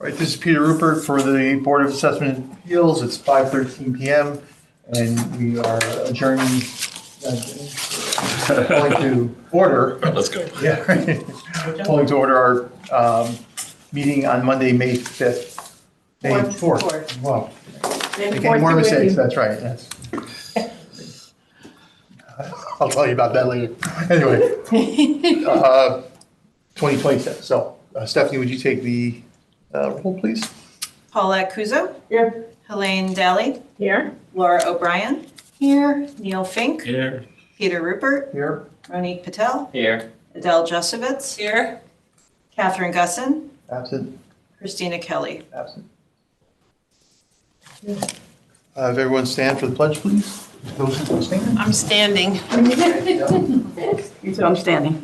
All right, this is Peter Rupert for the Board of Assessment and Appeals. It's 5:13 PM and we are adjourning, calling to order. Let's go. Yeah, calling to order our meeting on Monday, May 5th. May 4th. Wow. Making more mistakes, that's right. I'll tell you about that later. Anyway, 2026. So Stephanie, would you take the roll, please? Paulette Kuzo. Here. Helene Daly. Here. Laura O'Brien. Here. Neil Fink. Here. Peter Rupert. Here. Monique Patel. Here. Adele Jusovitz. Here. Catherine Gusson. Absent. Christina Kelly. Absent. If everyone stand for the pledge, please. Those who stand. I'm standing. So I'm standing.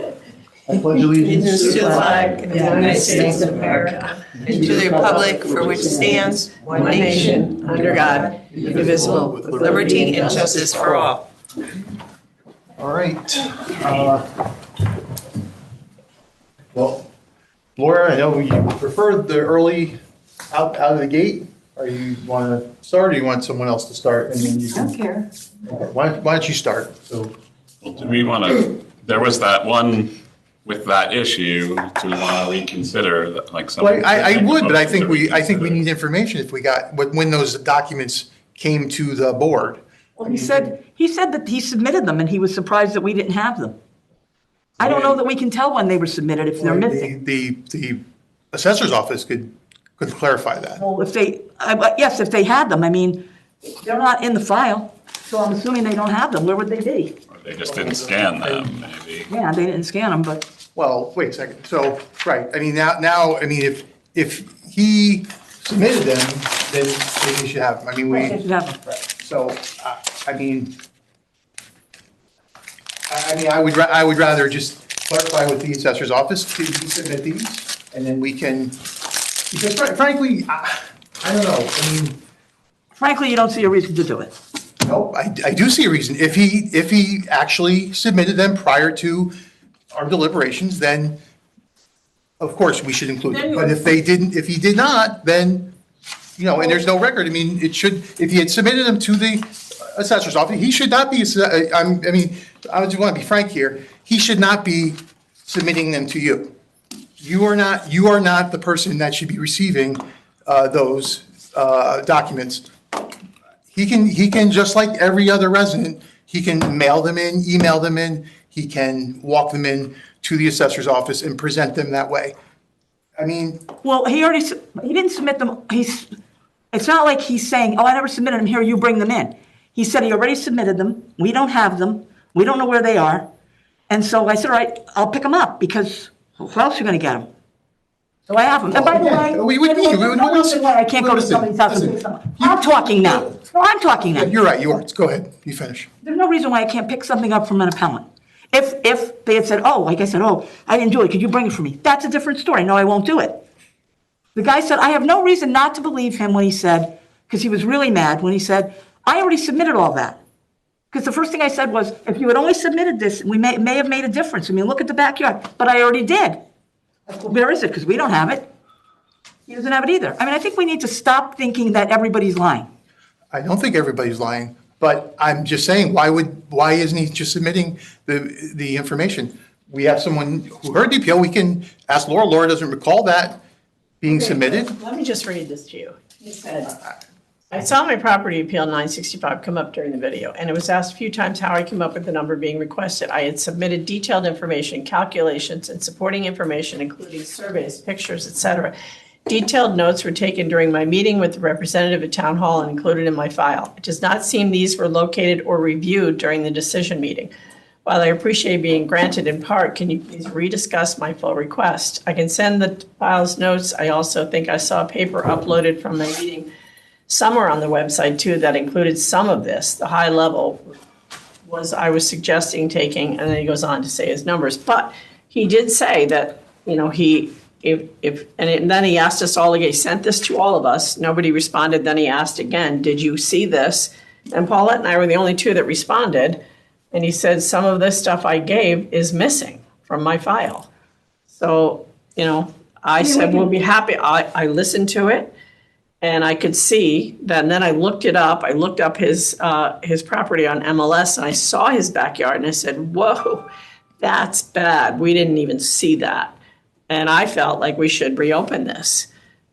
I pledge allegiance To the flag of the United States of America and to the republic for which stands one nation, under God, indivisible, with liberty and justice for all. All right. Well, Laura, I know you preferred the early out of the gate. Or you want to start, or you want someone else to start? And then you can. I don't care. Okay, why don't you start? So, Well, do we want to, there was that one with that issue, do we want to reconsider that, like some? well, I would, but I think we need information if we got, when those documents came to the board. Well, he said that he submitted them and he was surprised that we didn't have them. I don't know that we can tell when they were submitted if they're missing. The assessor's office could clarify that. Well, yes, if they had them, I mean, they're not in the file, so I'm assuming they don't have them. Where would they be? Or they just didn't scan them, maybe. Yeah, they didn't scan them, but Well, wait a second. So, right, I mean, now, I mean, if he submitted them, then he should have them. I mean, they should have them. so, I mean, I would rather just clarify with the assessor's office to submit these, and then we can, because frankly, I don't know, I mean, Frankly, you don't see a reason to do it. no, I do see a reason. If he actually submitted them prior to our deliberations, then of course we should include them. But if he did not, then, you know, and there's no record, I mean, it should, if he had submitted them to the assessor's office, he should not be, I mean, I just want to be frank here, he should not be submitting them to you. You are not the person that should be receiving those documents. He can, just like every other resident, he can mail them in, email them in, he can walk them in to the assessor's office and present them that way. I mean, Well, he didn't submit them. It's not like he's saying, oh, I never submitted them, here, you bring them in. He said he already submitted them, we don't have them, we don't know where they are. And so I said, all right, I'll pick them up, because who else are you gonna get them? So I have them. And by the way, I can't go to somebody's house and pick them up. I'm talking now. No, I'm talking now. you're right, you are. Go ahead, you finish. There's no reason why I can't pick something up from an appellant. If they had said, oh, like I said, oh, I didn't do it, could you bring it for me? That's a different story. No, I won't do it. The guy said, I have no reason not to believe him when he said, because he was really mad when he said, I already submitted all that. Because the first thing I said was, if you had only submitted this, we may have made a difference. I mean, look at the backyard. But I already did. Where is it? Because we don't have it. He doesn't have it either. I mean, I think we need to stop thinking that everybody's lying. I don't think everybody's lying, but I'm just saying, why isn't he just submitting the information? We have someone who heard the appeal, we can ask Laura. Laura doesn't recall that being submitted. Let me just read this to you. He said, I saw my property appeal 965 come up during the video, and it was asked a few times how I came up with the number being requested. I had submitted detailed information, calculations, and supporting information, including surveys, pictures, etc. Detailed notes were taken during my meeting with the representative at Town Hall and included in my file. It does not seem these were located or reviewed during the decision meeting. While I appreciate being granted in part, can you please rediscuss my full request? I can send the file's notes. I also think I saw a paper uploaded from my meeting somewhere on the website too that included some of this. The high level was I was suggesting taking, and then he goes on to say his numbers. But he did say that, you know, then he asked us all, he sent this to all of us. Nobody responded. Then he asked again, did you see this? And Paulette and I were the only two that responded. And he said, some of this stuff I gave is missing from my file. So, you know, I said, we'll be happy. I listened to it and I could see that, and then I looked it up. I looked up his property on MLS and I saw his backyard and I said, whoa, that's bad. We didn't even see that. And I felt like we should reopen this.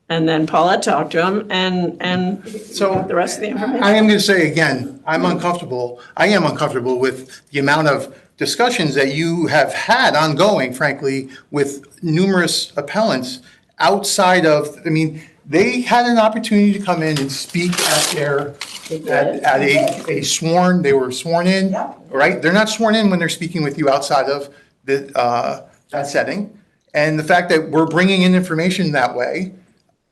And then Paulette talked to him and So the rest of the information. I am going to say again, I am uncomfortable with the amount of discussions that you have had ongoing, frankly, with numerous appellants outside of, I mean, they had an opportunity to come in and speak at a sworn, they were sworn in, right? They're not sworn in when they're speaking with you outside of that setting. And the fact that we're bringing in information that way,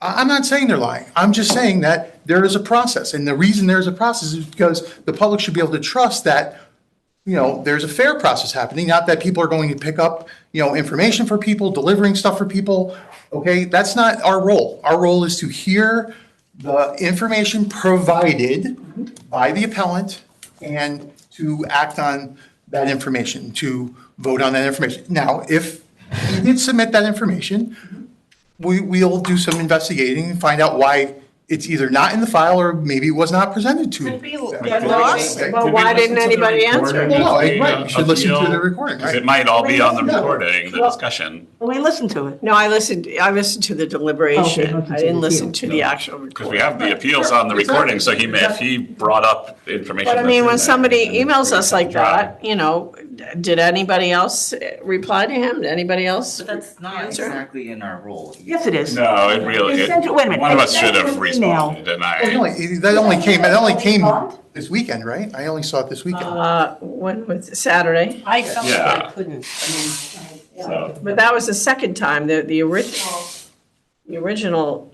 I'm not saying they're lying. I'm just saying that there is a process. And the reason there's a process is because the public should be able to trust that, there's a fair process happening, not that people are going to pick up, information for people, delivering stuff for people. Okay, that's not our role. Our role is to hear the information provided by the appellant and to act on that information, to vote on that information. Now, if he did submit that information, we'll do some investigating and find out why it's either not in the file or maybe it was not presented to. Well, why didn't anybody answer? Well, right, you should listen to the recording, Because it right? might all be on the recording, the discussion. We listened to it. No, I listened to the deliberation. Okay, I didn't listen to the actual Because we recording. have the appeals on the recording, so if he brought up information. But I that's mean, in when there, somebody then emails us like Right. that, did anybody else reply to him? Did anybody else? But that's not answer? exactly in our role. Yes, it is. No, it really, They sent it- wait a minute. one of us They should sent have an email. responded, and That only came this weekend, right? I only saw it this weekend. When was it, Saturday? I felt like Yeah. I couldn't. so. But that was the second time, the original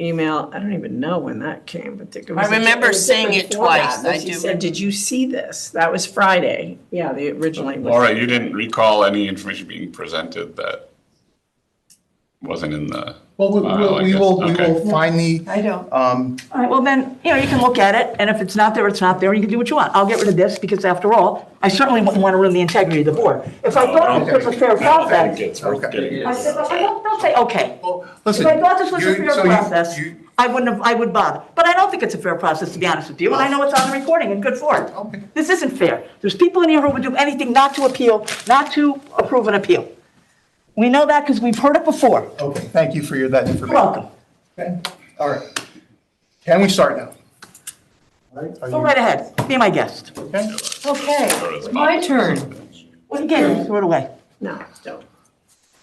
email, I don't even know when that came, but it was. I remember it was seeing different it format. twice. I He do said, did you see this? That was Friday. Yeah, the original. Laura, you didn't recall any information being presented that wasn't in the Well, file, I we guess. will Okay. find the, I don't. All right, well then, you can look at it, and if it's not there, it's not there, and you can do what you want. I'll get rid of this, because after all, I certainly wouldn't want to ruin the integrity of the board. If I thought this was a fair I don't process, think it's worth getting. I said, don't say, okay. listen. If I thought this was a fair so process, I would bother. But I don't think it's a fair process, to be honest with you, and I know it's on the recording, and good for it. Okay. This isn't fair. There's people in here who would do anything not to appeal, not to approve an appeal. We know that because we've heard it before. Okay, thank you for that You're information. welcome. Okay, all right. Can we start now? All right, are Go you- right ahead. Be my guest. Okay. Okay, my turn. What again? Throw it away. No, don't.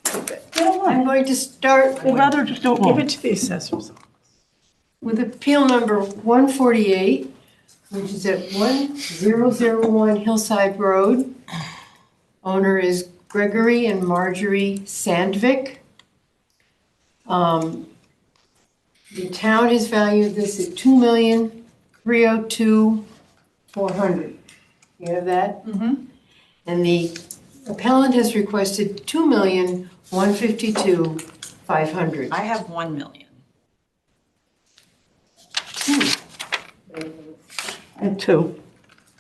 Keep it. I'm going to start I'd rather just do it Give wrong. it to the assessors. with appeal number 148, which is at 1001 Hillside Road. Owner is Gregory and Marjorie Sandvik. The town has valued this at $2,302,400. You have that? Mm-hmm. And the appellant has requested $2,152,500. I have 1 million. And two.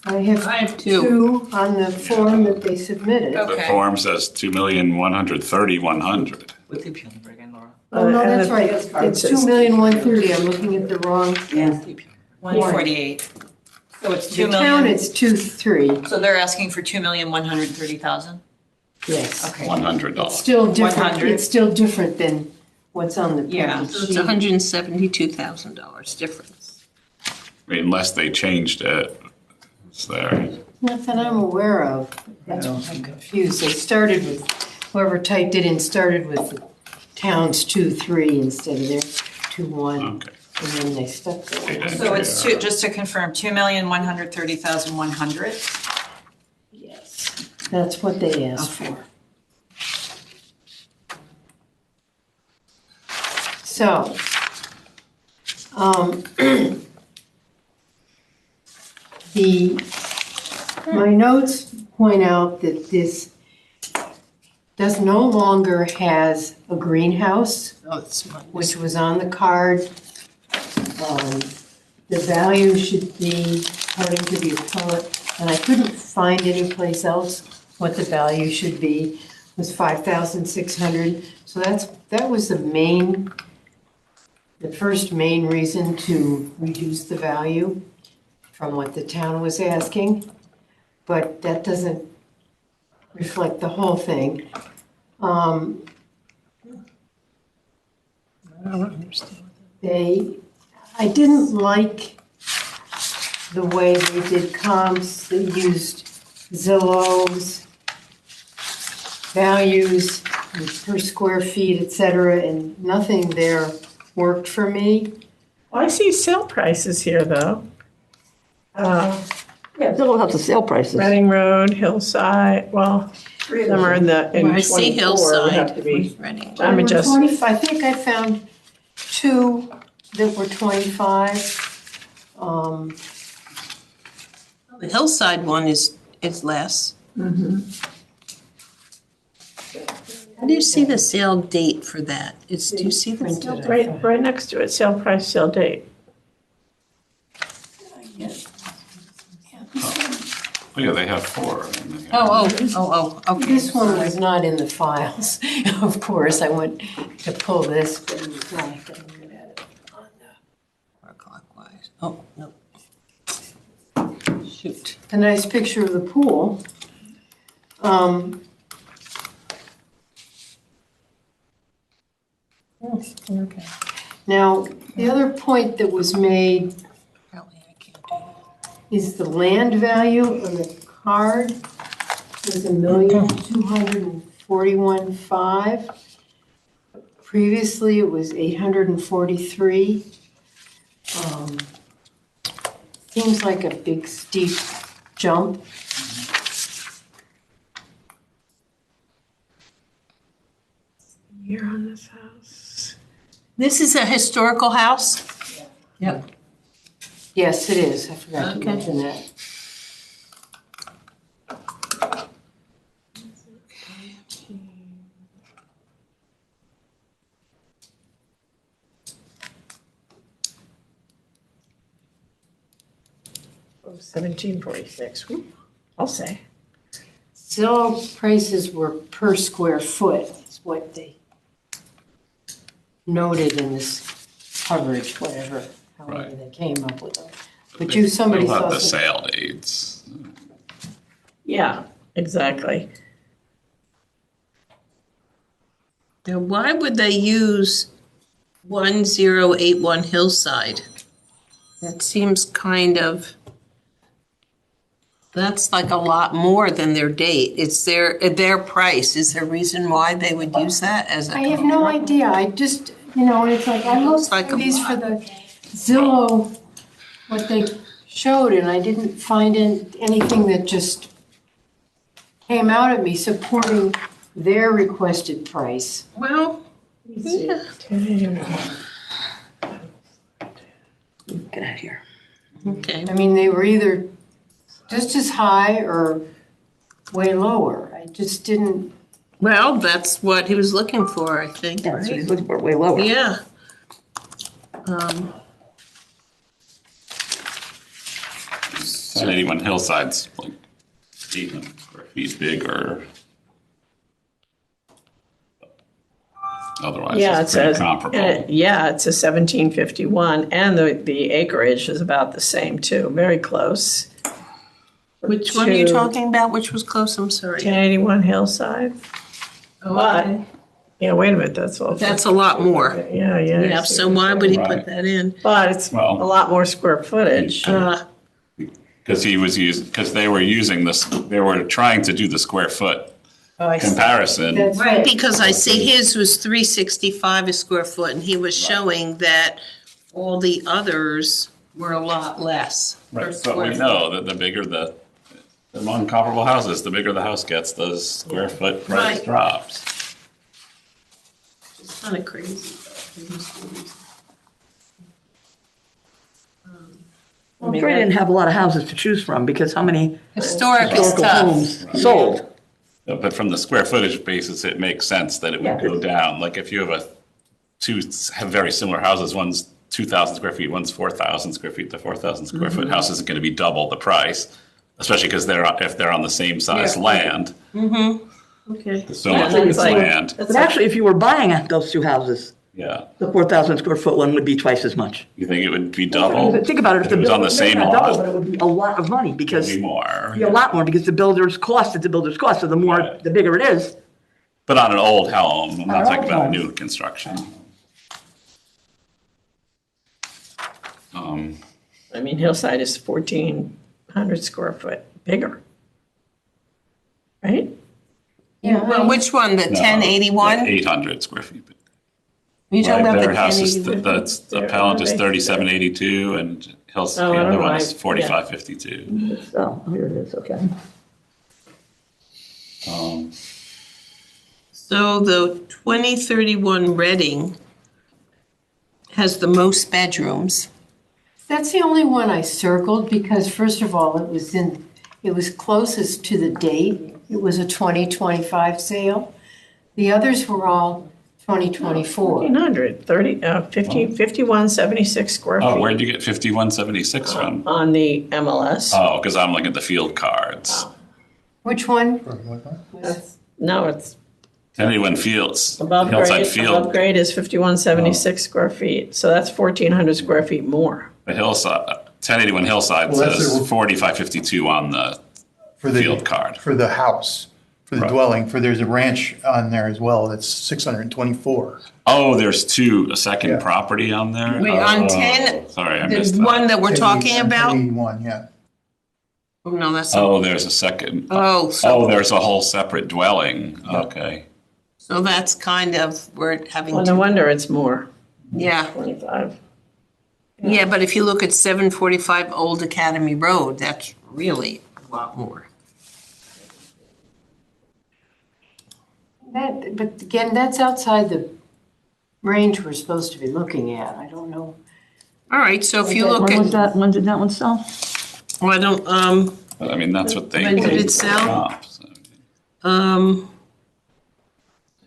I have two on the form that they submitted. The form says 2,130,100. What's the appeal number again, Laura? Oh, no, And that's the right, PS card it's says 2,130,000, I'm looking at the wrong. What's the appeal? 148. So it's 2 The town, million. it's 2,300,000. So they're asking for 2,130,000? Yes. Okay. $100. Still different, 100. it's still different than what's on the Yeah. page. So it's $172,000 difference. I mean, unless they changed it, it's there. Not that I'm aware of, that's why I'm confused. They started with, whoever typed it in started with the town's 2,300 instead of their 2,100, Okay. and then they stuck there. So it's two, just to confirm, 2,130,100? Yes, that's what they asked for. So, my notes point out that this no longer has a greenhouse, Oh, it's money. which was on the card. The value should be, according to the appellant, and I couldn't find anyplace else what the value should be, was $5,600. So that was the first main reason to reduce the value from what the town was asking. But that doesn't reflect the whole thing. I didn't like the way they did comps, they used Zillow's values per square feet, et cetera, and nothing there worked for me. Well, I see sale prices here, though. Yeah, Zillow has the sale prices. Reading Road, Hillside, well, three of them are in the, in I see 24 would have to Hillside. be. Reading. I'm There were just, 25 I think I found 2 that were 25. The Hillside one is less. How do you see the sale date for that? Do you see the sale date? right next to it, sale price, sale date. Oh, yeah, they have 4. Okay. This one was not in the files, of course. I went to pull this, but it was not. I didn't get it on Or clockwise. Oh, no. Shoot. a nice picture of the pool. Okay. Now, the other point that was made Apparently I can't do that. is the land value on the card was $1,241,500. Previously, it was $843,000. Seems like a big steep jump. Year on this house. This is a historical house? Yep. Yes, it is. I forgot to Okay. mention that. Oh, 1746, I'll say. Zillow prices were per square foot, is what they noted in this coverage, whatever, however Right. they came up with it. But somebody They'll saw have the some. sale dates. Yeah, exactly. Now, why would they use 1081 Hillside? That seems kind of, that's like a lot more than their date. It's their price. Is there a reason why they would use that as a? I have no idea, I just, it's like, I looked like through a these for the Zillow, what they showed, and I didn't find anything that just came out at me supporting their requested price. Well, yeah. Get out of here. Okay. I mean, they were either just as high or way lower. I just didn't, Well, that's what he was looking for, I think, Yeah, so he's right? looking for it way lower. Yeah. 1081 Hillside's like 800 square feet bigger. Otherwise, Yeah, it it's pretty says, comparable. yeah, it's a 1751, and the acreage is about the same too, very close. Which one are you To talking about? Which was close? I'm sorry. 1081 Hillside. Oh, But, okay. yeah, wait a minute, that's all. That's a lot more. Yeah, yeah. Yeah, so why would he Right. put that in? But it's a Well- lot more square footage. Because because they were using this, they were trying to do the square foot comparison. that's Right, right. because I see his was 365 a square foot, and he was showing that all the others were a lot less per Right, but square we foot. know that the bigger among comparable houses, the bigger the house gets, the square foot price Right. drops. It's kind of crazy. Well, Dre didn't have a lot of houses to choose from because how many Historic is historical tough. homes sold? But from the square footage basis, it makes sense that it would go down. Like if you have have very similar houses, one's 2,000 square feet, one's 4,000 square feet, the 4,000 square foot house isn't going to be double the price, especially because if they're on the same size land. Okay. There's so Yeah, much that's like- land. that's But actually, if you were buying those two houses, Yeah. the 4,000 square foot one would be twice as much. You think it would be double? Think about it, if the If it was on builder, the same maybe not double, lot? but it would be a lot of money because, Maybe more. be a lot more because the builder's cost is the builder's cost. So the more, Right. the bigger it is. But on an old home, I'm not On talking old about homes. new construction. I mean, Hillside is 1,400 square foot bigger. Right? Yeah, Well, which one, the No, 1081? 800 square feet. Are you talking Right, about the their house is, 1081? that's, the Their appellant is elevation. 3782 and Hill's, Oh, the I other don't one know, is yeah. 4552. Oh, here it is, okay. So the 2031 Reading has the most bedrooms. that's the only one I circled because first of all, it was closest to the date. It was a 2025 sale. The others were all 2024. 1,400, 5176 square Oh, feet where'd you get 5176 from? on the MLS. Oh, because I'm looking at the field cards. Which one? No, it's 1081 Fields, above Hillside grade. Above Field, grade is 5176 square feet. So that's 1,400 square feet more. the Hillside, 1081 Hillside Well, that's says their- 4552 on the For the field card. For the house, for the Right. dwelling, there's a ranch on there as well, that's 624. Oh, there's a second Yeah. property on there? Wait, on Oh, 10, Sorry, I the missed one that. that we're talking about? 1081, yeah. Oh, no, that's, Oh, there's a second. oh, Oh, so, there's a whole separate dwelling. Okay. so that's kind of, we're having Well, no to, wonder it's more, yeah. 25. Yeah, but if you look at 745 Old Academy Road, that's really a lot more. But again, that's outside the range we're supposed to be looking at. I don't know. All right, so if you look When was at, that, when did that one sell? well, I don't, But I mean, that's what they. When did it sell?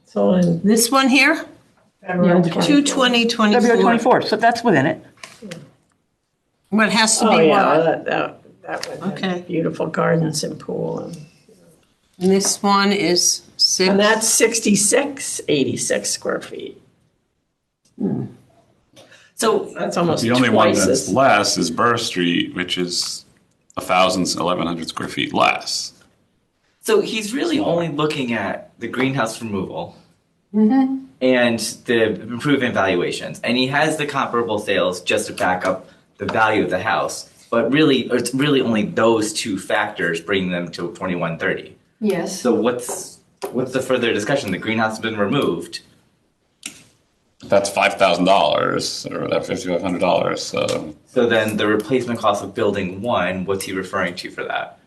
So in this one here, February Yeah, 2/20/24. February 24th, so that's within it. Well, it has to Oh, be yeah, what? that one. Okay. had beautiful gardens and pool. And this one is And 6. that's 6686 square feet. So that's almost The only one twice that's as. less is Burr Street, which is 1,100 square feet less. So he's really only looking at the greenhouse removal and the improvement valuations. And he has the comparable sales just to back up the value of the house. But really, it's really only those two factors bringing them to 2130. Yes. So what's the further discussion? The greenhouse has been removed. That's $5,000 or that $5,500. So So then the replacement cost of building one, what's he referring to for that?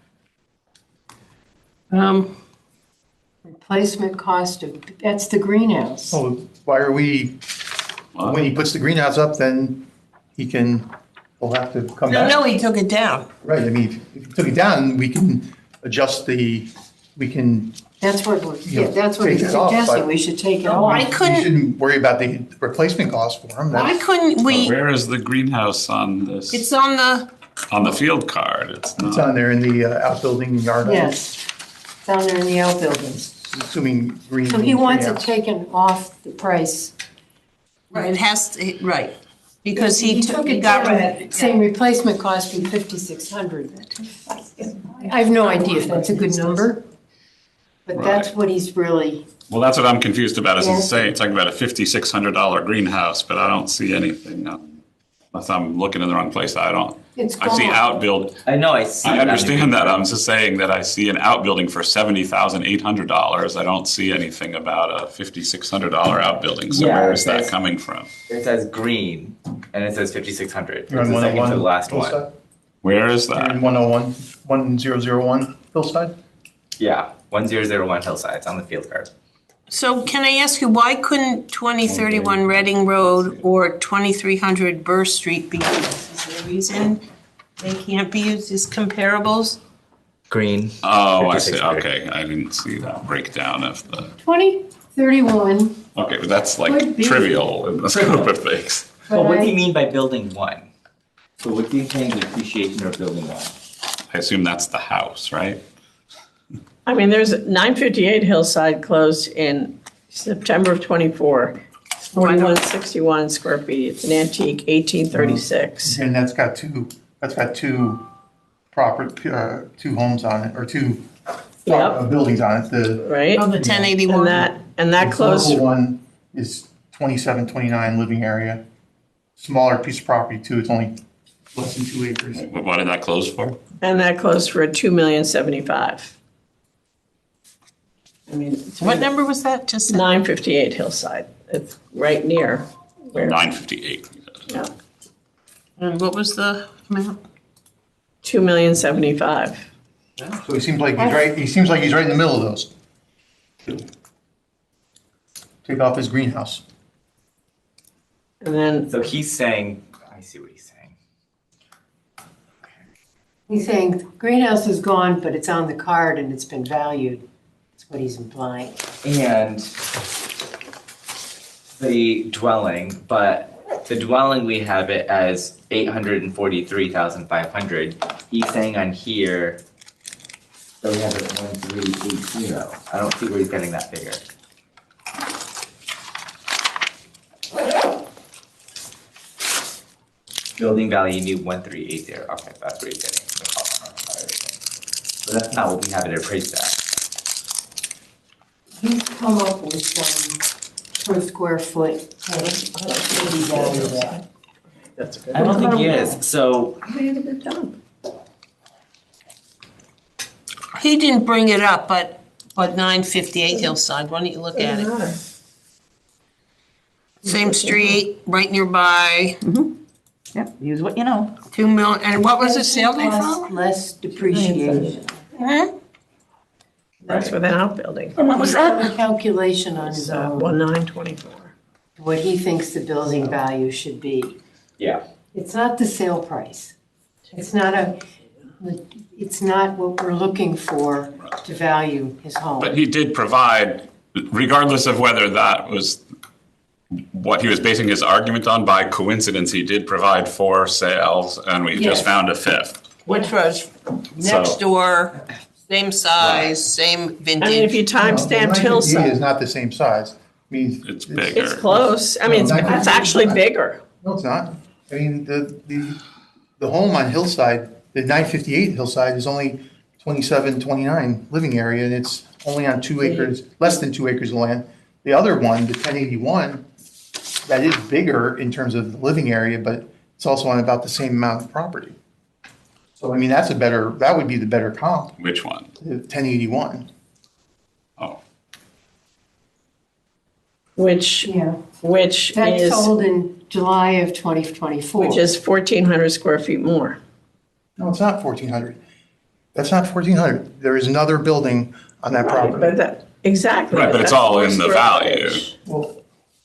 Replacement cost of, that's the greenhouse. So why are we, when he puts the greenhouse up, then we'll have to come back. No, he took it down. Right, I mean, if you took it down, we can adjust we can, That's what Yeah, that's what take he's it off, suggesting. but- We should take it Why off. we couldn't, shouldn't worry about the replacement cost for him. why That's, couldn't we, where is the greenhouse on this? it's on the, field card. It's it's not. on there in the outbuilding yard. Yes. Down there in the outbuildings. Assuming green. So he means wants it greenhouse. taken off the price. it has, to right. Because he took he it got down, rid of it. saying replacement cost be 5,600. I have no idea if that's a good number, but that's Right. what he's really, Well, that's what I'm confused about. Is Yeah. it's saying, it's talking about a $5,600 greenhouse, but I don't see anything. Unless I'm looking in the wrong place, I don't. it's I see gone. outbuild. I know, I see. I that in the understand that. greenhouse. I'm just saying that I see an outbuilding for $70,800. I don't see anything about a $5,600 outbuilding. So Yeah, where is that it's- coming from? It says green and it says 5,600. You're on It's the second to 101 the last one. Hillside? Where is You're that? in 101, 1001 Hillside? Yeah, 1001 Hillside. It's on the field card. So can I ask you, why couldn't 2031 Reading Road or 2300 Burr Street be used? Is there a reason they can't be used as comparables? Green. Oh, I see. 5,600. Okay, I didn't see that breakdown of the. 2031, Okay, but that's like Could be. trivial in the scope of things. Well, but what do you I, mean by building one? So what's the intended depreciation of building one? I assume that's the house, right? I mean, there's 958 Hillside closed in September of '24. 4161 square feet. It's an antique, 1836. And that's got two proper, two homes on it, or two Yep, buildings on it. The right? Oh, the And 1081. that closed, local one is 2729 living area. Smaller piece of property too, it's only less than 2 acres. What did that close for? and that closed for $2,075,000. I mean, What number was that? Just 958 Hillside. It's right near where, 958. yeah, and what was the amount? $2,075,000. So he seems like he's right in the middle of those. Take off his greenhouse. And then, So he's saying, I see what he's saying. He's saying greenhouse is gone, but it's on the card and it's been valued. That's what he's implying. And the dwelling, but the dwelling, we have it as 843,500. He's saying on here, so we have it 1380. I don't see where he's getting that figure. Building value new 1380. Okay, that's where he's getting the cost on everything. But that's not what we have it appraised at. He's come up with some per square foot. Maybe value that. that's a good. I don't think he is. So He did a good job. He didn't bring it up, but 958 Hillside, why don't you look at it? Same street, right nearby, Yep, use what you know. 2 million, and what was the sale date for? Less depreciation. That's with an outbuilding. And what was that? A calculation on his own, 1924. what he thinks the building value should be. yeah. It's not the sale price. It's not what we're looking for to value his home. But he did provide, regardless of whether that was what he was basing his argument on, by coincidence, he did provide 4 sales, and we Yes. just found a 5th. Which was next So- door, same size, same I mean, if vintage. you timestamped He is Hillside, not the same size. I mean, It's bigger. it's close. I mean, it's actually bigger. No, it's not. I mean, the home on Hillside, the 958 Hillside is only 2729 living area, and it's only on 2 acres, less than 2 acres of land. The other one, the 1081, that is bigger in terms of the living area, but it's also on about the same amount of property. So, I mean, that would be the better comp, Which one? the 1081. Oh, Which Yeah, which that is sold in July of 2024. 1,400 square feet more. No, it's not 1,400. That's not 1,400. There is another building on that property. But that, exactly. Right, but it's that's all more in the square value. footage. Well,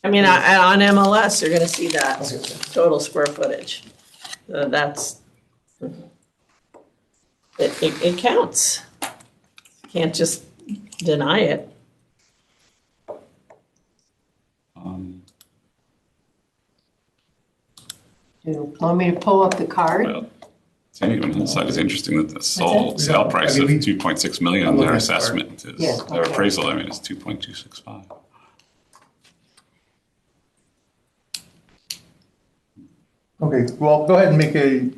I mean, on MLS, you're gonna see that total square footage. That's, it counts. You can't just deny it. Do you want me to pull up the card? well, Sandyman Hillside is interesting that the sale price I of mean, 2.6 million, I'm their looking at the card. assessment is, Yeah, their okay. appraisal, I mean, is 2.265. okay, well, go ahead and make a,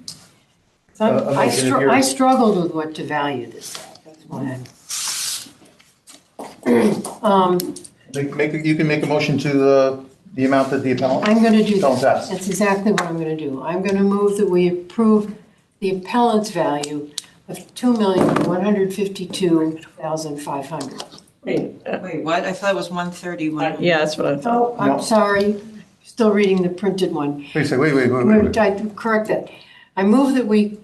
I motion if you're- I struggled with what to value this at. That's why you can make a motion to the amount that the appellant. I'm going to do Don't that. ask. That's exactly what I'm going to do. I'm going to move that we approve the appellant's value of $2,152,500. Wait, Wait, what? I thought it was 131. yeah, that's what I thought. Oh, I'm No. sorry. Still reading the printed one. Wait a second, wait. I correct that. I move that we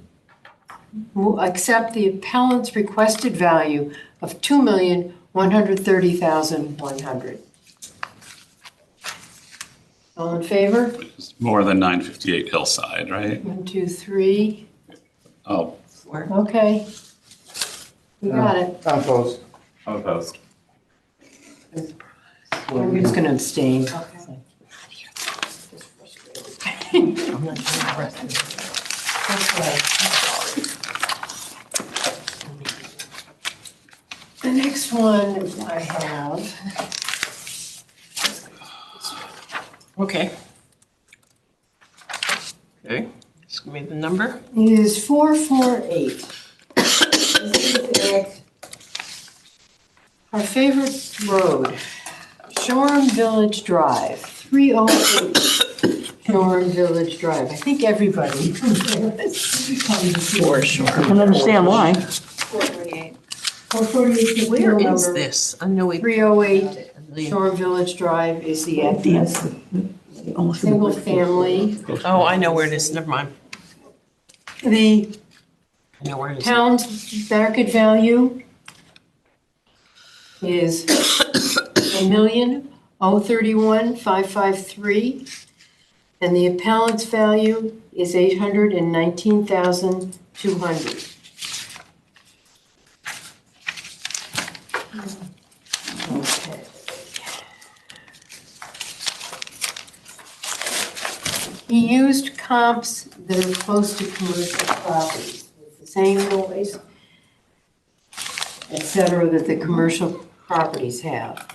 accept the appellant's requested value of $2,130,100. All in favor? It's more than 958 Hillside, right? 1, 2, 3. Oh, Okay. You got it. I'm opposed. I'm opposed. I'm just gonna abstain. Okay. next one I have Okay. Okay, just give me the number. is 448. This is at our favorite road, Shoreham Village Drive, 308 Shoreham Village Drive. I think everybody. For sure. I can understand why. 448 is the Where appeal is number. this? I know we. 308 Shoreham Village Drive is the address. Almost Single family. Oh, I know where it is, never mind. The I know where it is. town's market value is $1,031,553, and the appellant's value is $819,200. Okay. He used comps that are close to commercial properties, with the same noise, et cetera, that the commercial properties have.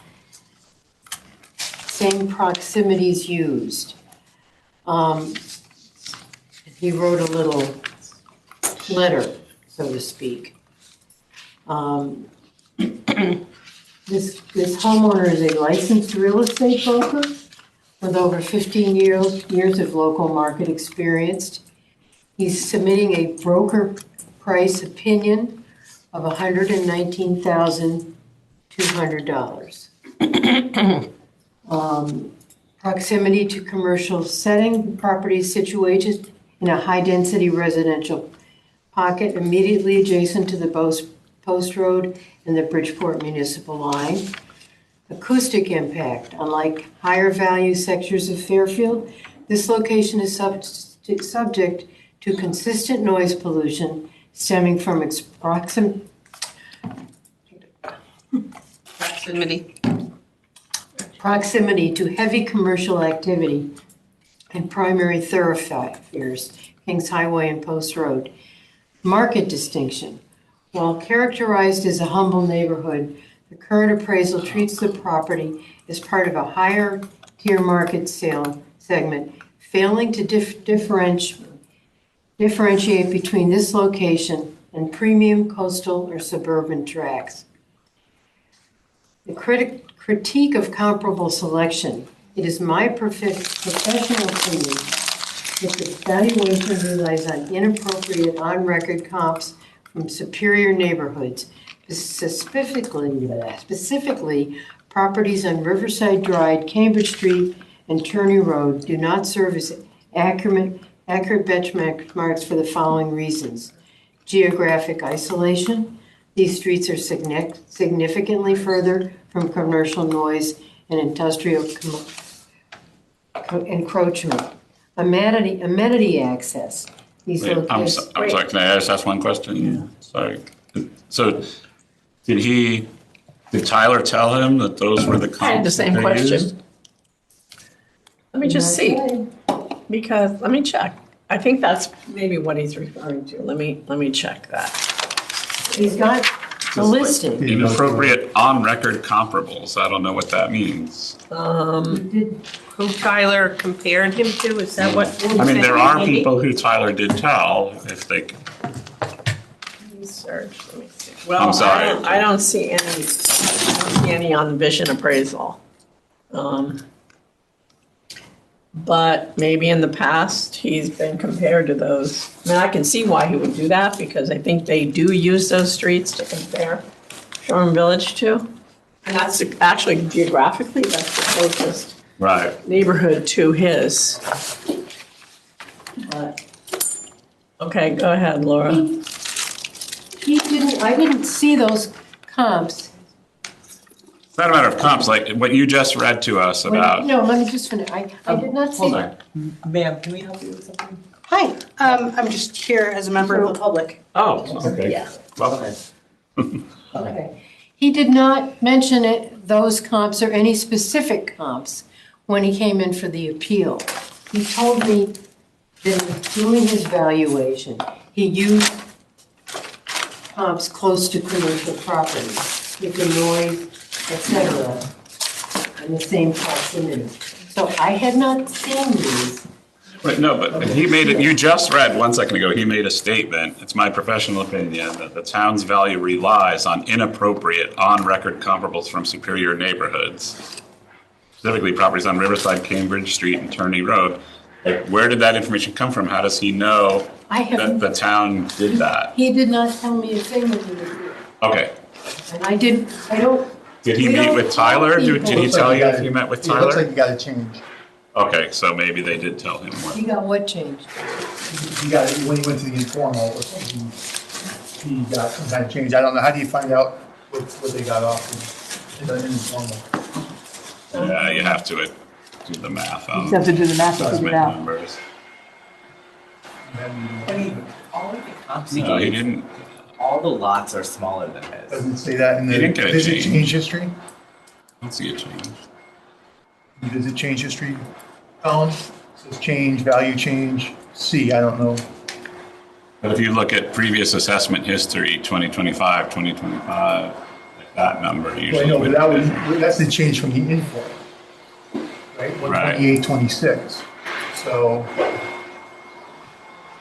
Same proximities used. He wrote a little letter, so to speak. This homeowner is a licensed real estate broker with over 15 years of local market experience. He's submitting a broker price opinion of $119,200. Proximity to commercial setting, property situated in a high-density residential pocket immediately adjacent to the Post Road and the Bridgeport Municipal Line. Acoustic impact, unlike higher value sectors of Fairfield, this location is subject to consistent noise pollution stemming from its proximity to heavy commercial activity and primary thoroughfares, Kings Highway and Post Road. Market distinction. While characterized as a humble neighborhood, the current appraisal treats the property as part of a higher tier market sale segment, failing to differentiate between this location and premium coastal or suburban tracts. The critique of comparable selection. It is my professional opinion that the valuation relies on inappropriate on-record comps from superior neighborhoods, specifically properties on Riverside Drive, Cambridge Street, and Turney Road do not serve as accurate benchmarks for the following reasons. Geographic isolation. These streets are significantly further from commercial noise and industrial encroachment. Amenity access. These Wait, I'm Wait. sorry, can I just ask one question? Yeah. Sorry. So did Tyler tell him that those were the comps? I had the same that they question. used? Let me just see, because, let me check. I think that's maybe what he's referring to. Let me check that. He's got the listing. Inappropriate on-record comparables. I don't know what that means. Who Tyler compared him to, is that what? I mean, there are people who Tyler did tell if they, Research, let me see. Well, I'm sorry. I don't see any on vision appraisal. But maybe in the past, he's been compared to those. I mean, I can see why he would do that, because I think they do use those streets to compare Shoreham Village to. And that's actually geographically, that's the closest right. neighborhood to his. But, okay, go ahead, Laura. I didn't see those comps. It's not a matter of comps, like what you just read to us about. No, let me just finish. I did not see. Hold on. Ma'am, can we help you with something? Hi, I'm just here as a member of the public. Oh, okay. Yeah. Well, Okay. He did not mention those comps or any specific comps when he came in for the appeal. He told me that in doing his valuation, he used comps close to commercial property. with the noise, etc., in the same proximity. So I had not seen these. Wait, no, but he made it, you just read 1 second ago, he made a statement, it's my professional opinion, that the town's value relies on inappropriate, on-record comparables from superior neighborhoods. Specifically, properties on Riverside, Cambridge Street, and Turney Road. Like, where did that information come from? How does he know that the town did that? He did not tell me a thing that he was doing. Okay. And I don't. Did he we meet don't with Tyler? tell Did he people. tell you if he met with It looks like Tyler? you got to change. Okay, so maybe they did tell him what. You got what changed? You got, when he went to the informal, he got some kind of change. I don't know, how do you find out what they got off in the informal? Yeah, you have to do the math You on have to do the math to figure estimate it out. numbers. I mean, all of the comps No, he gave, didn't. all the lots are smaller than his. Doesn't it say that in He the didn't get a visit change. change history? Let's see a change. Visit change history column, says change, value change, C, I don't know. But if you look at previous assessment history, 2025, 2025, like that number Well, I usually know, would. but that's the change from the informal, right? 128, 26. So,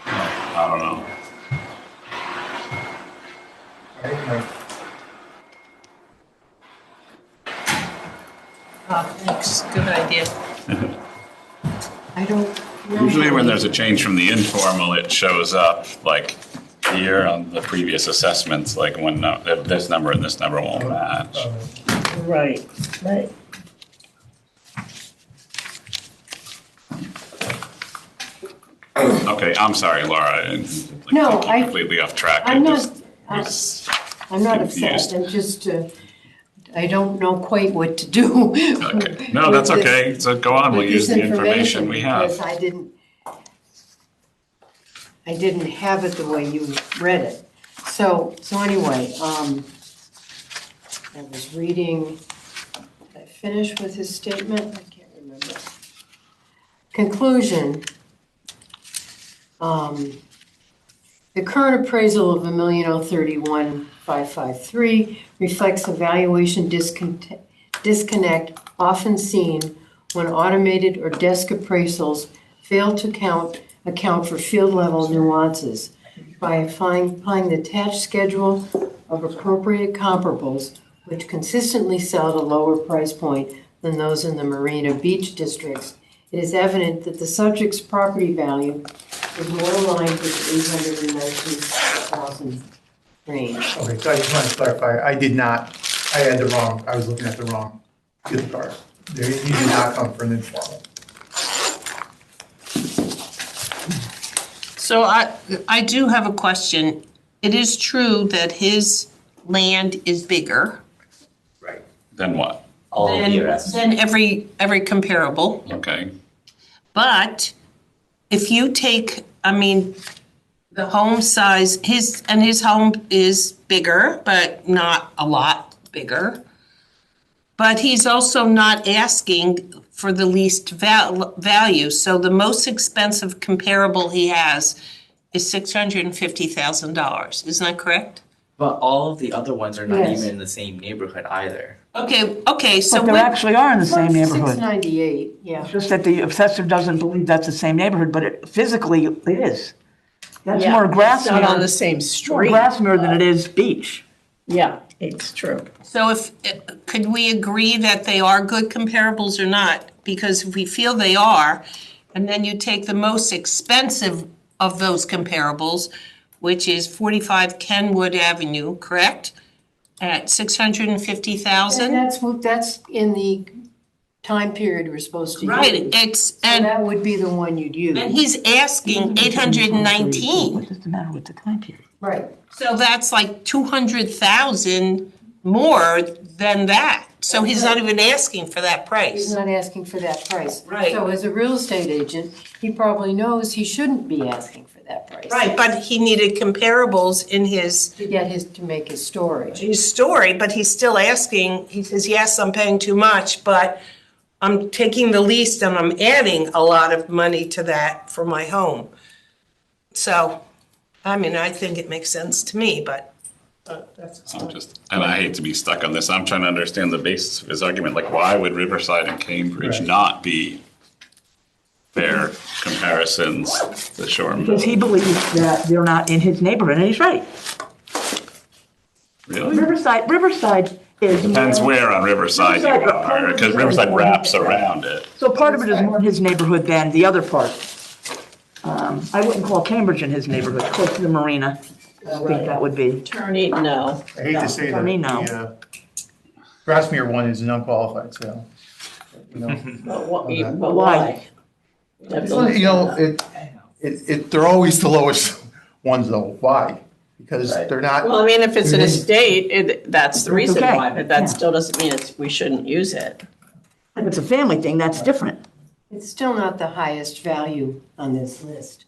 I don't know. right, like, Thanks, good idea. I don't know. Usually when there's a change from the informal, it shows up like here on the previous assessments, like when this number and this number won't match. Right, right. Okay, I'm sorry, Laura. I didn't No, take you I- completely off track. I'm I not, just was I'm not confused. upset, I'm just, I don't know quite what to do. Okay, no, with that's this- okay. So go on, we'll with use this the information we Because have. I didn't have it the way you read it. So anyway, I was reading, did I finish with his statement? I can't remember. Conclusion. The current appraisal of $1,031,553 reflects a valuation disconnect often seen when automated or desk appraisals fail to account for field level nuances. By applying the attached schedule of appropriate comparables, which consistently sell at a lower price point than those in the Marina Beach districts, it is evident that the subject's property value is more aligned with the 819,000 range. okay, so I just want to clarify, I was looking at the wrong gift card. He did not come for an informal. So I do have a question. It is true that his land is bigger Right. Then what? All of than, the rest. than every comparable. Okay, But if you take, the home size, his home is bigger, but not a lot bigger. But he's also not asking for the least value. So the most expensive comparable he has is $650,000. Isn't that correct? But all of the other ones are not Yes. even in the same neighborhood either. Okay, so But they what, actually are in the same neighborhood. 698, yeah. It's just that the assessor doesn't believe that's the same neighborhood, but physically it is. That's Yeah, more It's not on Grassmere, the same more street. Grassmere than it is Beach. Yeah, it's true. so could we agree that they are good comparables or not? Because if we feel they are, and then you take the most expensive of those comparables, which is 45 Kenwood Avenue, correct? At $650,000? That's in the time period we're supposed to use. Right, So that would be the one you'd use. and he's asking 819. What does the matter with the time period? Right. So that's like 200,000 more than that. So he's not even asking for that He's price. not asking for that price. Right. So as a real estate agent, he probably knows he shouldn't be asking for that price. Right, but he needed comparables in his To make his storage. story, but he's still asking, he says, yes, I'm paying too much, but I'm taking the least and I'm adding a lot of money to that for my home. So, I think it makes sense to me, but And I hate to be stuck on this, I'm trying to understand the basis of his argument, like why would Riverside and Cambridge not be fair comparisons to Shoreham? Because he believes that they're not in his neighborhood, and he's right. Really? Riverside is. Depends where on Riverside you are, because Riverside wraps around it. So part of it is more in his neighborhood than the other part. I wouldn't call Cambridge in his neighborhood, close to the marina. I think that would be. Attorney, no. I hate to say that, For me, no. the Grassmere one is an unqualified sale. You know, But why? It's like, you know, they're always the lowest ones though. Why? Because they're not. Well, I mean, if it's an estate, that's the reason Okay. why, but that Yeah. still doesn't mean we shouldn't use it. If it's a family thing, that's different. It's still not the highest value on this list.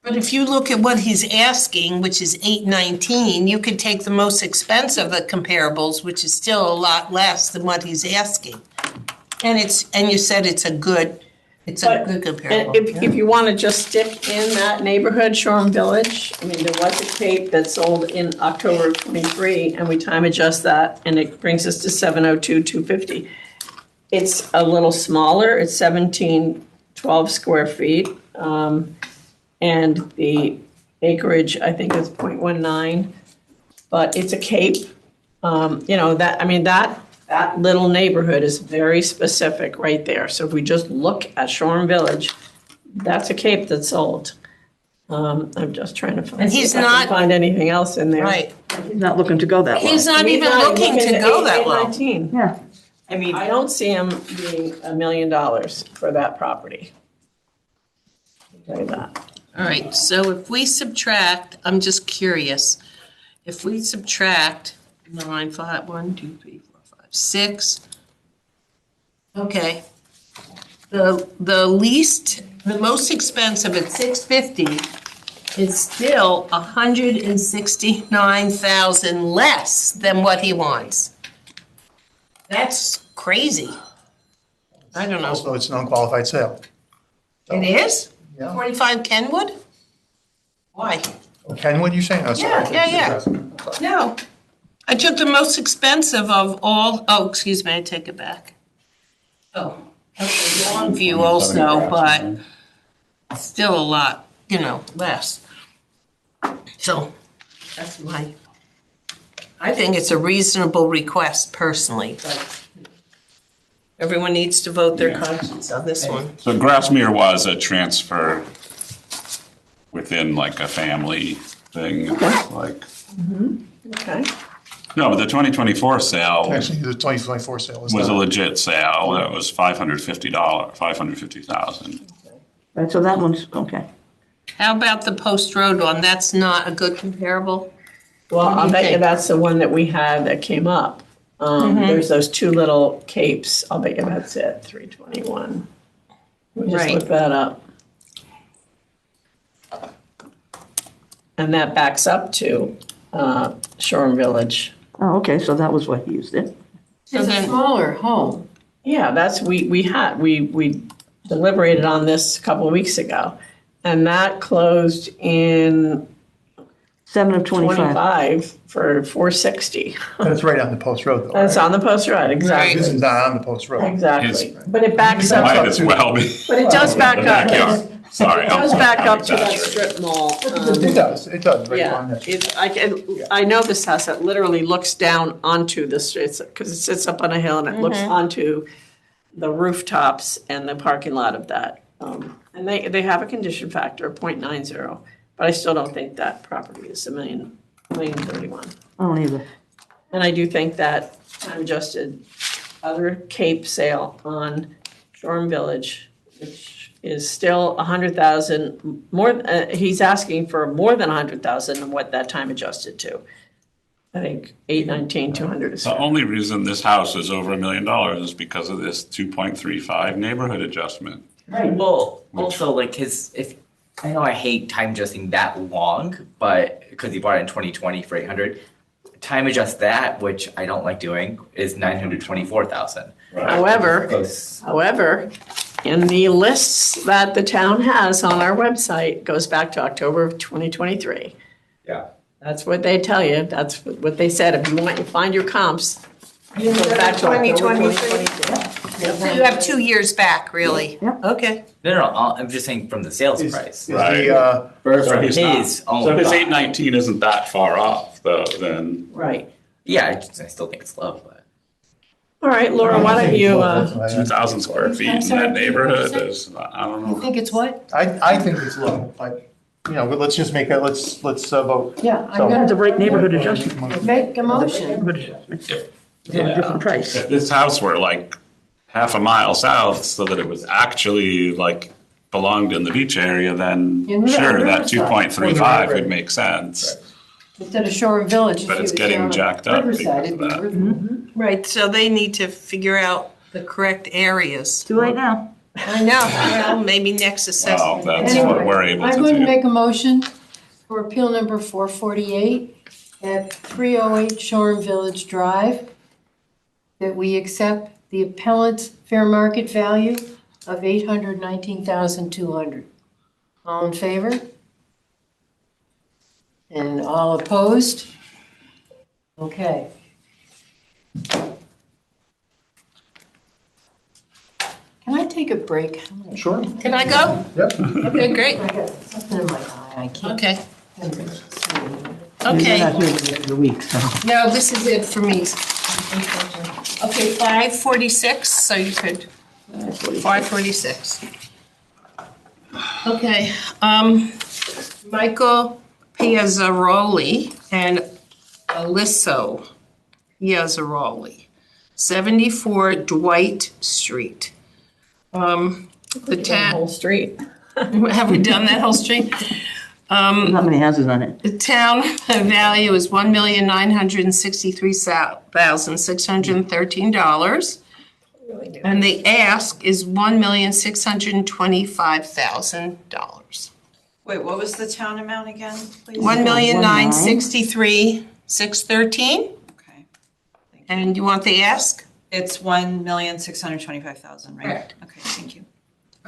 But if you look at what he's asking, which is 819, you could take the most expensive of the comparables, which is still a lot less than what he's asking. And you said it's a good comparable. And if you want to just stick in that neighborhood, Shoreham Village, I mean, there was a Cape that sold in October of '23, and we time adjust that, and it brings us to 702,250. It's a little smaller, it's 1712 square feet, and the acreage, I think, is 0.19, but it's a Cape. That little neighborhood is very specific right there. So if we just look at Shoreham Village, that's a Cape that's sold. I'm just trying to find, And he's see if I can not- find anything else in there. Right. He's not looking to go that way. He's not even looking to go that low. 819. Yeah. I mean, I don't see him being $1 million for that property. I'll tell you that. All right, so if we subtract, I'm just curious, if we subtract 9, 5, 1, 2, 3, 4, 5, 6, okay. The most expensive at 650 is still 169,000 less than what he wants. That's crazy. I don't know. Also, it's an unqualified sale. It is? Yeah. 45 Kenwood? Why? Kenwood, you saying? Oh, sorry. Yeah. No. I took the most expensive of all, excuse me, I take it back. Oh, that's a long view also, but still a lot, less. So that's I think it's a reasonable request personally, but everyone needs to vote their conscience on this one. So Grassmere was a transfer within like a family thing, like, Okay. no, but the 2024 sale Actually, the 2024 sale was was a not. legit sale. That was $550,000. Right, so that one's, okay. How about the Post Road one? That's not a good comparable? Well, What do I'll you bet you think? that's the one that we had that came up. There's those two little capes. I'll bet you that's it, 321. We just Right. look that up. And that backs up to Shoreham Village. Oh, okay, so that was what he used it. It's a then- smaller home. Yeah, that's, we deliberated on this a couple of weeks ago. And that closed in 7 of 25. 25 for 460. That's right on the post road though. That's right? on the post road, exactly. This is not on the post road. Exactly. But it backs up. Might as well be. But it does back The up. backyard. Sorry. It does I'm back up to that exaggerating. strip mall. It does, right Yeah, on there. I know this house that literally looks down onto the streets, because it sits up on a hill and it looks onto the rooftops and the parking lot of that. And they have a condition factor of 0.90, but I still don't think that property is $1,031,000. I don't either. And I do think that time adjusted other Cape sale on Shoreham Village, which is still 100,000 more, he's asking for more than 100,000 than what that time adjusted to. I think 819, 200 is The fair. only reason this house is over $1 million is because of this 2.35 neighborhood adjustment. well, also like I know I hate time adjusting that long, but because he bought it in 2020 for 800, time adjust that, which I don't like doing, is 924,000. However, in the lists that the town has on our website, goes back to October of 2023. Yeah. That's what they tell you. That's what they said. If you want, you find your comps. You Go back to October 2023. 2022. So you have 2 years back, really? Okay. No, I'm just saying from the sales price. Right. For So he's not- his own. So his buy. 819 isn't that far off though, then. Right. Yeah, I still think it's low, but. All right, Laura, why don't you, 2,000 square feet in sorry, that neighborhood what did you is, I don't You know. think it's what? I think it's low, but, but let's just make let's vote. Yeah, So- I'm It's a gonna right neighborhood adjustment. make a motion. Neighborhood adjustment. It's a Yeah. different price. If this house were like half a mile south so that it was actually like belonged in the beach area, then In sure, that Riverside. 2.35 would make sense. Instead of Shore Village. But if it's you getting down jacked up Riverside, because it'd of be that. Riverside. Right, so they need to figure out the correct areas. Too late now. I know, well, maybe next Well, assessment. that's what we're able I'm to going to do. make a motion for appeal number 448 at 308 Shoreham Village Drive, that we accept the appellant's fair market value of $819,200. All in favor? And all opposed? Okay. Can I take a break? Sure. Can I go? Yep. Okay, great. I got something in my eye, I can't. Okay, You're okay. not here the rest of the week, so. No, this is it for me. Okay, 546, so you could, 546. Okay, Michael Piazzaroli and Alisso Piazzaroli, 74 Dwight Street. The whole street. have we done that whole street? There's not many houses on it. The town value is $1,963,613. And the ask is $1,625,000. Wait, what was the town amount again, please? $1,963,613. Okay. And you want the ask? It's 1,625,000, right? Correct. Okay, thank you.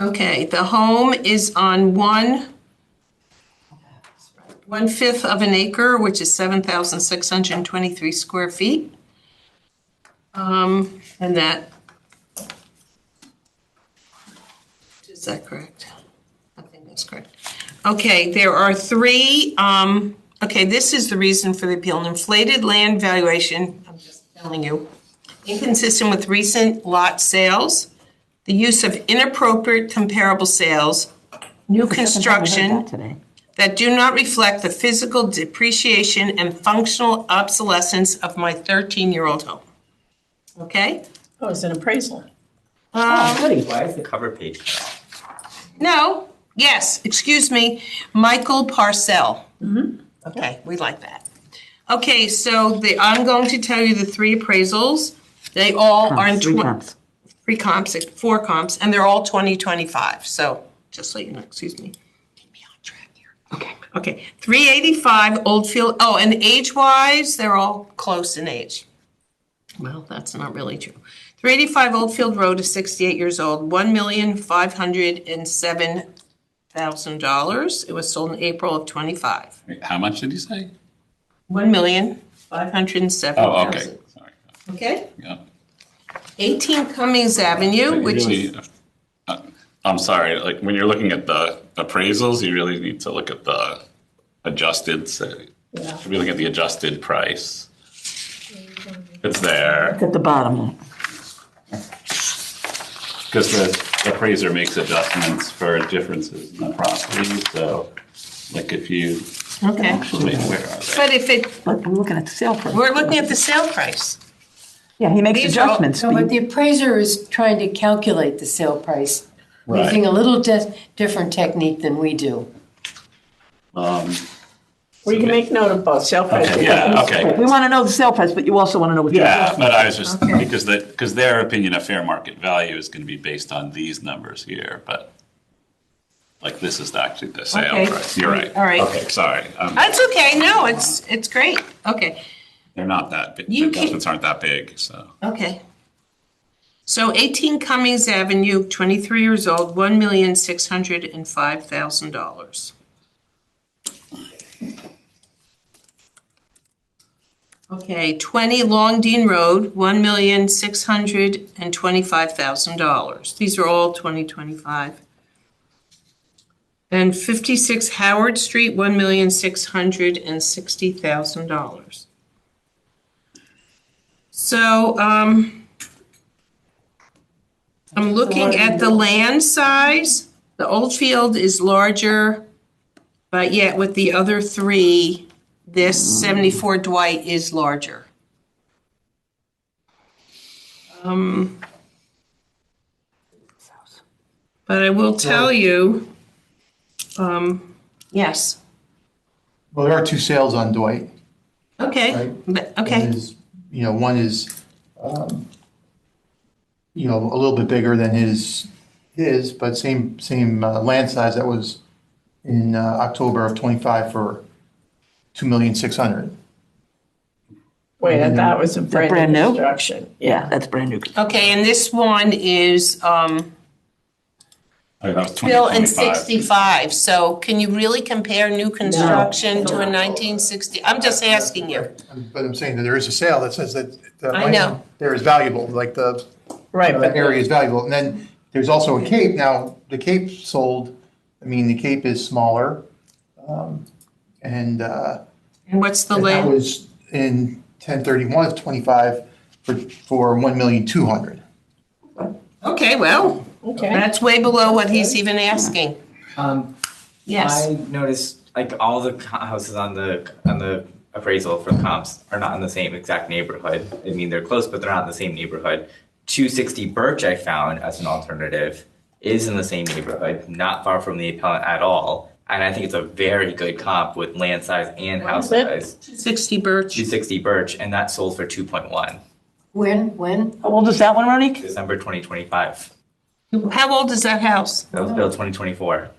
Okay, the home is on 1/5 of an acre, which is 7,623 square feet. And that, is that correct? I think that's correct. Okay, there are three, okay, this is the reason for the appeal. An inflated land valuation, I'm just telling you, inconsistent with recent lot sales, the use of inappropriate comparable sales, new construction Today. that do not reflect the physical depreciation and functional obsolescence of my 13-year-old home. Okay? Oh, it's an appraisal. Oh, goody. Why is the cover page cut off? No, yes, excuse me, Michael Parcell. Okay, we like that. Okay, so I'm going to tell you the three appraisals. They all are in Three comps. three comps, 4 comps, and they're all 2025. So just so you know, excuse me. Keep me on track here. Okay, 385 Oldfield, oh, and age-wise, they're all close in age. Well, that's not really true. 385 Oldfield Road is 68 years old, $1,507,000. It was sold in April of 25. Wait, how much did you say? $1,507,000. Oh, okay, sorry. Okay? Yeah. 18 Cummings Avenue, which is, Really, I'm sorry, like when you're looking at the appraisals, you really need to look at the adjusted, Yeah. you're looking at the adjusted price. It's there, It's at the bottom. because the appraiser makes adjustments for differences in the property, so like if you, okay. wait, where are they? But if it, But we're looking at the sale price. we're looking at the sale price. Yeah, he makes These are all- adjustments. No, but the appraiser is trying to calculate the sale price, using a little different technique than we do. We can make note of both, sale price. Okay, yeah, okay. We want to know the sale price, but you also want to know what the. Yeah, but I was just, because their opinion of fair market value is gonna be based on these numbers here, but like this is actually the sale Okay. price, you're right. All right. Okay, sorry, That's okay, no, it's great, okay, they're not that, big. The You can- adjustments aren't that big, so. okay. So 18 Cummings Avenue, 23 years old, $1,605,000. Okay, 20 Longdean Road, $1,625,000. These are all 2025. And 56 Howard Street, $1,660,000. So, I'm looking at the land size. The Oldfield is larger, but yet with the other three, this 74 Dwight is larger. But I will tell you, yes, Well, there are two sales on Dwight. okay, Right. okay. One is, one is, a little bit bigger than his, but same land size that was in October of '25 for 2,600,000. Wait, and that was a brand brand new new? construction. Yeah, that's brand new. Okay, and this one is, That was built in 2025. 65, so can you really compare new construction to a 1960? I'm just asking you. But I'm saying that there is a sale that says that the I know. there is valuable, like the Right, that but area is valuable. And then there's also a Cape. Now, the Cape sold, the Cape is smaller. And And what's the that land? was in 1031 of 25 for 1,200,000. Okay, well, okay. that's way below what he's even asking. Yes. I noticed like all the houses on the appraisal for the comps are not in the same exact neighborhood. I mean, they're close, but they're not in the same neighborhood. 260 Birch I found as an alternative is in the same neighborhood, not far from the appellant at all. And I think it's a very good comp with land size and house is it? size. 60 Birch. 260 Birch, and that sold for 2.1, When? How old is that one, Monique? December 2025. How old is that house? That was built 2024.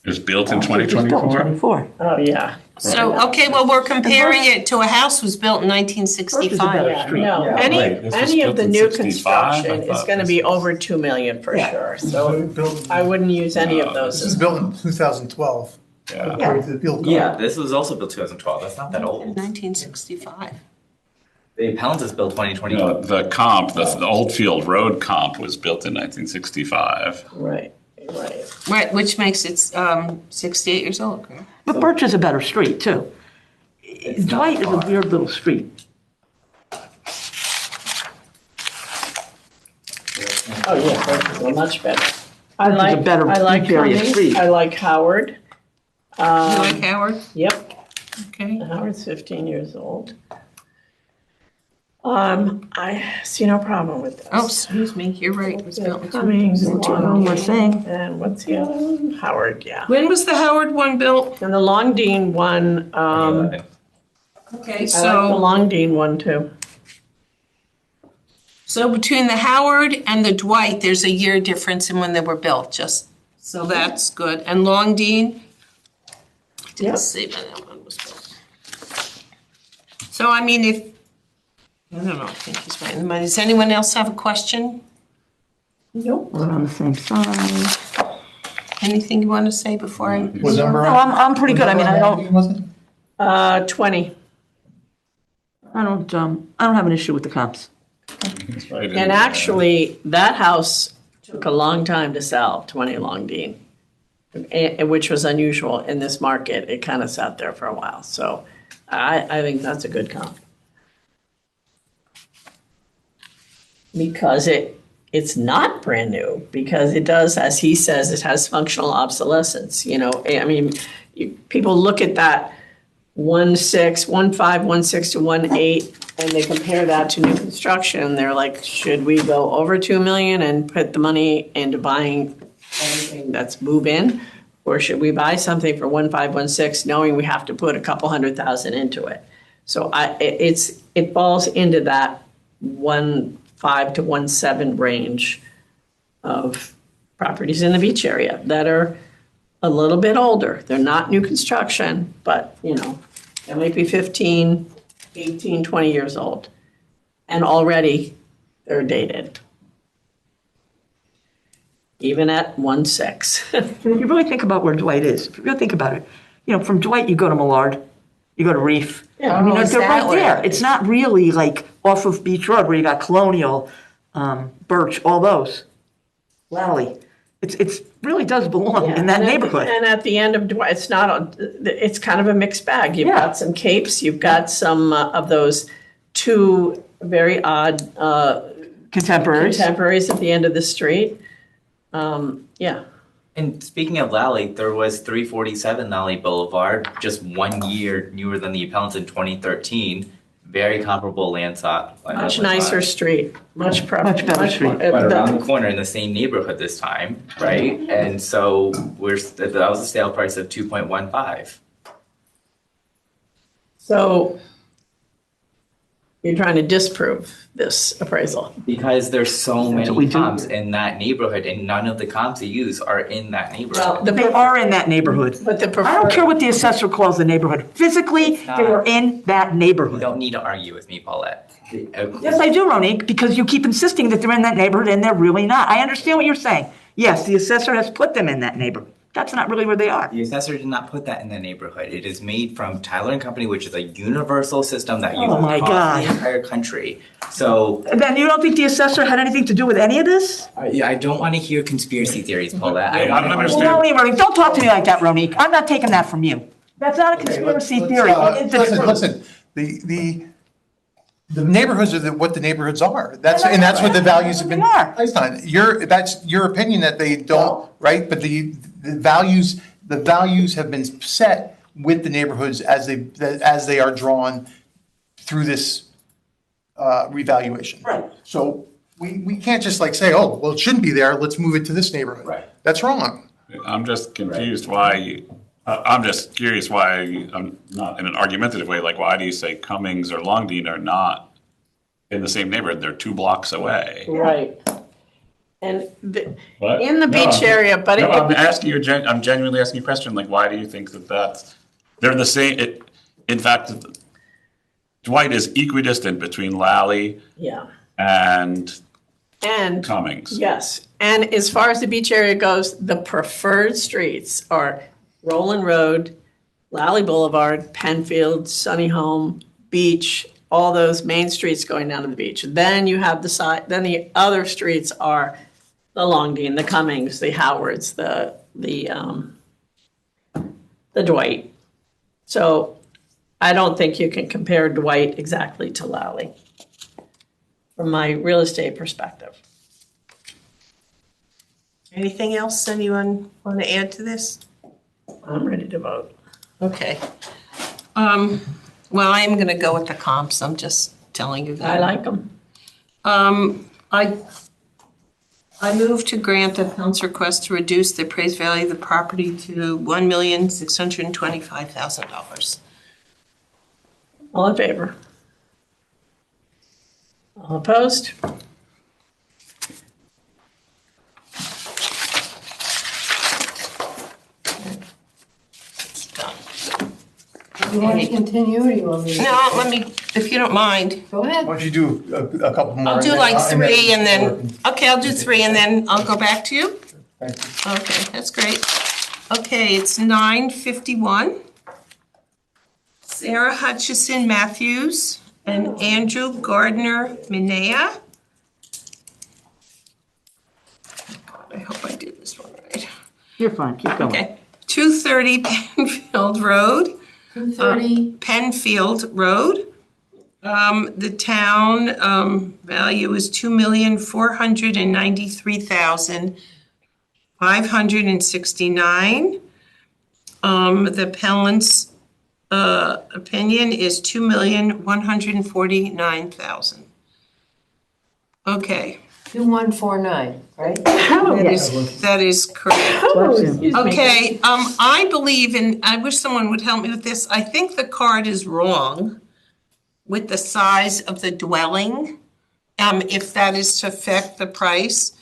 It was built in It's built in 2024? 24. Oh, yeah. So, okay, well, we're comparing it to a house was built in 1965. Yeah, no, Yeah, any, right. This was any of built the in new 65, construction I is thought gonna this be was- over 2 million for Yeah. sure, so I wouldn't use any of those This is as. built in 2012. Yeah. According to the field code. Yeah, this was also built 2012. That's not that old. 1965. The appellant is built 2021. The comp, the Oldfield Road comp was built in 1965. Right, right. Right, which makes it 68 years old. correct? But Birch is a better street, too. Dwight is a weird little street. Oh, yeah, Birch is a much better. I Birch is a like, better I like deep area Cummings, street. I like Howard. You like Howard? Yep, Okay. Howard's 15 years old. I see no problem with this. Oh, excuse me, you're right. It was built in Cummings, One more thing. and what's the other one? Howard, yeah. When was the Howard one built? And the Longdean one, Okay, I like the so, Longdean one too. so between the Howard and the Dwight, there's a year difference in when they were built, just, so that's good. And Longdean? I Yep. didn't see when that one was built. So, I mean, if, I don't know, I think he's right in the money. Does anyone else have a question? Nope. We're on the same side. Anything you want to say before I? What number? No, I'm pretty good. I mean, I don't, 20. I don't have an issue with the comps. And actually, that house took a long time to sell, 20 Longdean, which was unusual in this market. It kind of sat there for a while. So I think that's a good comp. Because it's not brand new, because it does, as he says, it has functional obsolescence. I mean, people look at that 1.6, 1.5, 1.6 to 1.8, and they compare that to new construction. They're like, should we go over 2 million and put the money into buying anything that's move in? Or should we buy something for 1.5, 1.6, knowing we have to put a couple $100,000 into it? So it falls into that 1.5 to 1.7 range of properties in the beach area that are a little bit older. They're not new construction, but, they might be 15, 18, 20 years old. And already they're dated. Even at 1.6. If you really think about where Dwight is, if you really think about it, from Dwight, you go to Millard, you go to Reef. Yeah. I mean, Oh, is they're that right what it there. is? It's not really like off of Beach Road where you got Colonial, Birch, all those. Lally. It's really does belong in that neighborhood. And at the end of Dwight, it's kind of a mixed bag. You've Yeah. got some capes, you've got some of those two very odd Contemporaries. contemporaries at the end of the street. Yeah. And speaking of Lally, there was 347 Lally Boulevard, just 1 year newer than the appellants in 2013. Very comparable land lot. Much nicer street, much better street. But around the corner in the same neighborhood this time, right? And so that was a sale price of 2.15. So you're trying to disprove this appraisal. Because there's so what many we do. comps in that neighborhood, and none of the comps you use are in that neighborhood. They are in that neighborhood. But the I don't care what the assessor calls the neighborhood. Physically, they are in that You neighborhood. don't need to argue with me, Paulette. Yes, I do, Ronique, because you keep insisting that they're in that neighborhood and they're really not. I understand what you're saying. Yes, the assessor has put them in that neighborhood. That's not really where they are. The assessor did not put that in the neighborhood. It is made from Tyler and Company, which is a universal system that uses Oh my across God. the entire country. So Then you don't think the assessor had anything to do with any of this? I don't want to hear conspiracy theories, Paulette. Yeah, I don't understand. Well, Ronique, don't talk to me like that, Ronique. I'm not taking that from you. That's not a conspiracy theory. It is the truth. Listen, the neighborhoods are what the neighborhoods are. That's what the values have been They are. placed on. That's your opinion that they don't, right? But the values have been set with the neighborhoods as they are drawn through this revaluation. Right. So we can't just like say, oh, well, it shouldn't be there, let's move it to this neighborhood. Right. That's wrong. I'm just confused why, I'm just curious why, I'm not in an argumentative way, like why do you say Cummings or Longdean are not in the same neighborhood? They're 2 blocks away. Right. And What? in the No, beach area, but No, I'm it, asking you, I'm genuinely asking you a question, like why do you think they're the same, in fact, Dwight is equidistant between Lally yeah. and And Cummings. yes, and as far as the beach area goes, the preferred streets are Roland Road, Lally Boulevard, Penfield, Sunny Home, Beach, all those main streets going down to the beach. Then you have then the other streets are the Longdean, the Cummings, the Howards, the Dwight. So I don't think you can compare Dwight exactly to Lally from my real estate perspective. Anything else anyone want to add to this? I'm ready to vote. Okay. Well, I am going to go with the comps. I'm just telling you that. I like them. I move to grant the appellant's request to reduce the appraised value of the property to $1,625,000. All in favor? All opposed? It's done. Do you want to continue or do you want me to? No, let me, if you don't mind. Go ahead. Why don't you do a couple more? I'll do and like then- 3 and then, okay, I'll do 3 and then I'll go back to you. Thank you. Okay, that's great. Okay, it's 9:51. Sarah Hutchison Matthews and Andrew Gardner Minea. I hope I did this one right. You're fine, keep going. Okay, 230 Penfield Road. 2:30. Penfield Road. The town value is $2,493,569. The appellant's opinion is $2,149,000. Okay, 2149, right? that is correct. Excuse me. Okay, I believe, and I wish someone would help me with this, I think the card is wrong with the size of the dwelling, if that is to affect the price.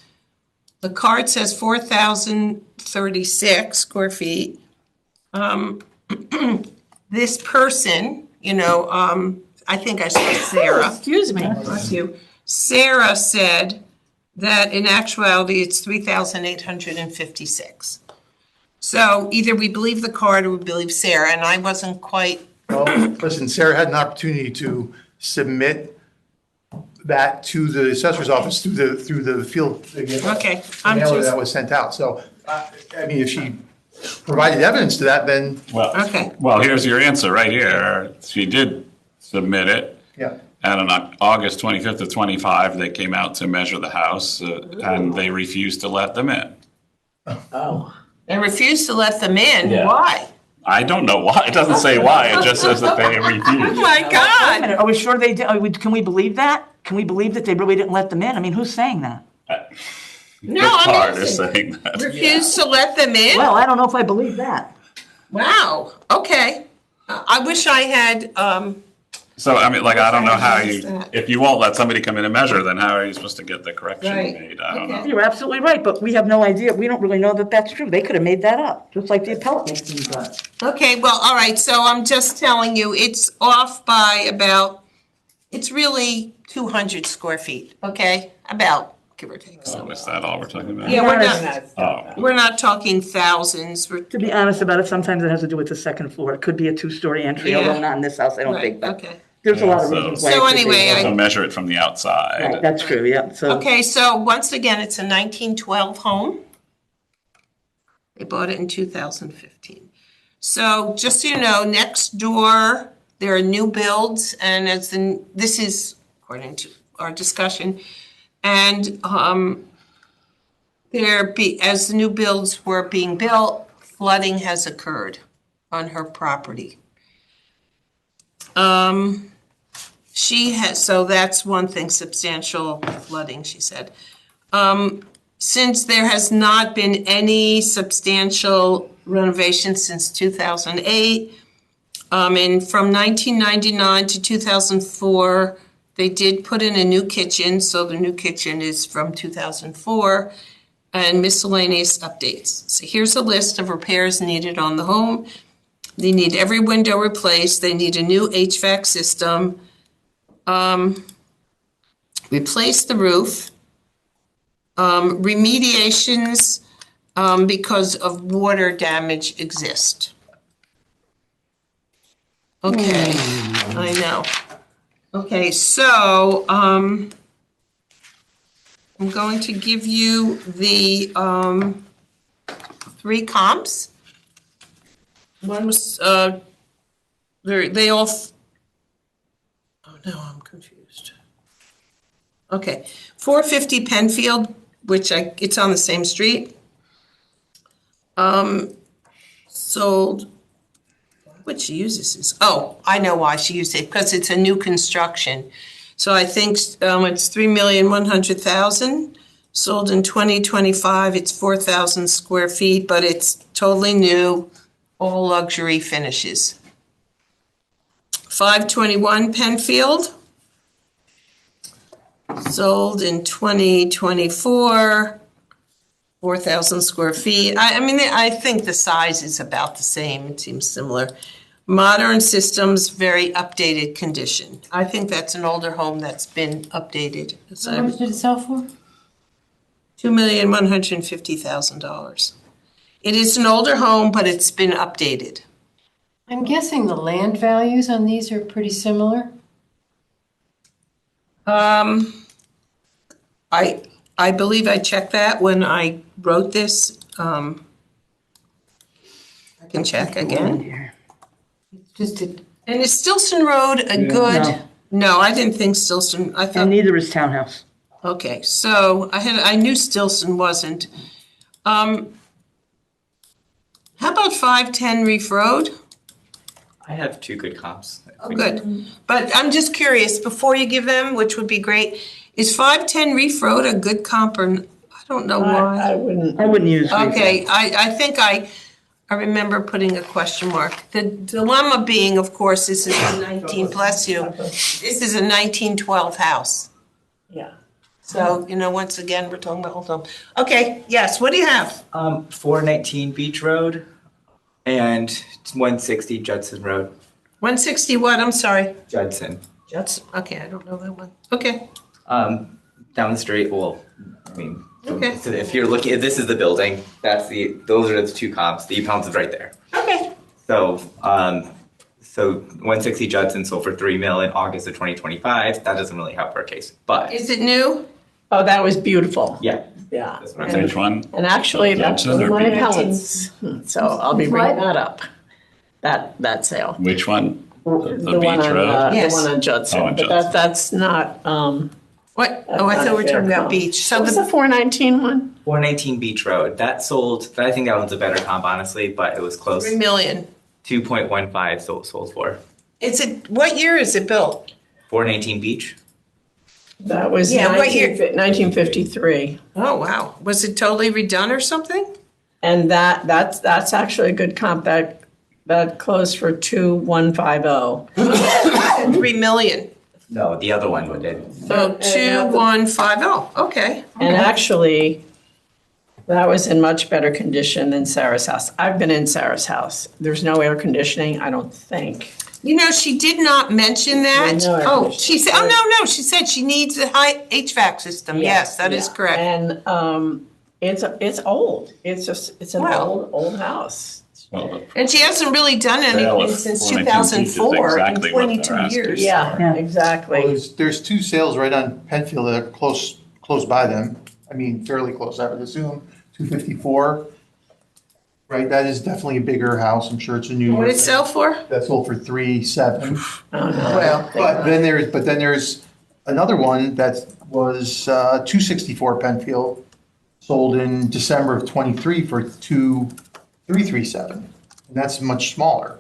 The card says 4,036 square feet. This person, I think I said Sarah. Excuse me. Bless you. Sarah said that in actuality, it's 3,856. So either we believe the card or we believe Sarah, and I wasn't quite Well, listen, Sarah had an opportunity to submit that to the assessor's office through the field. Okay, I'm mailer just, that was sent out. So, I mean, if she provided evidence to that, then, okay. Well, here's your answer right here. She did submit it. yeah. And on August 25th of 25, they came out to measure the house and they refused to let them in. Oh. They refused to let them in, Yeah. why? I don't know why. It doesn't say why. It just says that they Oh refused. my Wait a God. minute, are we sure they did, can we believe that? Can we believe that they really didn't let them in? I mean, who's saying that? No, It's I'm hard is asking. saying that. Refused to let them in? Well, I don't know if I believe that. Wow, okay. I wish I had, So, I mean, like, I don't know how What you, is that? if you won't let somebody come in and measure, then how are you supposed to get the correction Right. made? I don't know. You're absolutely right, but we have no idea. We don't really know that that's true. They could have made that up, just like the appellate makes things up. okay, well, all right, so I'm just telling you, it's off by about, it's really 200 square feet, okay? About, give or take. So is that all we're talking about? Yeah, we're No, not, Oh, we're not talking thousands, we're, To be honest about it, sometimes it has to do with the second floor. It could be a two-story entry, although Yeah. not in this house, I don't right, think. But okay. there's a lot of Yeah, reasons so- why. it So could be. anyway, so measure it from the outside. Right, that's true, yeah, so. Okay, so once again, it's a 1912 home. They bought it in 2015. So just so you know, next door, there are new builds, and this is according to our discussion, and as the new builds were being built, flooding has occurred on her property. So that's one thing, substantial flooding, she said. Since there has not been any substantial renovation since 2008, and from 1999 to 2004, they did put in a new kitchen, so the new kitchen is from 2004, and miscellaneous updates. So here's a list of repairs needed on the home. They need every window replaced, they need a new HVAC system, replace the roof, remediations because of water damage exist. Okay, I know. Okay, so I'm going to give you the 3 comps. One was, they all, oh no, I'm confused. Okay, 450 Penfield, which it's on the same street. Sold, what'd she use this as? Oh, I know why she used it, because it's a new construction. So I think it's 3,100,000. Sold in 2025, it's 4,000 square feet, but it's totally new, all luxury finishes. 521 Penfield. Sold in 2024, 4,000 square feet. I mean, I think the size is about the same. It seems similar. Modern systems, very updated condition. I think that's an older home that's been updated. How much did it sell for? $2,150,000. It is an older home, but it's been updated. I'm guessing the land values on these are pretty similar. I believe I checked that when I wrote this. I can check again. Just a, And is Stilson Road a good? No, I didn't think Stilson, I And thought, neither is Townhouse. okay, so I knew Stilson wasn't. How about 510 Reef Road? I have 2 good comps. Oh, good. But I'm just curious, before you give them, which would be great, is 510 Reef Road a good comp or, I don't know why. I wouldn't. I wouldn't use. Okay, I think I remember putting a question mark. The dilemma being, of course, this is a 19, bless you, this is a 1912 house. Yeah. So, once again, we're talking about, hold on. Okay, yes, what do you have? 419 Beach Road and 160 Judson Road. 160 what, I'm sorry. Judson. Judson, okay, I don't know that one. Okay, Down the street. Well, I mean, Okay. so if you're looking, if this is the building, those are the 2 comps. The comps is right there. okay. So So 160 Judson sold for $3 million in August of 2025. That doesn't really help our case, but Is it new? Oh, that was beautiful. yeah. Yeah. That's what I'm Which one? And actually, that's Judson one of or my Beach? appellants. So I'll be bringing What? that up, that sale. Which one? The The one Beach on, Road? the Yes. one on Judson, Oh, on but Judson. that's not, What? Oh, I thought we were talking about beach. So what was the the, 419 one? 419 Beach Road. That sold. I think that one's a better comp, honestly, but it was close. 3 million. 2.15 sold for. Is it, what year is it built? 419 Beach. That was Yeah, what year? 1953. Oh, wow. Was it totally redone or something? And that's actually a good comp. That closed for 2150. 3 million. No, the other one did. So 2150, okay. And actually, that was in much better condition than Sarah's house. I've been in Sarah's house. There's no air conditioning, I don't think. You know, she did not mention that. No, Oh, she said, no, she said she needs a high HVAC system. Yes, that is Yeah. correct. And it's old. It's an Wow. old house. Well, And she hasn't really done Sale anything of since 419 is 2004, in exactly what they're 22 asking. years. Yeah, Yeah. exactly. Well, there's two sales right on Penfield that are close by them. I mean, fairly close, I would assume, 254. Right, that is definitely a bigger house. I'm sure it's a new. What did it sell for? That sold for 3.7. Well, But then there's another one that was 264 Penfield, sold in December of '23 for 337. And that's much smaller.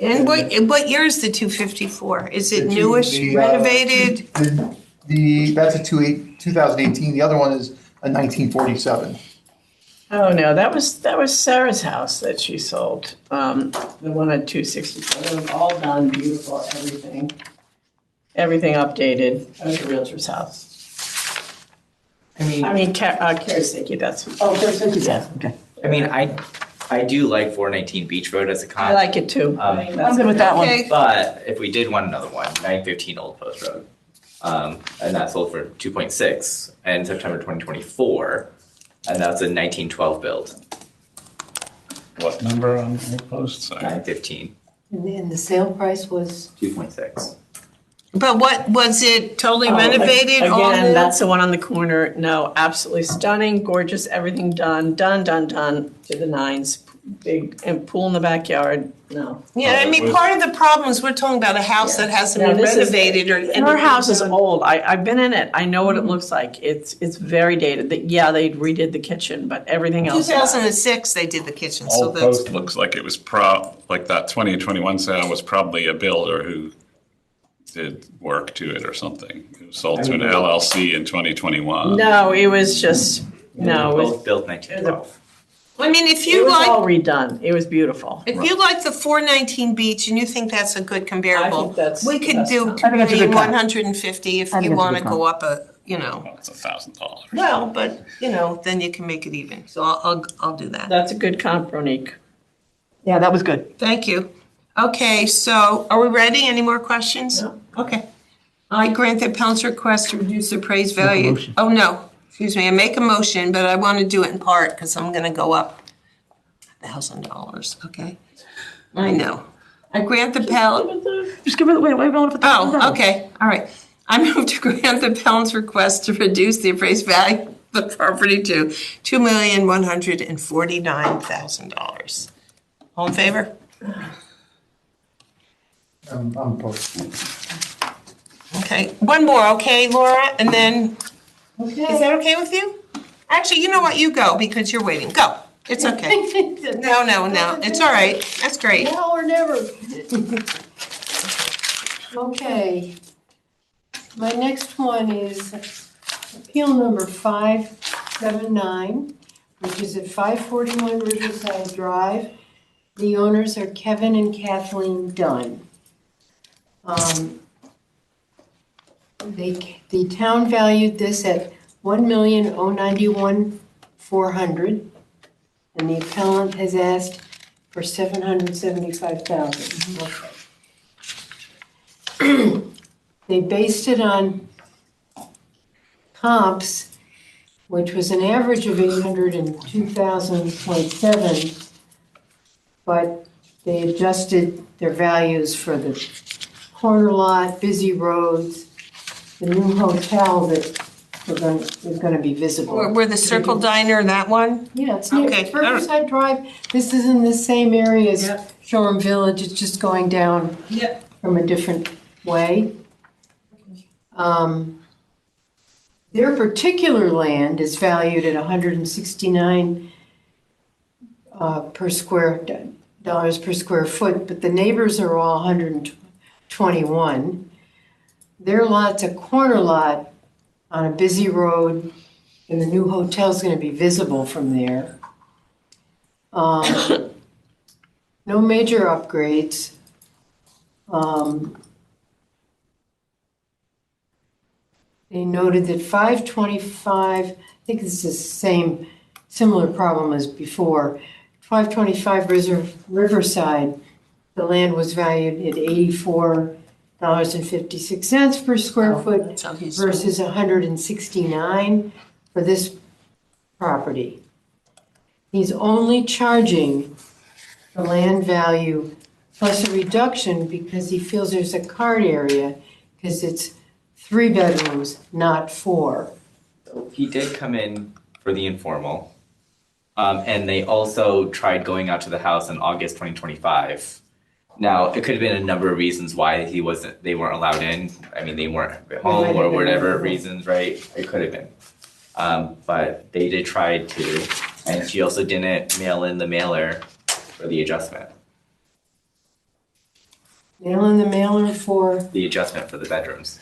and what year is the 254? Is it The newish, renovated? That's a 2018. The other one is a 1947. Oh, no, that was Sarah's house that she sold. The one at 264. It was all done, beautiful, everything updated. That was a realtor's house. I mean, Carrie Sticky, that's. Oh, yeah, okay. I mean, I do like 419 Beach Road as a comp. I like it too. I'm good with that one. Okay, But if we did want another one, 915 Old Post Road, and that sold for 2.6 in September 2024, and that's a 1912 build, What number on the post? Sorry. 915, And the sale price was, 2.6. but what, was it totally Oh, renovated? all Again, new? that's the one on the corner. No, absolutely stunning, gorgeous, everything done to the nines. Big, and pool in the backyard, no. Yeah, I mean, part of the problem is we're talking about a house that hasn't Now, been this is- renovated or. And her house is old. I've been in it. I know what it looks like. It's very dated. Yeah, they redid the kitchen, but everything else. 2006, they did the kitchen, so Old that's. Post looks like it was like that 2021 sale was probably a builder who did work to it or something. It was sold to an LLC in 2021. No, it was just, no, it was, Both built 1912. I mean, if it you was all like, redone. It was beautiful. if you like the 419 Beach and you think that's a good comparable, that's we the could best do comp. I think it's a good comp. 150 if I think you it's a want to good go comp. up Well, it's $1,000. well, but, then you can make it even. So I'll do that. That's a good comp, Ronique. Yeah, that was good. Thank you. Okay, so are we ready? Any more questions? No. Okay. I grant the appellant's request to reduce the appraised value. motion. Oh, no, excuse me, I make a motion, but I want to do it in part because I'm going to go up $1,000, okay? I know. I grant the appellant, Just give her, wait, I want to put that one down. oh, okay, all right. I move to grant the appellant's request to reduce the appraised value of the property to $2,149,000. All in favor? I'm opposed. Okay, one more, okay, Laura, and then, is okay. that okay with you? Actually, you know what, you go, because you're waiting, go, it's okay. No, it's all right, that's great. Now or never. Okay. My next one is appeal number 579, which is at 541 Riverside Drive. The owners are Kevin and Kathleen Dunn. The town valued this at $1,091,400, and the appellant has asked for $775,000. They based it on comps, which was an average of 802,000.7, but they adjusted their values for the corner lot, busy roads, the new hotel that is gonna be visible. Where the Circle Diner, that one? Yeah, it's near Okay, it's Riverside Drive. This is in the same area as Shoreham Village. It's just going down Yep. from a different way. Their particular land is valued at $169 dollars per square foot, but the neighbors are all 121. Their lot's a corner lot on a busy road, and the new hotel's gonna be visible from there. No major upgrades. They noted that 525, I think this is the similar problem as before. 525 Riverside, the land was valued at $84.56 per square foot That's how he's- versus $169 for this property. He's only charging the land value plus a reduction because he feels there's a card area, because it's 3 bedrooms, not 4. He did come in for the informal. And they also tried going out to the house in August 2025. Now, it could have been a number of reasons why they weren't allowed in. I mean, they weren't at home or whatever reasons, right? It could have been. But they did try to, and she also didn't mail in the mailer for the adjustment. Mail in the mailer for, The adjustment for the bedrooms.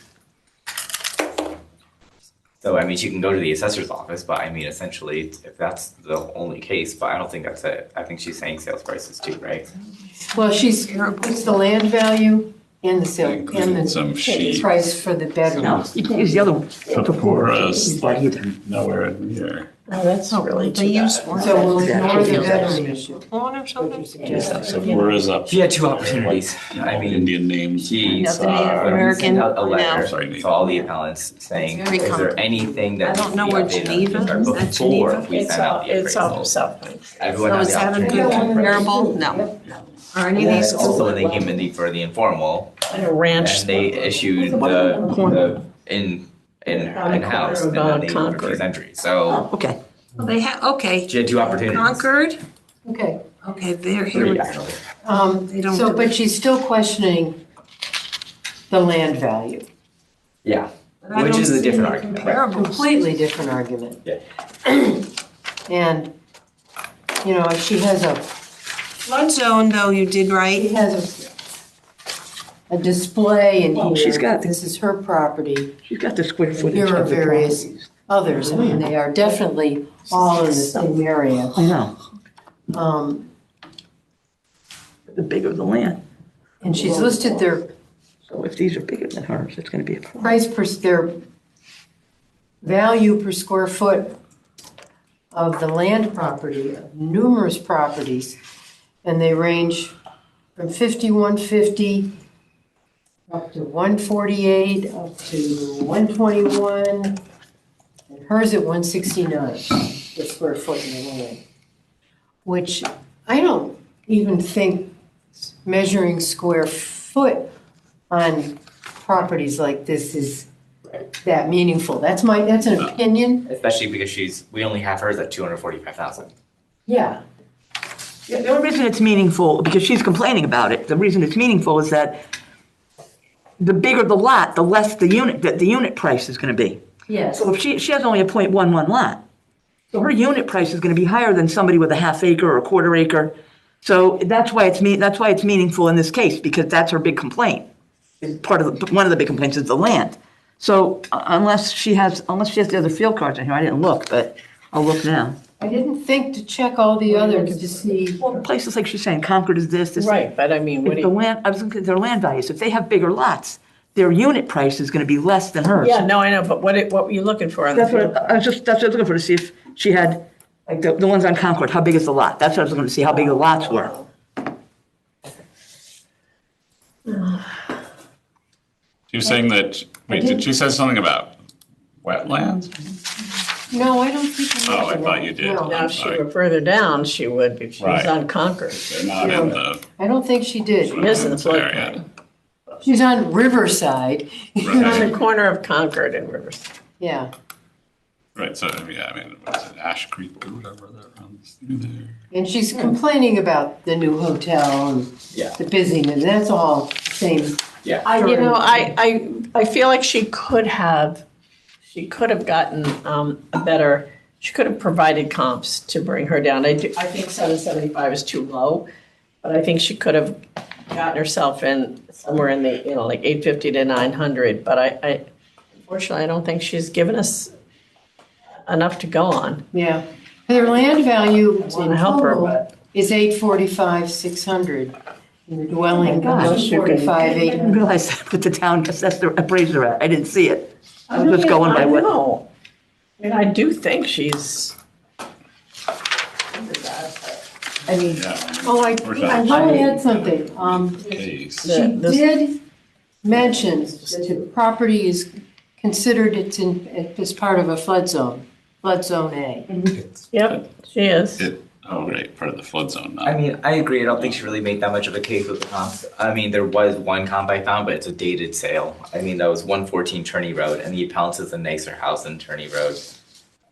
So, I mean, she can go to the assessor's office, but I mean, essentially, if that's the only case, but I don't think that's it. I think she's saying sales prices too, right? well, it's the land value and the sale, and Included some the sheets. price for the No, bedrooms. you can use the other one. Sephora, nowhere in here. Oh, that's not really They too use bad. So we'll ignore the bedroom issue. One or something? Sephora's up. She had 2 opportunities. I All mean, Indian names. She No, the Native American, sent out a letter no. to all the appellants saying, Very is there complicated. anything that I don't know needs where to be updated on Geneva the is. chart That before Geneva? we send out the It's off appraisal? South Point. Everyone So has is the that a opportunity. good to appraise. comparable? No. Are any of these? Also, when they came in for the informal, And a ranch. and they issued the in-house, and then they Concord. refused entry. So Okay. Well, they have, okay. she had 2 opportunities. Concord? Okay, Okay, here we go. They don't so, do but she's still questioning the land value. Yeah, But I which don't is a see different any argument. Right? comparables. Completely different argument. Yeah. And, you know, she has Flood zone, though, you did right. a display in Oh, here. she's got- This is her property. She's got the square footage Here are of the various properties. others. I mean, they are definitely all in the same area. I know, The bigger the land. And she's listed their So if these are bigger than hers, it's gonna be a problem. price per, their value per square foot of the land property, of numerous properties, and they range from 5150 up to 148, up to 121, and hers at 169 per square foot in the land. Which I don't even think measuring square foot on properties like this is that meaningful. That's an opinion. Especially because we only have hers at 245,000. Yeah. Yeah, the only reason it's meaningful, because she's complaining about it, the reason it's meaningful is that the bigger the lot, the less the unit price is gonna be. Yes. So if she has only a .11 lot, so her unit price is gonna be higher than somebody with a half acre or a quarter acre. So that's why it's meaningful in this case, because that's her big complaint. One of the big complaints is the land. So unless she has the other field cards in here, I didn't look, but I'll look now. I didn't think to check all the others to see. Well, places like she's saying, Concord is this. Right, but I mean, what do If the you? land, I was looking at their land values, if they have bigger lots, their unit price is gonna be less than hers. Yeah, no, I know, but what were you looking for on the That's what, field? that's what I was looking for, to see if she had, like, the ones on Concord, how big is the lot? That's what I was looking to see, how big the lots were. She was saying that, wait, did she say something about wetlands? No, I don't think I Oh, I mentioned thought that. you did. No, Now, I'm if she sorry. were further down, she would, if she was Right. on Concord. They're not in the, I don't think she did. She is in the Area. floodplain. She's on Riverside. On the corner of Concord and Riverside. Yeah, right, so, yeah, I mean, what's it, Ash Creek or whatever that runs through there? and she's complaining about the new hotel and Yeah. the busyness. That's all same. Yeah. I feel like she could have gotten a better, she could have provided comps to bring her down. I think 775 is too low, but I think she could have gotten herself in somewhere in the, like 850 to 900. But I unfortunately, I don't think she's given us enough to go on. Yeah. Their land value in Want to help her, total but is 845,600. And the dwelling Oh my comes gosh. to 45, I didn't 800. realize that what the town assessed the appraiser at. I didn't see it. I was just going by what. know. I mean, I do think she's. I mean, Yeah. Oh, I want to add something. Case. She This- did mention that the property is considered as part of a flood zone A. Yep, she is. Oh, right, part of the flood zone now. I mean, I agree. I don't think she really made that much of a case with the comps. I mean, there was one comp I found, but it's a dated sale. I mean, that was 114 Turney Road, and the appellants is a nicer house than Turney Road.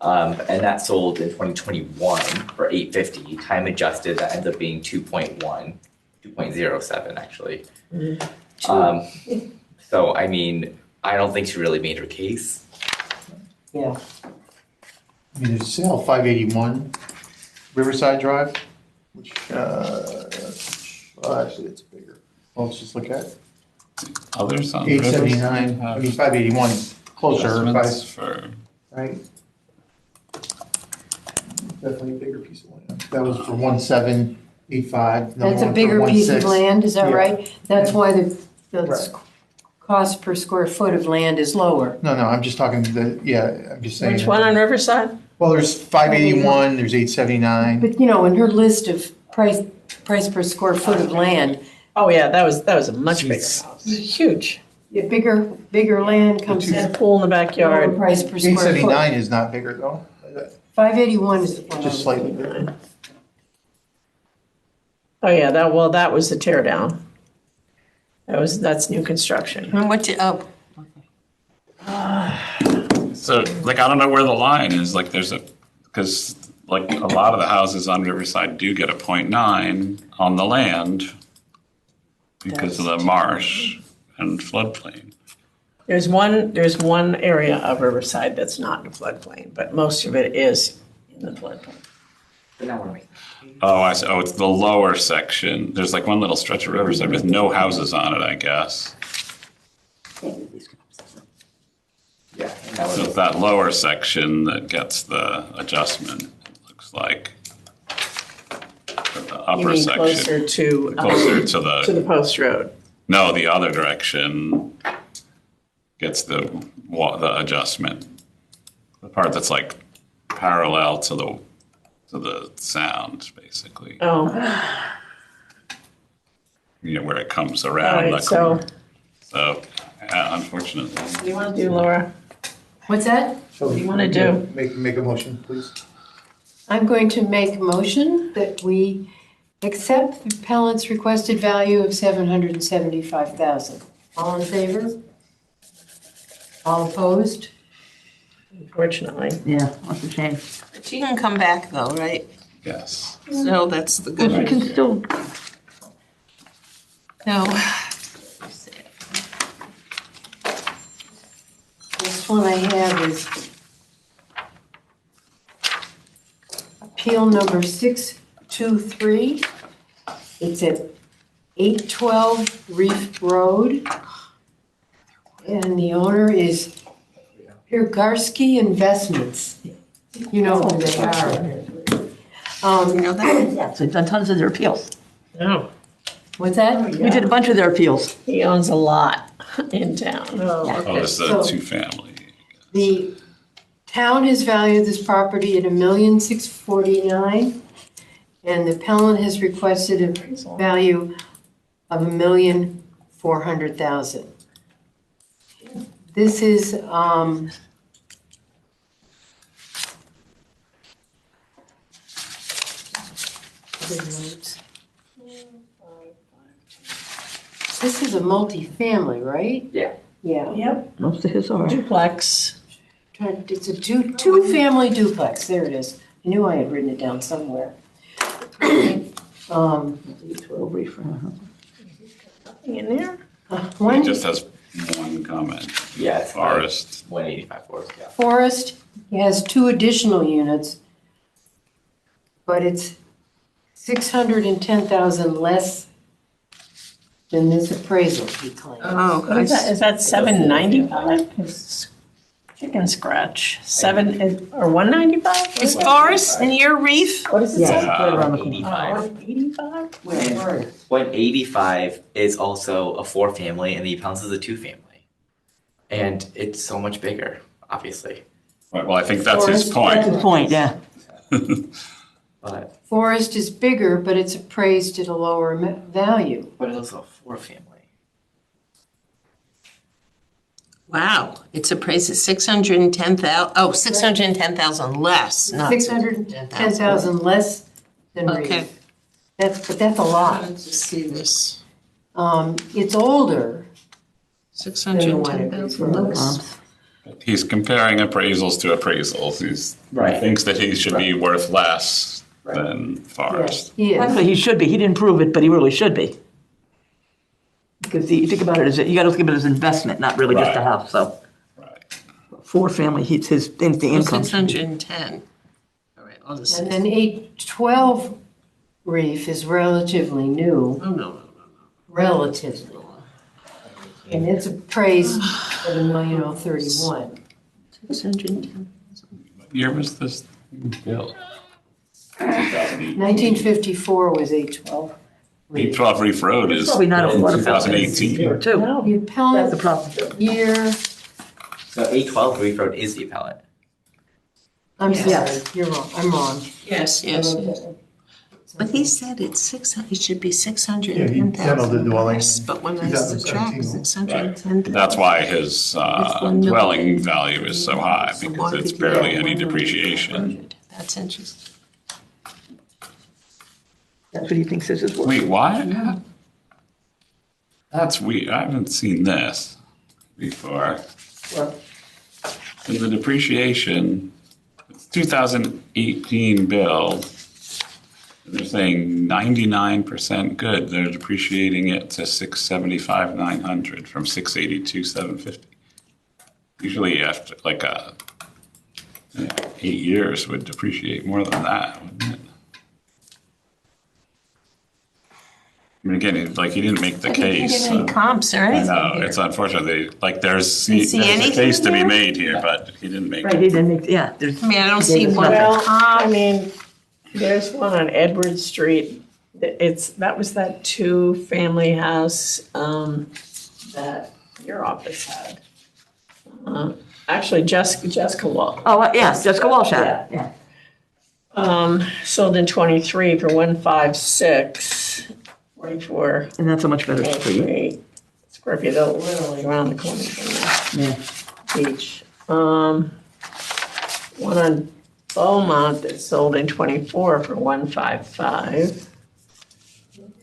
And that sold in 2021 for 850. Time adjusted, that ends up being 2.07 actually. So I mean, I don't think she really made her case. Yeah. I mean, there's sale 581 Riverside Drive, which, well, actually, it's bigger. Well, let's just look at Others on 879, I mean, 581 is closer, adjustments for, right? Definitely a bigger piece of land. That was for 1785. another That's a one for bigger piece of 16. land, is that Yeah. right? That's why the Right. cost per square foot of land is lower. No, I'm just talking I'm just saying. Which one on Riverside? Well, there's 581, there's 879. But, in her list of price per square foot of land, Oh, yeah, that was a much bigger house. Huge. the bigger land comes Had a in pool in the lower backyard. price per square foot. 879 is not bigger though, 581 is the one. just slightly bigger. Oh, yeah, that was the tear down. That's new construction. And what, so, like, I don't know where the line is, like, because, like, a lot of the houses on Riverside do get a 0.9 on the land because of the marsh and floodplain. There's one area of Riverside that's not in the floodplain, but most of it is in the floodplain. But now we're making. Oh, I see. Oh, it's the lower section. There's like one little stretch of Riverside with no houses on it, I guess. Yeah. And that So was, it's that lower section that gets the adjustment, it looks like. But the You upper mean section, closer to closer to the the, post road? no, the other direction gets the adjustment. The part that's like parallel to the sound, basically. Oh, Where it comes all around right, the so corner. So, unfortunately. what do you want to do, Laura? What's that? So What do you wanna do? Make a motion, please. I'm going to make a motion that we accept the appellant's requested value of $775,000. All in favor? All opposed? Unfortunately. yeah, that's a shame. she can come back though, right? Yes. So that's the good You news. can still, No. This one I have is appeal number 623. It's at 812 Reef Road. And the owner is Pirgarski Investments. You know who they are. You know that? yes, they've done tons of their appeals. No, What's that? We did a bunch of their appeals. he owns a lot in town. Oh, it's the So- two-family. The town has valued this property at $1,649,000, and the appellant has requested a value of $1,400,000. good notes. This is a multifamily, right? Yeah. Yeah. Yep, Most of his are. duplex. It's a two-family duplex, there it is. I knew I had written it down somewhere. 12 refurb. Nothing in there? He One just has one comment. Yeah, it's Forest. 185 Forest, yeah. Forest has 2 additional units, but it's 610,000 less than this appraisal, he claims. Oh, What is that, is that 795? Chicken scratch, or 195? is Forest near Reef? What does it Yeah. say? Right around the corner. 85. 85? Where? 185 is also a 4-family, and the Appellants is a 2-family. And it's so much bigger, obviously. Well, I think that's his That's the point. point, yeah. But Forest is bigger, but it's appraised at a lower value. it's also a 4-family. Wow, it's appraised at 610,000, oh, 610,000 less, not 610,000 less than Okay. Reeve. But that's a lot. Let's just see this. It's older. 610,000 less. He's comparing appraisals to appraisals. He Right. thinks that he should be worth less than Forest. Yes, he is. Actually, he should be. He didn't prove it, but he really should be. Because you think about it as, you gotta think of it as investment, not really just a Right. house, so. Right. 4-family, he's his, the income. 610. All right, I'll just, And then 812 Reef is relatively new, oh, no. relatively. And it's appraised at $1,031,031. 610. What year was this built? 1954 was 812 Reef. 812 Reef Road is Probably not a built water in fountain. 2018. Too. No. The That's the appellant problem. year, So 812 Reef Road is the appellant. I'm Yeah. sorry, you're wrong, I'm wrong. Yes, yes. But he said it's 600, it should be 610,000. demoed the dwelling less, But when I 2017. subtract 610,000. That's why his dwelling value is so high, So because why it's did he barely have any 100? depreciation. That's interesting. That's what he thinks this is worth. Wait, what? That's weird. I haven't seen this before. What? In the depreciation, it's 2018 build. They're saying 99% good. They're depreciating it to 675,900 from 682,750. Usually after like 8 years would depreciate more than that, wouldn't it? I mean, again, like he didn't make the I didn't case. get any comps or I anything know, here. it's unfortunately, like there's You see a anything case to be here? made here, but he didn't make Right, it. he didn't make, yeah, there's. I mean, I don't see There's one. nothing. Well, I mean, there's one on Edward Street. That was that 2-family house that your office had. Actually, Jessica Wall. Oh, yeah, Jessica Walsh had it, yeah. Sold in 23 for 156, 44, And that's a much better street. 23 square feet, they're literally around the corner from Yeah. the beach. One on Beaumont that sold in 24 for 155.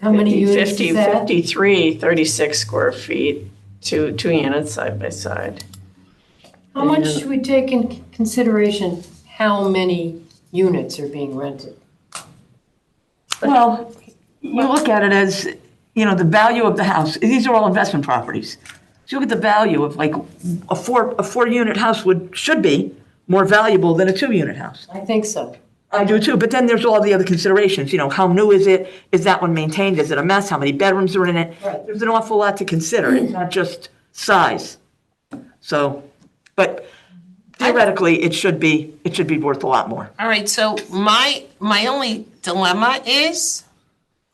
How many units 50, is that? 53, 36 square feet, two units side by side. How much should we take in consideration how many units are being rented? Well, you look at it as, the value of the house, these are all investment properties. So you look at the value of like a 4-unit house should be more valuable than a 2-unit house. I think so. I do too, but then there's all the other considerations, how new is it? Is that one maintained? Is it a mess? How many bedrooms are in it? Right. There's an awful lot to consider. It's not just size. So, but theoretically, it should be worth a lot more. All right, so my only dilemma is,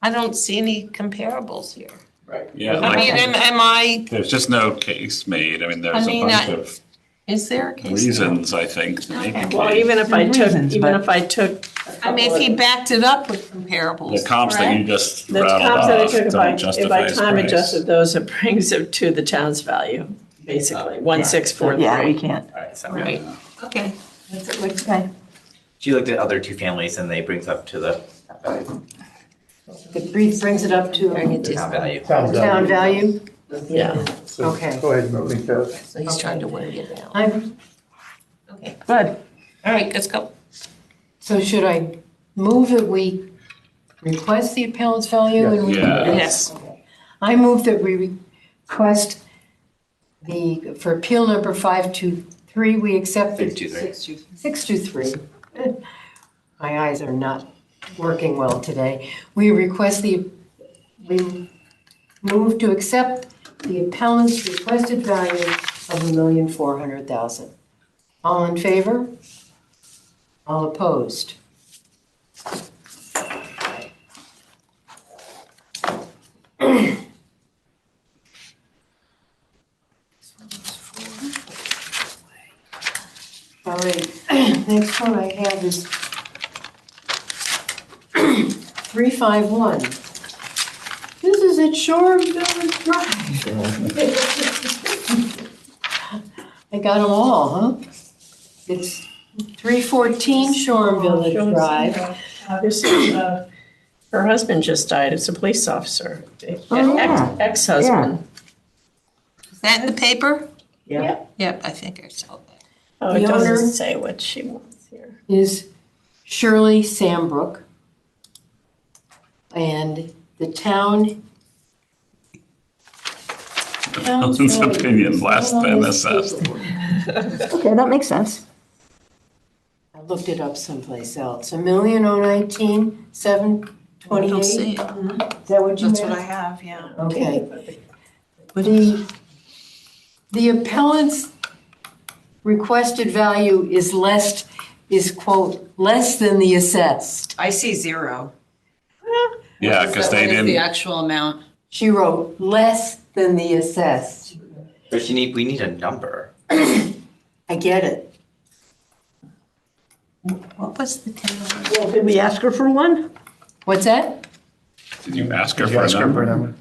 I don't see any comparables here. Yeah, I mean, like, am I, there's just no case made. I mean, there's a bunch of is there a case? reasons, I think, to make a Okay. Well, case. even if I There's took, reasons, even but- if I took. I mean, if he backed it up with comparables, The comps that you correct? just The rattled comps that I off took, don't if justify I his time price. adjusted those, it brings it to the town's value, basically, 1,643. Yeah, we can't. All right, so Right, okay. Okay. she looked at other 2 families and they brings up to the value. It brings it up to Town value. town value? Yeah. Okay. Go ahead and make that. So he's trying to work it down. I'm, Okay, Good. all right, let's go. so should I move that we request the appellant's value and we? Yeah. Yes. I move that we request for appeal number 523, we accept the. 623. 623. My eyes are not working well today. We move to accept the appellant's requested value of $1,400,000. All in favor? All opposed? All right, next one I have is 351. This is at Shore Village Drive. I got them all, huh? It's 314 Shore Village Drive. This is, her husband just died. It's a police officer. Oh, yeah. Ex-husband. Is that in the paper? Yeah. Yep, I think I saw that. Oh, it The owner- doesn't say what she wants here. Is Shirley Sambrook. And the town. His opinion less than assessed. Okay, that makes sense. I looked it up someplace else. $1,019,728. I don't see it. Is that what you meant? That's what I have, yeah. Okay. The appellant's requested value is quote, less than the assessed. I see 0. Yeah, because they What is the didn't, actual amount? She wrote less than the assessed. But we need a number. I get it. What was the town? Well, did we ask her for one? What's that? did you ask her Did you for a ask her for a number? number?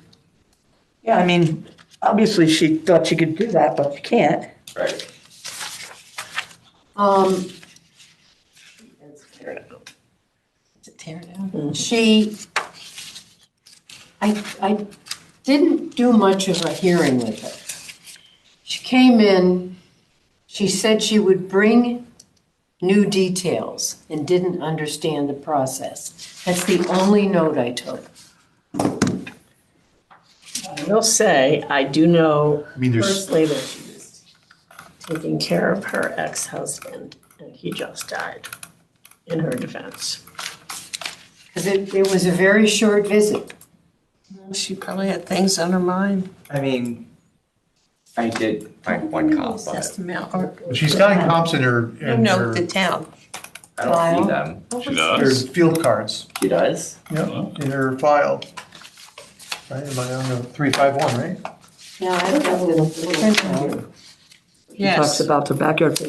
Yeah, I mean, obviously she thought she could do that, but she can't. Right. It's a tear down. I didn't do much of a hearing with her. She came in, she said she would bring new details and didn't understand the process. That's the only note I took. I will say, I do know mean, there's- personally that she was taking care of her ex-husband, and he just died, in her defense. Because it was a very short visit. She probably had things on her mind. I mean, I did find one comp, Assessed but amount, or, She's got comps in her, no, the town. I don't see them. She her does? field cards, She does? in her file. Right, am I on the 351, right? Yeah, I don't know. She talks Yes. about the backyard,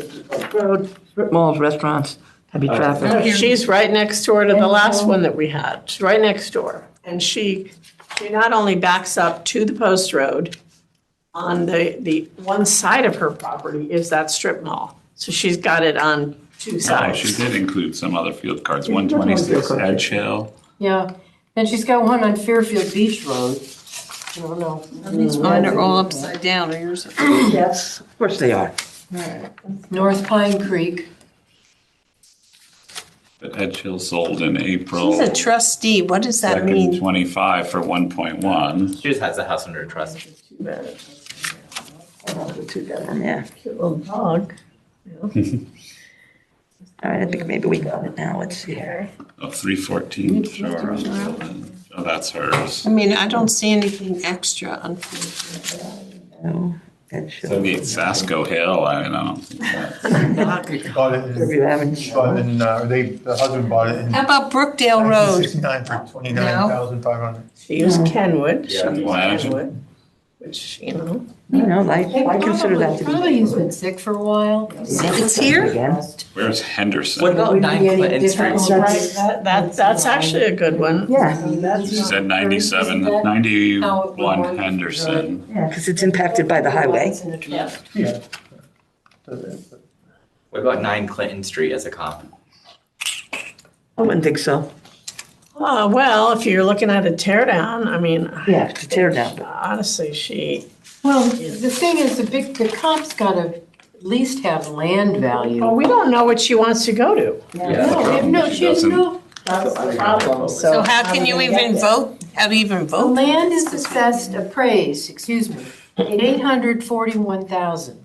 road, strip malls, restaurants, heavy traffic. She's right next door to the last one that we had. She's right next door. And she not only backs up to the post road, on the one side of her property is that strip mall. So she's got it on two Oh, sides. she did include some other field cards, 126 Edge Hill. Yeah, and she's got one on Fairfield Beach Road. I don't know. These mine are all upside down, or yours are. Yes, of course they are. North Pine Creek. But Edge Hill sold in April. She's a trustee, what does that mean? 25 for 1.1. She just has the house under trust. Yeah. Cute little dog. All right, I think maybe we got it now. Let's see. Oh, 314 Shore. Oh, that's hers. I mean, I don't see anything extra, unfortunately. No, that should. 78 Sasko Hill, I don't think that. She bought it in, Riverview Avenue. she bought it in, the husband bought it in How about Brookdale Road? 1969 for 29,500. She used Kenwood. She Yeah, used imagine. Kenwood, which, you know. You know, I consider that to be. Probably he's been sick for a while. It's here? Again. Where's Henderson? What about Would be 9 any Clinton Street? different? That's- That's actually a good one. Yeah, She said 97, How it would 91 work. Henderson. yeah, because it's impacted by the highway. Yeah. Yeah. What about 9 Clinton Street as a comp? I wouldn't think so. Well, if you're looking at a tear down, I mean, Yeah, to tear down. honestly, Well, the thing is, the comp's gotta at least have land value. well, we don't know what she wants to go to. No, she has no, So how can you even vote? How do you even the vote? land is appraised, excuse me, at 841,000,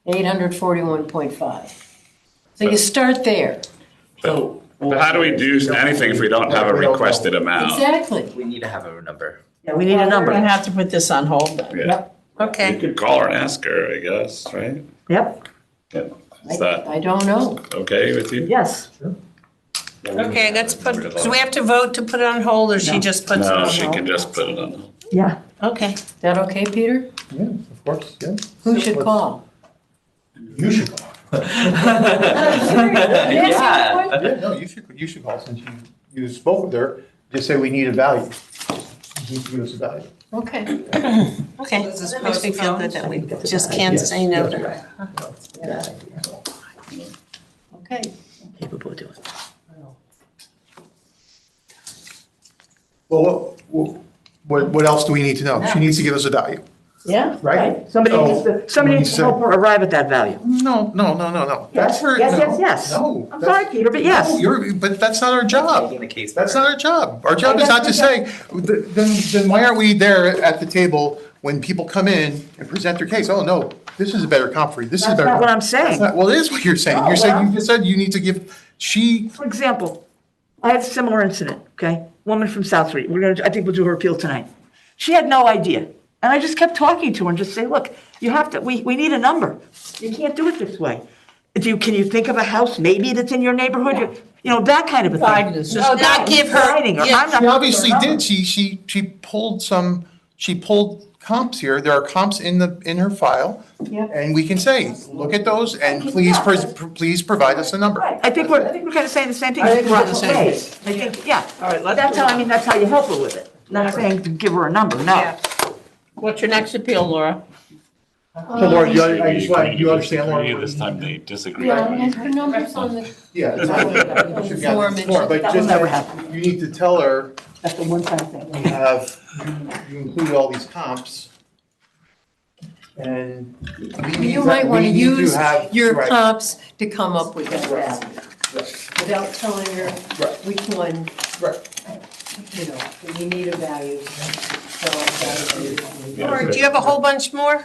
841.5. So you start there. But how do we do anything if we don't have a requested amount? Exactly. We need to have a number. Yeah, we need a We're number. gonna have to put this on hold then. Yeah. You Okay. could call her and ask her, I guess, right? Yep, Yeah. Is that I don't know. okay with you? yes. Okay, let's put, so we have to vote to put it on hold, or she just puts it on No, hold? she can just put it on. Yeah. Okay. Is that okay, Peter? Yeah, of course, yeah. Who should call? You should call. Yeah. Yeah, no, you should call since you spoke with her. Just say we need a value. You need to give us a value. Okay. Okay, that makes me feel good that we just can't say no to her. Okay. Capable of doing it. Well, what else do we need to know? She needs to give us a value, Yeah. right? Somebody So, needs to help her arrive at that value. No. That's her. Yes, no, yes, yes. No. I'm sorry, Peter, but yes. No, but that's not our job. Making the case. That's for her. not our job. Our job is not to say, then why aren't we there at the table when people come in and present their case? Oh, no, this is a better comp for you. This is a That's better. not what I'm That's saying. not- Well, it is what you're saying. No, You're saying, well- you just said you need to give, For example, I had a similar incident, okay? Woman from South Street, I think we'll do her appeal tonight. She had no idea. And I just kept talking to her and just say, look, you have to, we need a number. You can't do it this way. Can you think of a house maybe that's in your neighborhood? You know, that kind of a thing. Guidance, just No, not give her- guiding her. yeah. I'm not she obviously giving her a did. She pulled comps here. There are comps in her file. Yep. And we can say, look at those and please provide us a number. number. I think we're kind of saying the same thing. I think we're on the same Okay. page. I think, yeah. All right, let's That's move how, that's how you help her with it. Not saying to give her a number, no. Yeah. What's your next appeal, Laura? So Laura, you understand, Laura? Agree, this time they disagree. Yeah, and her number's on the, Yeah. it's not- it should be on the Form, it form, But That will just, never happen. you need to tell her That's the one time thing. you include all these comps. And. you might want to we need use have- your right. comps to come up with that value. Without telling her Right. which one, Right. you know, we need a value. Laura, do you have a whole bunch more?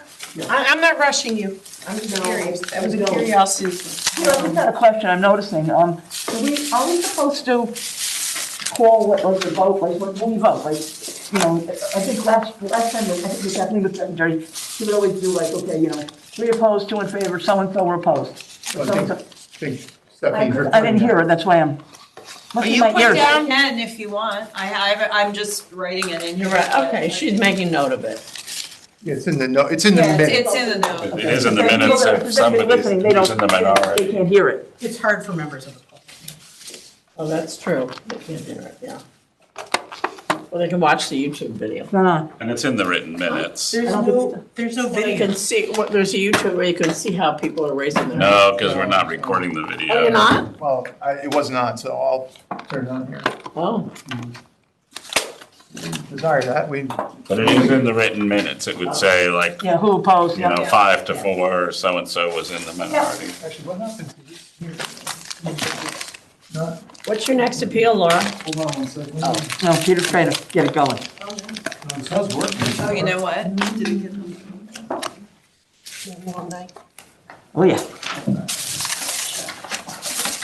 I'm not rushing you. I'm just curious. That was a curiosity. You know, I've got a question I'm noticing. Are we supposed to call what was the vote, like, when we vote, like, you know, I think last time, I think it was Kathleen was secretary, she would always do like, okay, you know, 3 opposed, 2 in favor, so-and-so were opposed. I didn't hear her, that's why I'm. Are you my put ears. down? Can if you want. I'm just writing it in. You're right, okay, she's making note of it. Yeah, it's in the no, it's in the minute. It's in the note. It is in the minutes if somebody's Listening, they who's in the don't, they minority. can't hear it. It's hard for members of the public. Oh, that's true. They can't hear it, yeah. Well, they can watch the YouTube video. No, And it's in the written minutes. There's no You video. can see, there's a YouTube where you can see how people are raising their. No, because we're not recording the video. Oh, you're not? Well, it wasn't on, so I'll turn it on here. Oh, Desire that, But it is in the written minutes. It would say like, yeah, who opposed, you know, yeah. 5-4, so-and-so was in the minority. actually, what happened to this? Not, what's your next appeal, Laura? hold on one second. No, Peter's trying to get it going. It says working. Oh, you know what? Oh, yeah.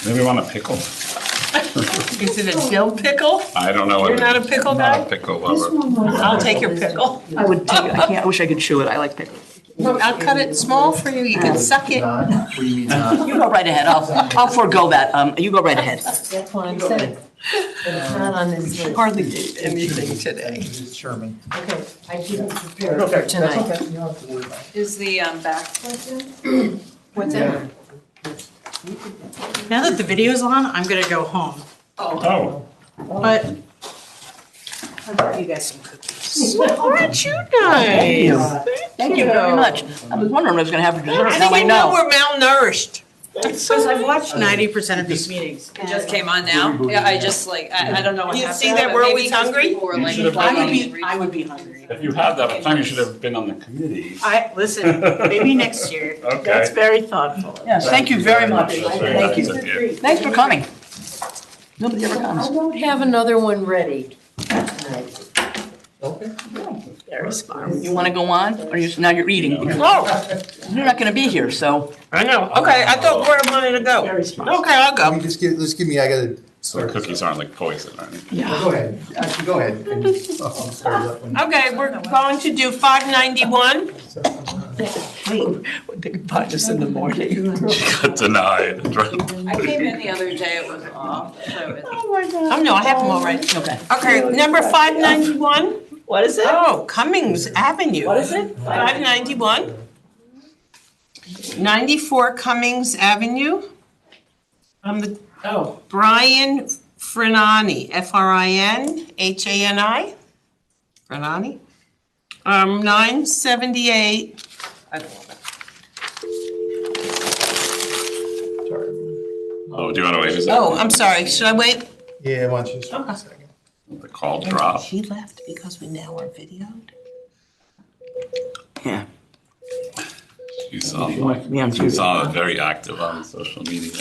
Maybe want a pickle? Is it a dill pickle? I don't know. what You're it not a is. pickle I'm not guy? a pickle lover. I'll take your pickle. I would take it, I wish I could chew it, I like pickles. I'll cut it small for you, you can suck it. Not, what do you mean not? You go right ahead, I'll forego that, you go right ahead. That's what I'm saying. It's not on this list. Hardly did anything today. It's Sherman. Okay, I didn't prepare for Okay, that's tonight. okay. You don't have to worry about it. Is the back plugged in? What's that? Now that the video's on, I'm gonna go home. Oh, But I brought you guys some cookies. Aren't you nice? Thank you very much. I was wondering what I was gonna have for dessert, How now do I you know know. we're malnourished? Because I've watched 90% of these meetings. It just came on now. Yeah, I just like, I don't know what You happened. see that but we're maybe always because hungry? people were, like, should have- I would be hungry. If you had that time, you should have been on the committee. Listen, maybe next year. That's very thoughtful. Yes, thank you very much. That's very Thank nice you. of you. Thanks for coming. Nobody ever I comes. don't have another one ready tonight. Very smart. You want to go on, or now you're eating? Oh, You're not going to be here, so. I know. Okay, I thought where I wanted to go. Very smart. Okay, I'll Let me go. just give me, I gotta. So the cookies aren't like poison or anything. Go ahead, actually, go ahead. I'm sorry, that one. Okay, we're going to do 591. They can find us in the morning. Got denied. I came in the other day, it was off, so it. Oh, no, I have them already. Okay. Okay, number 591. What is it? Oh, Cummings Avenue. What is it? 591. 94 Cummings Avenue. Brian Frinani, Frinhani. Frinani. 978. I don't know that. Oh, do you want to wait a second? Oh, I'm sorry. Should I wait? Yeah, why don't you just wait a second? The call dropped. She left because we now are videoed. Yeah. She's very active on social media.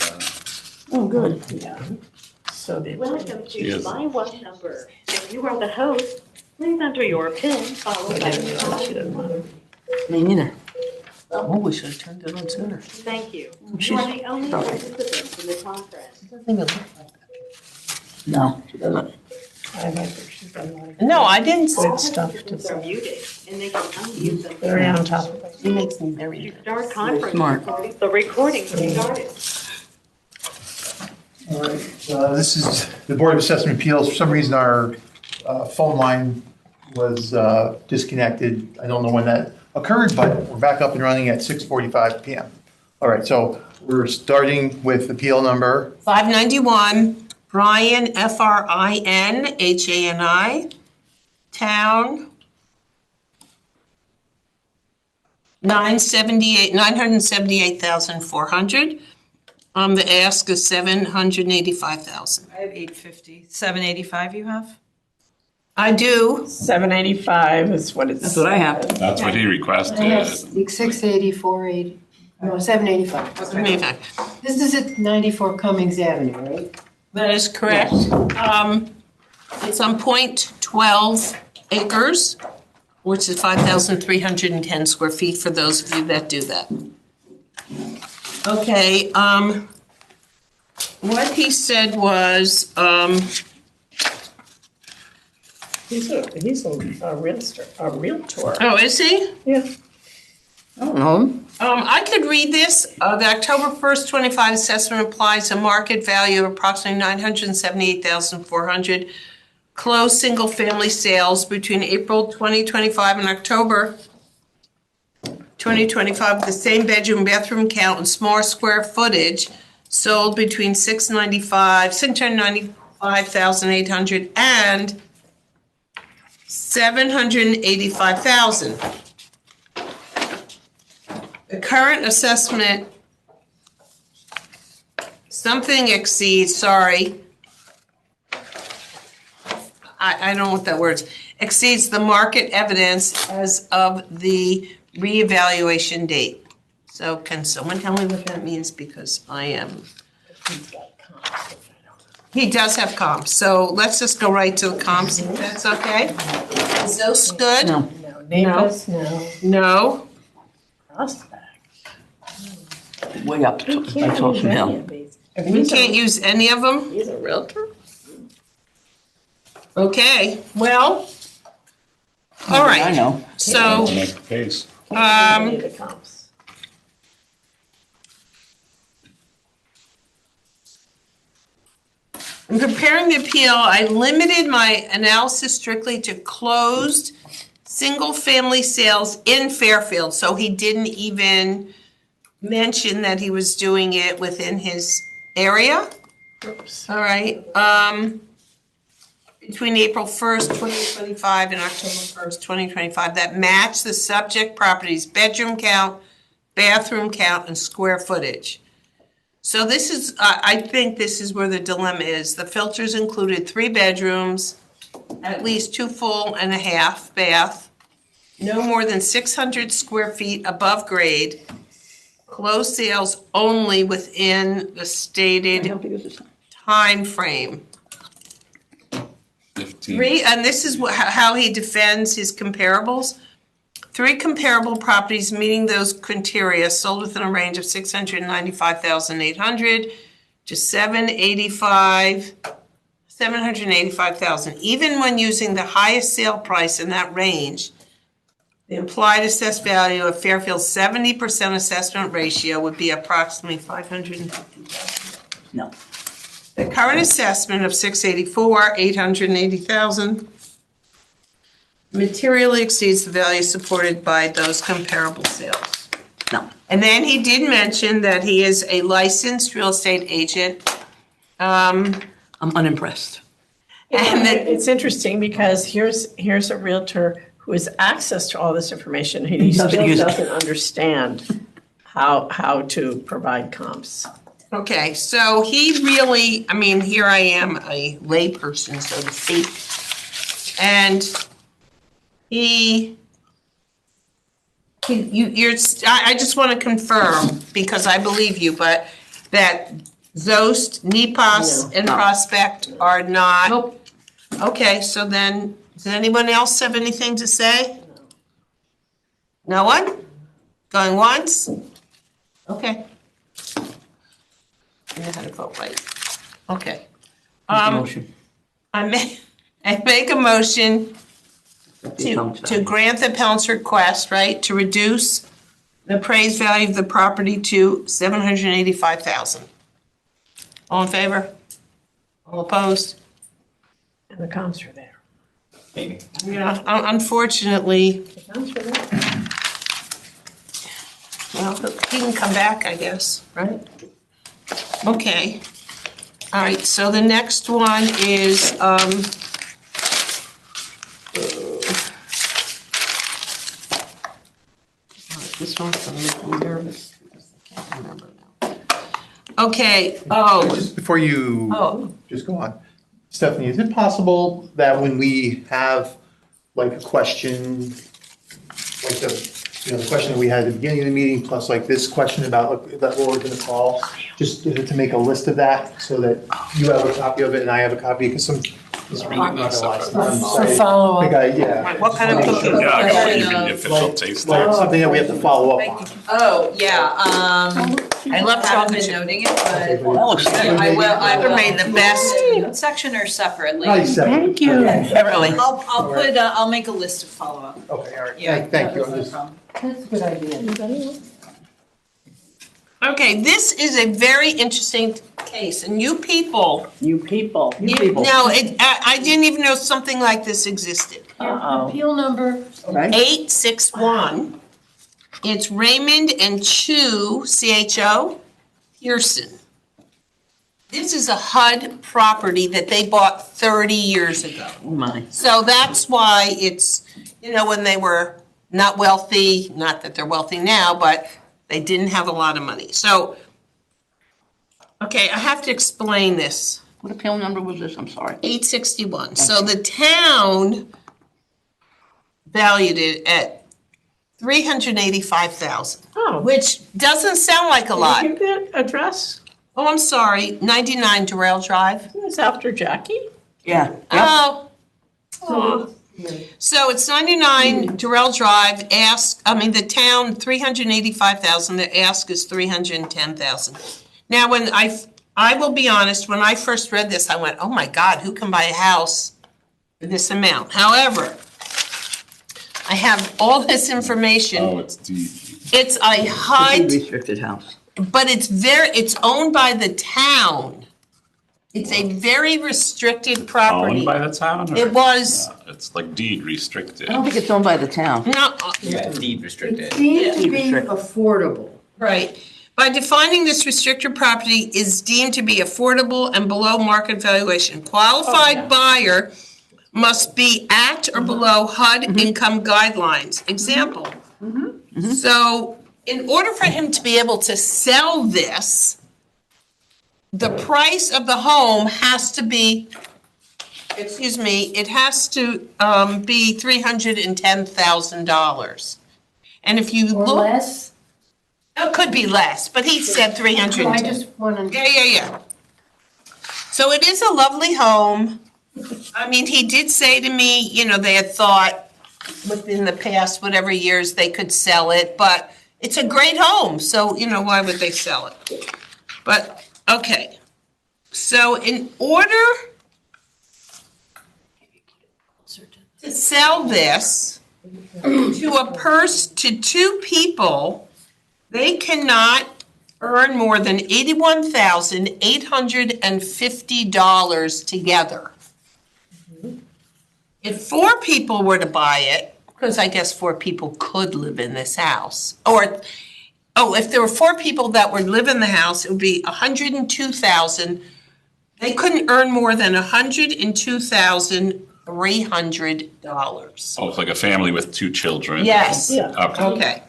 Oh, good. Yeah. So they. Welcome She is. to My One Number. If you are the host, please enter your PIN followed by the pound. Me neither. Oh, we should have turned it on sooner. Thank you. You are the only participant in the conference. No, she doesn't. No, I didn't. Good stuff to They're say. muted and they can unmute them. Very on top of it. She makes me very. To start conference Smart. recording, the recording started. All right, this is the Board of Assessment Appeals. For some reason, our phone line was disconnected. I don't know when that occurred, but we're back up and running at 6:45 PM. All right, so we're starting with appeal number 591, Brian, Frinhani, Town. 978,400. The ask is 785,000. I have 850. 785 you have? I do. 785 is what it's. That's what I have. That's what he requested. I have 680, 480, no, 785. This is at 94 Cummings Avenue, right? That is correct. It's on .12 acres, which is 5,310 square feet for those of you that do that. Okay, what he said was, He's a realtor, oh, is he? Yeah. I don't know. I could read this. The October 1st, 25 assessment applies a market value of approximately 978,400. Closed single-family sales between April 2025 and October 2025 with the same bedroom, bathroom count, and smaller square footage sold between 695,800 and 785,000. The current assessment, something exceeds, sorry. I don't know what that word is, exceeds the market evidence as of the reevaluation date. So can someone tell me what that means? Because I am. He does have comps, so let's just go right to the comps, if that's okay? Is those good? No. No, neighbors, no. No? Prospect. Way up. That's off the hill. We can't use any of them? He's a realtor? Okay, well, all right. I know. So, Make the case. Any of the comps. in preparing the appeal, I limited my analysis strictly to closed single-family sales in Fairfield. So he didn't even mention that he was doing it within his area. Oops. All right, between April 1st, 2025 and October 1st, 2025, that match the subject property's bedroom count, bathroom count, and square footage. So this is, I think this is where the dilemma is. The filters included 3 bedrooms, at least 2 full and a half bath, no more than 600 square feet above grade, closed sales only within the stated time frame. 15. 3, and this is how he defends his comparables. 3 comparable properties meeting those criteria sold within a range of 695,800 to 785,000. Even when using the highest sale price in that range, the implied assessed value of Fairfield's 70% assessment ratio would be approximately 550,000. No. The current assessment of 684, 880,000 materially exceeds the value supported by those comparable sales. No. And then he did mention that he is a licensed real estate agent. I'm unimpressed. And that It's interesting because here's a realtor who has access to all this information, and he doesn't still use it. doesn't understand how to provide comps. Okay, so he really, I mean, here I am, a layperson, so to speak. And I just want to confirm, because I believe you, but that Zost, Nepos, and Prospect are not. Nope. Okay, so then, does anyone else have anything to say? No one? Going once? Okay. I know how to vote right. Okay. Motion. I make a motion to grant the appellant's request, right, to reduce the appraised value of the property to 785,000. All in favor? All opposed? And the comps are there. Maybe. Yeah, unfortunately, The comps are there. well, he can come back, I guess, right? Okay. All right, so the next one is, this one's gonna make me nervous. I can't remember now. Okay, Just before you just go on, Stephanie, is it possible that when we have like a question, like the question that we had at the beginning of the meeting, plus like this question about that what we're gonna call, just to make a list of that so that you have a copy of it and I have a copy, because some. For follow-up. Yeah. what kind of cookie? Yeah, I gotta give you the official taste. Like something that we have to follow up on. Oh, yeah, I love haven't chocolate been chip. noting it, but I I will. Made the best. Note section or separately? Probably separate. Thank you. Beverly. I'll put, I'll make a list of follow-up. Okay, all right. Yeah. Thank you. that's I'm no just- problem. That's a good idea. Okay, this is a very interesting case, and you people, You people. now, I didn't even know something like this existed. Appeal number, 861, it's Raymond and Chu, CHO, Pearson. This is a HUD property that they bought 30 years ago. Oh, my. So that's why it's, when they were not wealthy, not that they're wealthy now, but they didn't have a lot of money. So, okay, I have to explain this. What appeal number was this? I'm sorry. 861. So the town valued it at 385,000, Oh, which doesn't sound like a lot. give that address? Oh, I'm sorry, 99 Durrell Drive. It's after Jackie? Yeah. Yep. Oh. Oh. So it's 99 Durrell Drive, the town, 385,000, the ask is 310,000. Now, when I will be honest, when I first read this, I went, oh my God, who can buy a house for this amount? However, I have all this information. Oh, it's deep. It's a HUD, Restricted house. but it's owned by the town. It's a very restricted property. Owned by the town? or- It was, It's like deed restricted. I don't think it's owned by the town. no, Yeah, deed restricted. it seems to be Restricted. affordable. right. By defining this restricted property is deemed to be affordable and below market valuation. Qualified buyer must be at or below HUD income guidelines. Example. So in order for him to be able to sell this, the price of the home has to be, it has to be $310,000. And if you Or look, less? it could be less, but he said I 310. just want to. Yeah. So it is a lovely home. I mean, he did say to me, you know, they had thought within the past, whatever years, they could sell it, but it's a great home, so, you know, why would they sell it? But, okay. So in order to sell this to two people, they cannot earn more than $81,850 together. If 4 people were to buy it, because I guess 4 people could live in this house, if there were 4 people that would live in the house, it would be $102,000. They couldn't earn more than $102,300. Oh, it's like a family with 2 children? Yes. Okay. Okay.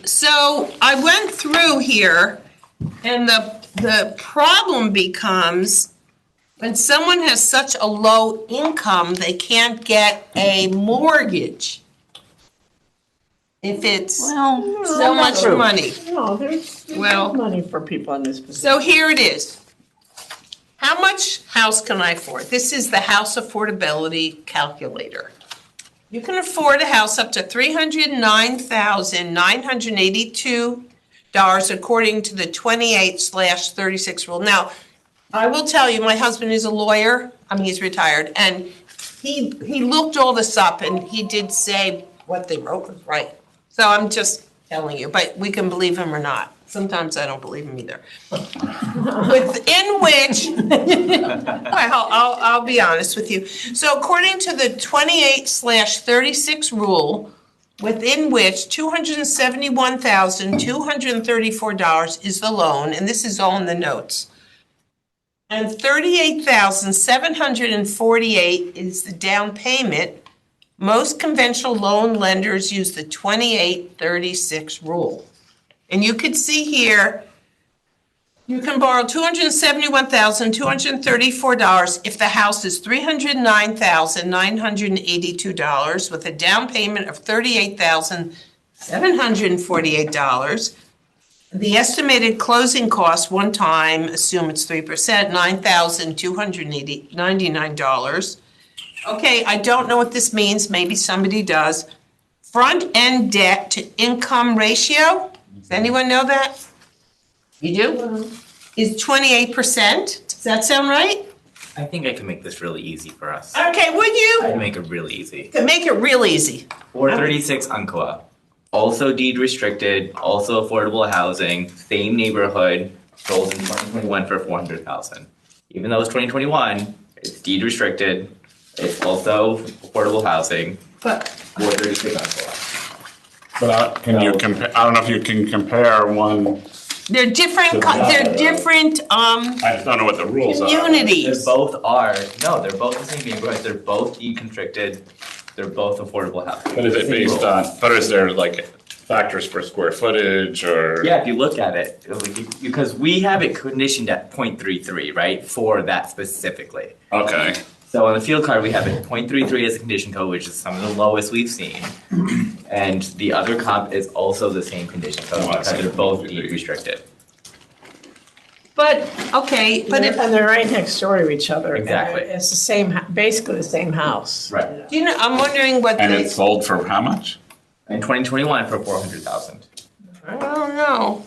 So I went through here, and the problem becomes when someone has such a low income, they can't get a mortgage. If it's so much money. No, there's Well- money for people in this position. So here it is. How much house can I afford? This is the house affordability calculator. You can afford a house up to $309,982 according to the 28/36 rule. Now, I will tell you, my husband is a lawyer, he's retired, and he looked all this up and he did say what they wrote was right. So I'm just telling you, but we can believe him or not. Sometimes I don't believe him either. Within which, well, I'll be honest with you. So according to the 28/36 rule, within which $271,234 is the loan, and this is all in the notes. And $38,748 is the down payment. Most conventional loan lenders use the 28/36 rule. And you could see here, you can borrow $271,234 if the house is $309,982 with a down payment of $38,748. The estimated closing cost one time, assume it's 3%, $9,299. Okay, I don't know what this means, maybe somebody does. Front end debt to income ratio, does anyone know that? You do? Is 28%, does that sound right? I think I can make this really easy for us. Okay, would you? I can make it really easy. To make it real easy. 436 Umpqua, also deed restricted, also affordable housing, same neighborhood, sold in 2021 for $400,000. Even though it's 2021, it's deed restricted, it's also affordable housing, But 436 Umpqua. But can you compare, I don't know if you can compare one, they're different, I they're different, just don't know what the rules are. They communities. both are, no, they're both the same neighborhood, they're both deed constricted, they're both affordable housing. But is it based on, but is there like factors for square footage or? Yeah, if you look at it, because we have it conditioned at 0.33, right, for that specifically. Okay, So on the field card, we have it 0.33 as a condition code, which is some of the lowest we've seen. And the other comp is also the same condition code, because they're both deed restricted. But, okay, but if, And they're right next door to each other. and Exactly. It's the same, basically the same house. Right. you know, I'm wondering what and the, it's sold for how much? In 2021 for $400,000. I don't know.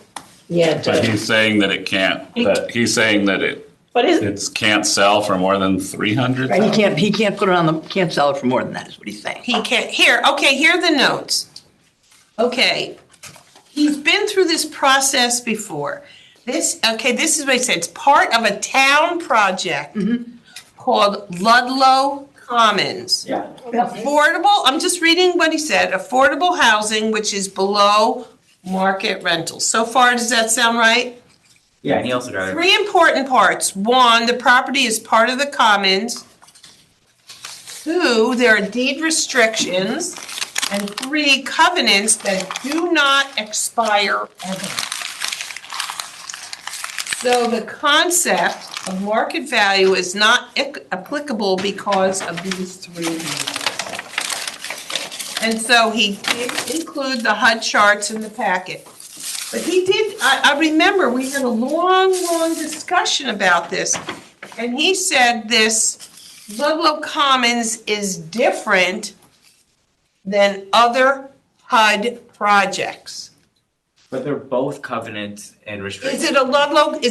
Yeah, But he's saying that it can't, that he's saying that but it's can't sell for more than 300? Right, he can't put it on the, can't sell it for more than that, is what he's saying. He can't, here are the notes. Okay, he's been through this process before. This is what he said, it's part of a town project called Ludlow Commons. Yeah. Affordable, I'm just reading what he said, affordable housing which is below market rentals. So far, does that sound right? Yeah, and he also got it. 3 important parts. 1, the property is part of the commons. 2, there are deed restrictions. And 3, covenants that do not expire ever. So the concept of market value is not applicable because of these three reasons. And so he did include the HUD charts in the packet. But he did, I remember we had a long discussion about this. And he said this Ludlow Commons is different than other HUD projects. But they're both covenants and restrictions. Is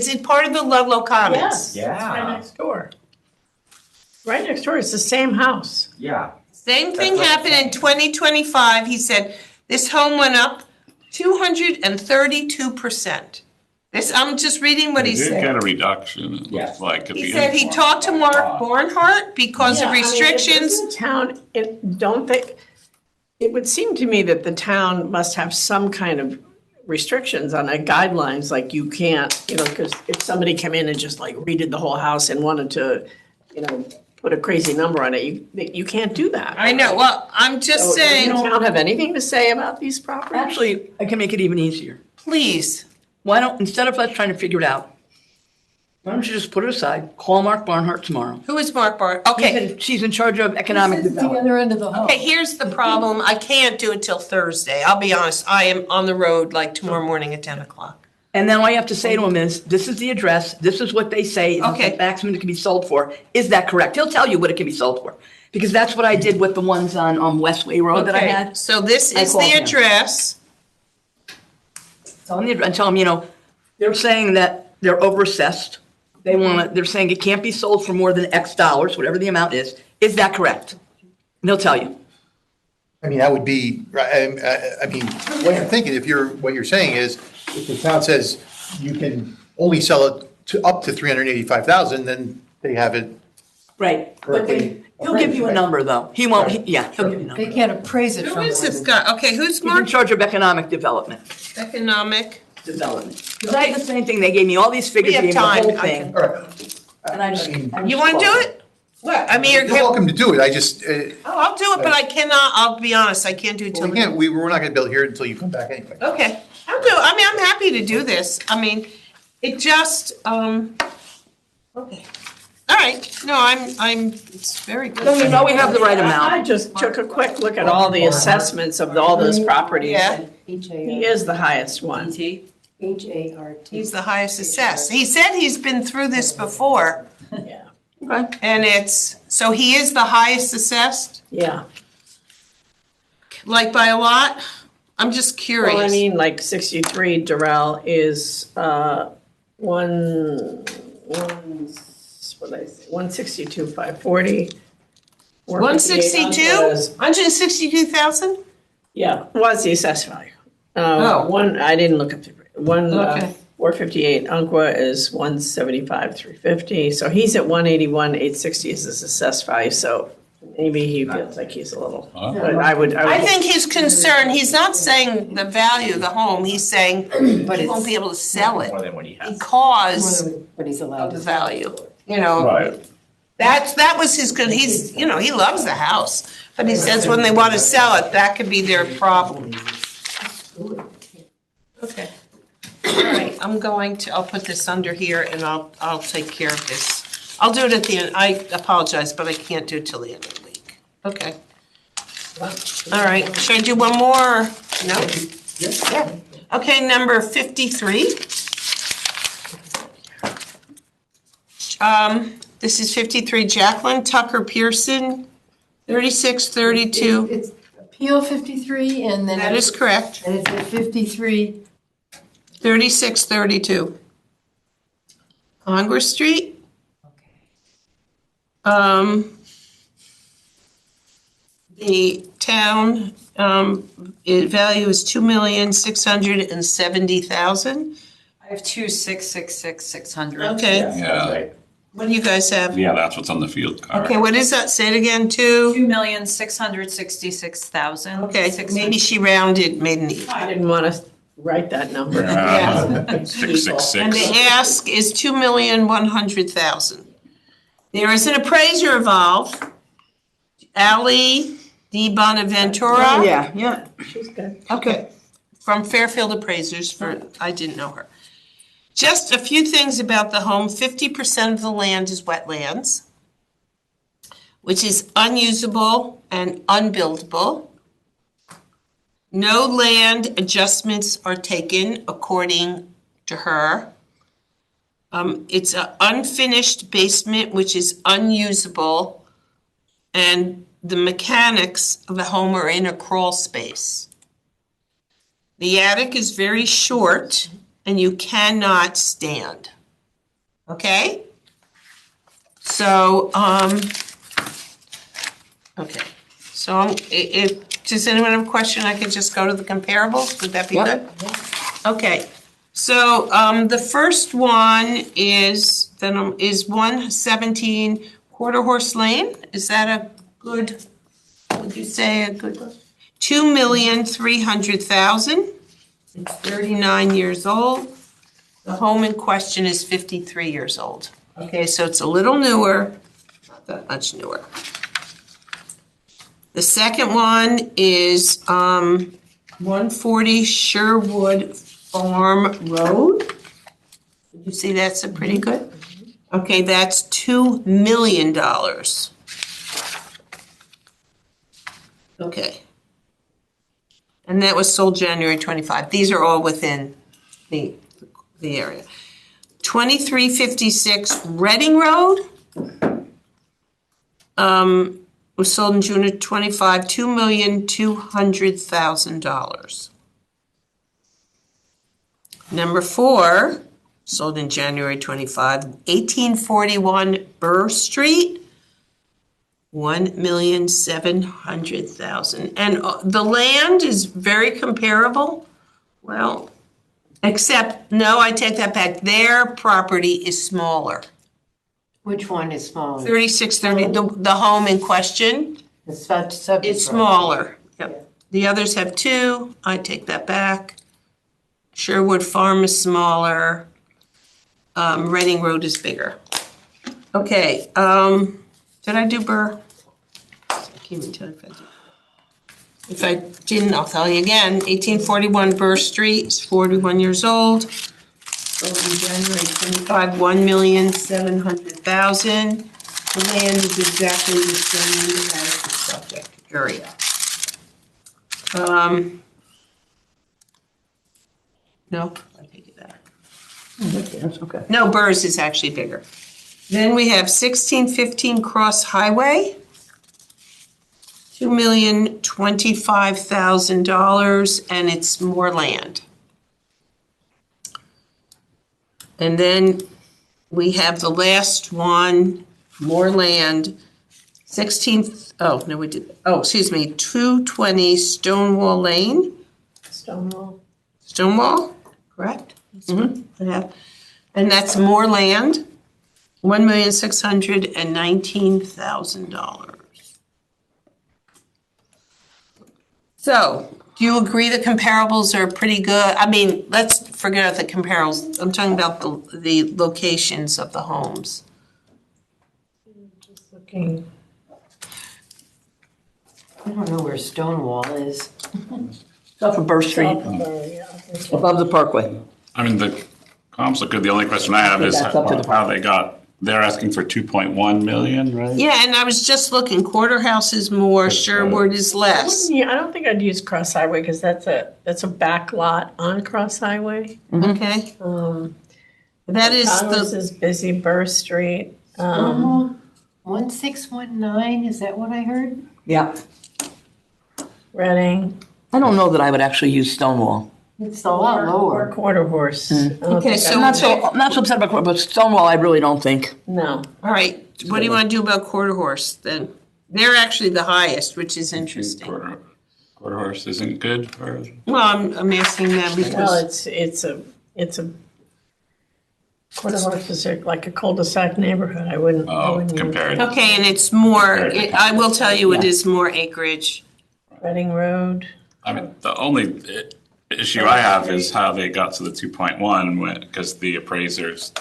it part of the Ludlow Commons? Yes. Yeah. It's right next door. Right next door, it's the same house. Yeah. Same thing happened in 2025. He said this home went up 232%. This, I'm just reading what he They did said. get a reduction, it Yes. looks like. at He the said end. he talked to Mark Barnhart because Yeah, of I mean, restrictions. isn't town, don't they, it would seem to me that the town must have some kind of restrictions on it, guidelines, like you can't, because if somebody came in and just like redid the whole house and wanted to, put a crazy number on it, you can't do that. I know, well, I'm just So, saying, does the town have anything to say about these properties? Actually, I can make it even easier. please. Why don't, instead of us trying to figure it out, why don't you just put it aside, call Mark Barnhart tomorrow? Who is Mark Barnhart? Okay, She's in charge of economic This is the development. other end of the hall. okay, here's the problem. I can't do it till Thursday. I'll be honest, I am on the road like tomorrow morning at 10 o'clock. And then all you have to say to him is, this is the address, this is what they say, this is Okay. the maximum it can be sold for. Is that correct? He'll tell you what it can be sold for. Because that's what I did with the ones on Westway Road that I Okay, had. so this I is called the him. address. Tell him, they're saying that they're overassessed. They're saying it can't be sold for more than X dollars, whatever the amount is. Is that correct? And he'll tell you. I mean, that would be, I mean, what I'm thinking, what you're saying is, if the town says you can only sell it to up to 385,000, then they have it. Right. But he'll give you a number, though. He won't, he'll give you a number. They can't appraise it Who from. is this guy? Okay, who's He's in Mark? charge of economic development. Economic. Because I had the same thing, they gave me all these figures, We have gave me the time. whole thing. All right, And I just. You want to do it? What? I mean, you're welcome to do it, I just, I'll do it, but I cannot, I'll be honest, I can't do it till. we can't, we're not gonna be able to hear it until you come back anyway. Okay, I'm happy to do this. I mean, it just, okay. All right, no, it's very good. So you know we have the right I amount. just took a quick look at all the assessments of all those properties. Yeah. And he is the highest one. HART. He's the highest assessed. He said he's been through this before, Yeah. Okay. and so he is the highest assessed, Yeah. like by a lot? I'm just curious. Well, I mean, like 63 Durrell is, what did I say, 162, 540. 162? 162,000? Yeah, was the assessed value. Oh. I didn't look up the, Okay. 458, Umpqua is 175, 350, so he's at 181, 860 is his assessed value, so maybe he feels like he's a little, but I would. I think his concern, he's not saying the value of the home, he's saying But he won't it's be able to sell it More than what he has. because what he's allowed of to the sell. value, you know? Right. That was his, he's, he loves the house, but he says when they want to sell it, that could be their problem. Okay. All right, I'll put this under here and I'll take care of this. I'll do it at the end. I apologize, but I can't do it till the end of the week. Okay. All right, should I do one more? No? Yeah. Okay, number 53. This is 53 Jacqueline Tucker Pearson, 3632. It's Appeal 53 and then. That is correct. And it's at 53. 3632. Congress Street. The town value is $2,670,000. I have 2,666,600. Okay, Yeah, what do you guys have? yeah, that's what's on the field card. Okay, what is that? Say it again, two? 2,666,000. Okay, maybe she rounded, made an E. I didn't want to write that number. Yeah. 666. And the ask is $2,100,000. There is an appraiser involved, Ally Di Bonaventura. Yeah. She's good. Okay, from Fairfield Appraisers I didn't know her. Just a few things about the home. 50% of the land is wetlands, which is unusable and unbuildable. No land adjustments are taken according to her. It's an unfinished basement, which is unusable, and the mechanics of the home are in a crawl space. The attic is very short, and you cannot stand. Okay? So, okay. So does anyone have a question? I could just go to the comparables? Would that be good? Okay. So, the first one is 117 Quarter Horse Lane. Is that a good, would you say a good, 2,300,000. It's 39 years old. The home in question is 53 years old. Okay, so it's a little newer, not that much newer. The second one is 140 Sherwood Farm Road. Did you see that's a pretty good? Okay, that's $2 million. Okay. And that was sold January 25. These are all within the area. 2356 Reading Road was sold in June of 25, $2,200,000. Number 4, sold in January 25, 1841 Burr Street, $1,700,000. And the land is very comparable. Well, except, no, I take that back. Their property is smaller. Which one is smaller? 3630, the home in question is smaller. Yep. The others have 2. I take that back. Sherwood Farm is smaller. Reading Road is bigger. Okay, did I do Burr? I can't even tell if I did. If I didn't, I'll tell you again. 1841 Burr Street is 41 years old. Sold in January 25, $1,700,000. The land is exactly the same as the subject area. Nope, I take it back. That's okay. No, Burr's is actually bigger. Then we have 1615 Cross Highway, $2,025,000, and it's more land. And then we have the last one, more land, 220 Stonewall Lane. Stonewall, correct? Yeah. And that's more land, $1,619,000. So, do you agree the comparables are pretty good? I mean, let's forget about the comparables. I'm talking about the locations of the homes. Just looking. I don't know where Stonewall is. It's off of Burr Street, above the Parkway. I mean, the comps look good. The only question I have is That's up to the how they got, they're asking for 2.1 million, right? Yeah, and I was just looking, Quarter House is more, Sherwood is less. Yeah, I don't think I'd use Cross Highway because that's a back lot on Cross Highway. Okay, that is Congress the, is busy, Burr Street. 1619, is that what I heard? Yeah. Reading. I don't know that I would actually use Stonewall. It's a lot Or lower. Quarter Horse. Okay, so- I'm not so upset about, but Stonewall, I really don't think. No. all right, what do you want to do about Quarter Horse then? They're actually the highest, which is interesting. Quarter Horse isn't good for, Well, I'm asking them Well, because, it's a Quarter Horse is like a cul-de-sac neighborhood. I wouldn't. compared. okay, and it's more, I will tell you, it is more acreage. Reading Road. I mean, the only issue I have is how they got to the 2.1 because the appraiser's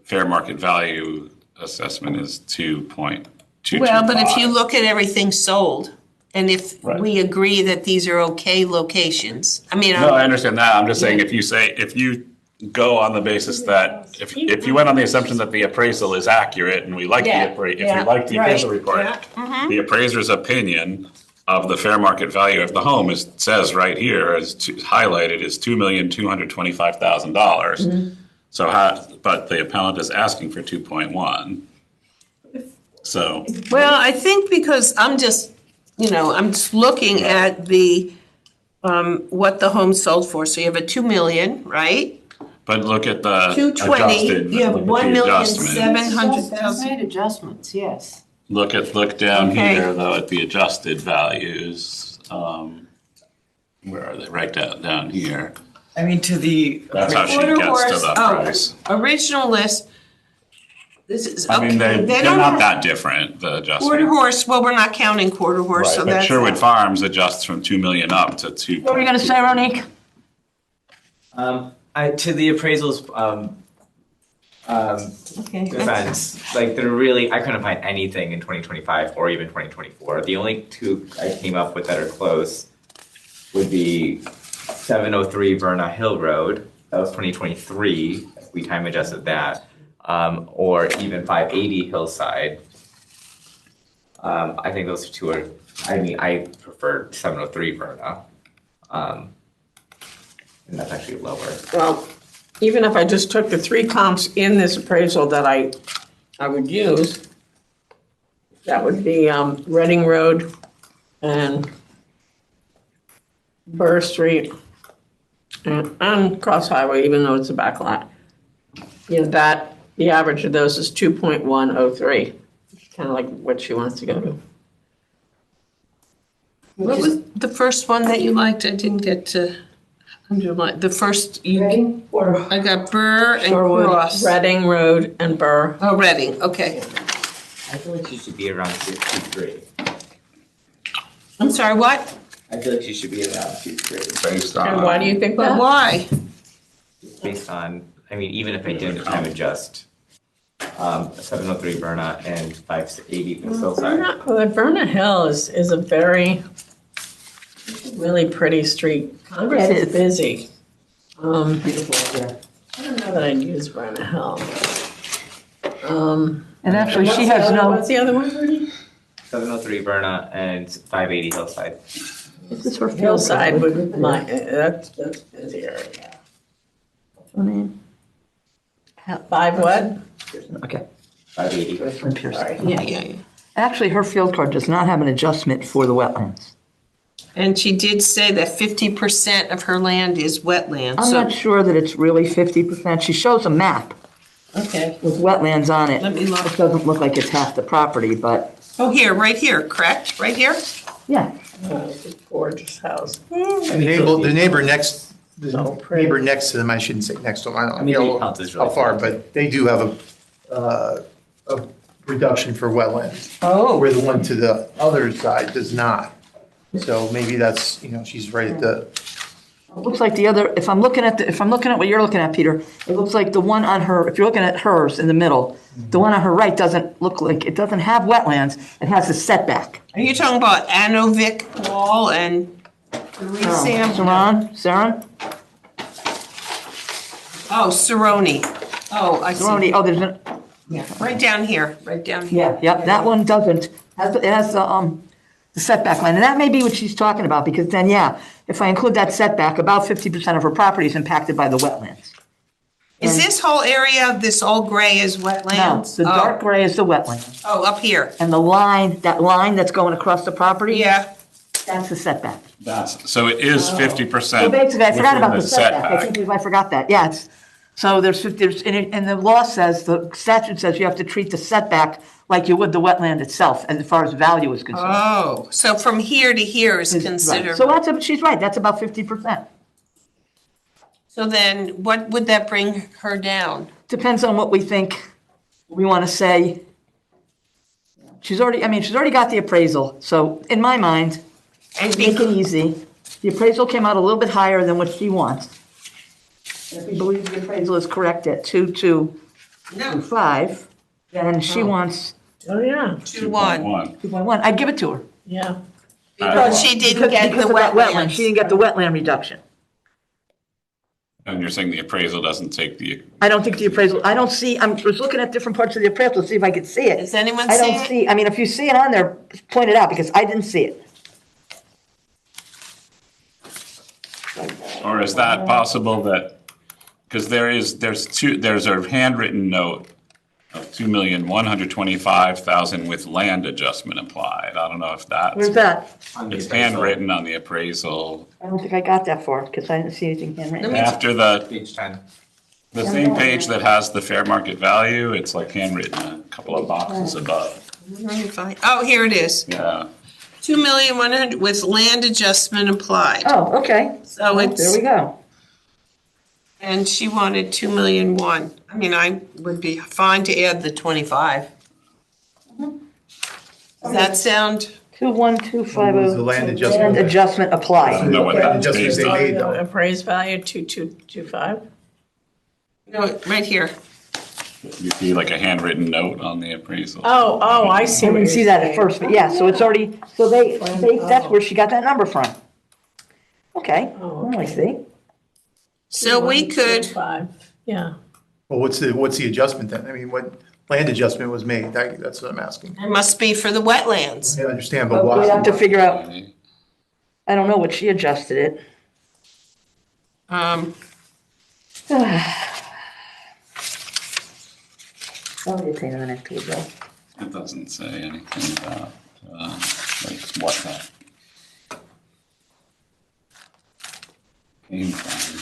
fair market value assessment is 2.225. Well, but if you look at everything sold, and if Right. we agree that these are okay locations, I mean, No, I understand that. I'm just saying if you go on the basis that if you went on the assumption that the appraisal is accurate and we like Yeah, if we yeah, like the appraisal right, report, yeah, mhm. the appraiser's opinion of the fair market value of the home says right here, highlighted, is $2,225,000. So but the appellant is asking for 2.1. So, Well, I think because I'm just, I'm just looking at what the home sold for. So you have a 2 million, right? but look at the 220, adjusted. you have look at the adjustment. 1,700,000. Made adjustments, yes. Look down Okay. here though at the adjusted values. Where are they? Right down here. I mean, to the. That's how she Quarter gets to horse, the oh, price. Original list. This is, I mean, okay, they're don't not have that different, the quarter adjustment. horse, well, we're not counting quarter horse, Right, so but that's. Sherwood Farms adjusts from 2 million up to 2. What were you gonna say, Ronique? To the appraisals, Okay. defense, like they're really, I couldn't find anything in 2025 or even 2024. The only two I came up with that are close would be 703 Verna Hill Road. That was 2023. We time adjusted that. Or even 580 Hillside. I think those two are, I prefer 703 Verna. And that's actually lower. Well, even if I just took the three comps in this appraisal that I would use, that would be Reading Road and Burr Street and Cross Highway, even though it's a back lot. The average of those is 2.103, kind of like what she wants to go to. What was the first one that you liked? I didn't get to underline, the first, Reading? I got Burr and Sherwood, Cross. Reading Road and Burr. Oh, Reading, okay. I feel like she should be around 2.3. I'm sorry, what? I feel like she should be around 2.3. Based And why do you think But that? why? Based on, even if I didn't time adjust, 703 Verna and 580 Hillside. Verna Hill is a really pretty street. Congress It is is. busy. I don't know that I'd use Verna Hill. And actually, What's she the has other- no, What's the other one, Bernie? 703 Verna and 580 Hillside. this is her field Hillside code. would, that's busier, yeah. I mean, 5 what? okay. 580. Sorry. Yeah. Actually, her field card does not have an adjustment for the wetlands. And she did say that 50% of her land is wetland, I'm so, not sure that it's really 50%. She shows a map okay. with wetlands on it. Let me look. It doesn't look like it's half the property, but Oh, here, right here, correct? Right here? yeah. It's a gorgeous house. The neighbor next, the So pretty. neighbor next to them, I shouldn't say next to them, I don't mean, know the count is really how far, small. but they do have a reduction for wetlands, Oh. where the one to the other side does not. So maybe that's, she's right at the, It looks like the other, if I'm looking at what you're looking at, Peter, it looks like the one on her, if you're looking at hers in the middle, the one on her right doesn't look like, it doesn't have wetlands, it has a setback. Are you talking about Anovic Wall and Sam? Saran? Oh, Cerrone. Oh, I see. Saroni, oh, there's an, Yeah, right down here, right down here. yeah, yep, that one doesn't. It has the setback line, and that may be what she's talking about, because then, yeah, if I include that setback, about 50% of her property is impacted by the wetlands. Is this whole area, this all gray is No, wetlands? the dark gray is the wetland, Oh, up here. and the line, that line that's going across the property, Yeah. that's the setback. So it is 50% So basically, I forgot within about the setback. I can't believe I forgot that. Yeah, so there's, and the law says, the statute says you have to treat the setback like you would the wetland itself, as far as value is concerned. Oh, so from here to here is Right. considered. So she's right, that's about 50%. So then what would that bring her down? Depends on what we think we want to say. She's already got the appraisal, so in my mind, And make it easy. The appraisal came out a little bit higher than what she wants. If we believe the appraisal is correct at 2.25, then she wants Oh, yeah, 2-1. 2.1. I'd give it to her. yeah. Because she didn't get the Because of that She wetlands. didn't get the wetland reduction. And you're saying the appraisal doesn't take the, I don't think the appraisal, I don't see, I was looking at different parts of the appraisal to see if I could see it. Does anyone I see don't it? see, I mean, if you see it on there, point it out, because I didn't see it. or is that possible that, because there's a handwritten note of 2,125,000 with land adjustment applied. I don't know if Where's that's, that? it's handwritten on the appraisal. I don't think I got that far, because I didn't see anything handwritten. After the, Page 10. the same page that has the fair market value, it's like handwritten a couple of boxes above. Oh, here it is. Yeah. 2,100,000 with land adjustment applied. Oh, okay. So There it's, we go. and she wanted 2,000,001. I mean, I would be fine to add the 25. Does that sound? 21250. The land adjustment. Land adjustment I applied. don't know what Land that's adjustments based they on. made though. Appraised value 2225. No, right here. You see like a handwritten note on the appraisal. Oh, I see I what didn't you're see that at saying. first, but yeah, so it's already, so that's where she got that number from. Okay, Oh, I see. So we could, 5, yeah. Well, what's the adjustment then? I mean, what land adjustment was made? That's what I'm asking. it must be for the wetlands. I understand, but We'd have to what? figure out, I don't know what she adjusted it. Probably a pain in the neck to go. It doesn't say anything about, like what that came from.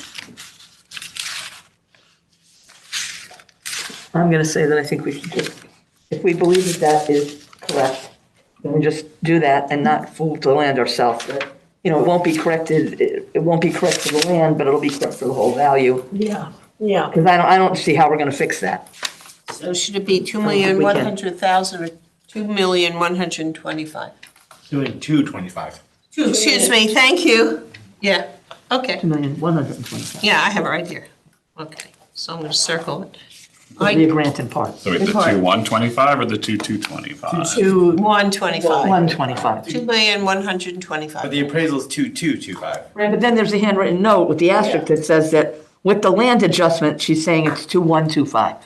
I'm gonna say that I think we should just, if we believe that that is correct, then we just do that and not fool the land ourselves. That, you know, it won't be corrected, it won't be correct for the land, but it'll be correct for the whole value. Yeah, yeah. Because I don't see how we're gonna fix that. So should it be 2,100,000 or 2,125,000? Doing 225. Excuse me, thank you. Yeah, okay. 2,125,000. Yeah, I have it right here. Okay, so I'm gonna circle it. It'll be a grant in part. So it's the 2,125 or the 2,225? 125. 125. 2,125,000. But the appraisal is 2,225. Right, but then there's a handwritten note with the asterisk that says that with the land adjustment, she's saying it's 2,125.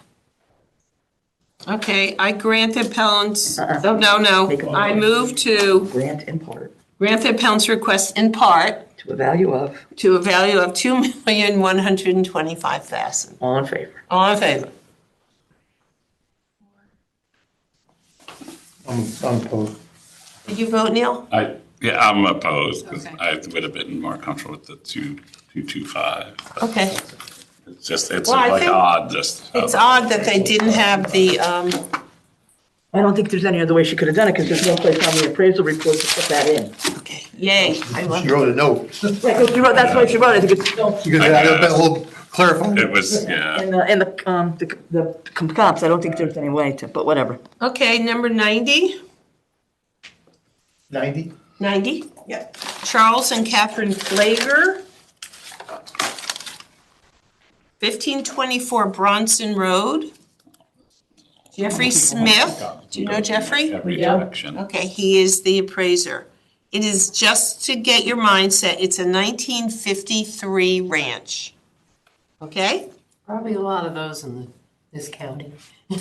Okay, I grant the appellant's, Uh-uh. oh, no, Make a I motion. move to Grant in part grant the appellant's request in part to a value of, to a value of 2,125,000. all in favor. All in favor? I'm opposed. Did you vote, Neil? Yeah, I'm opposed because Okay. I would have been more comfortable with the 225. but Okay. It's just, it's Well, I like think odd, just. It's odd that they didn't have the, I don't think there's any other way she could have done it because there's no place on the appraisal report to put that in. okay, yay. I love She it. wrote a note. Right, 'cause she wrote, that's why she wrote it, I think it's, Because that whole clarifying. It was, yeah. in the comps, I don't think there's any way to, but whatever. Okay, number 90? 90? 90? Yep. Charles and Catherine Flager. 1524 Bronson Road. Jeffrey Smith. Do you know Jeffrey? Every Yeah. direction. Okay, he is the appraiser. It is just to get your mindset, it's a 1953 ranch. Okay? Probably a lot of those in this county.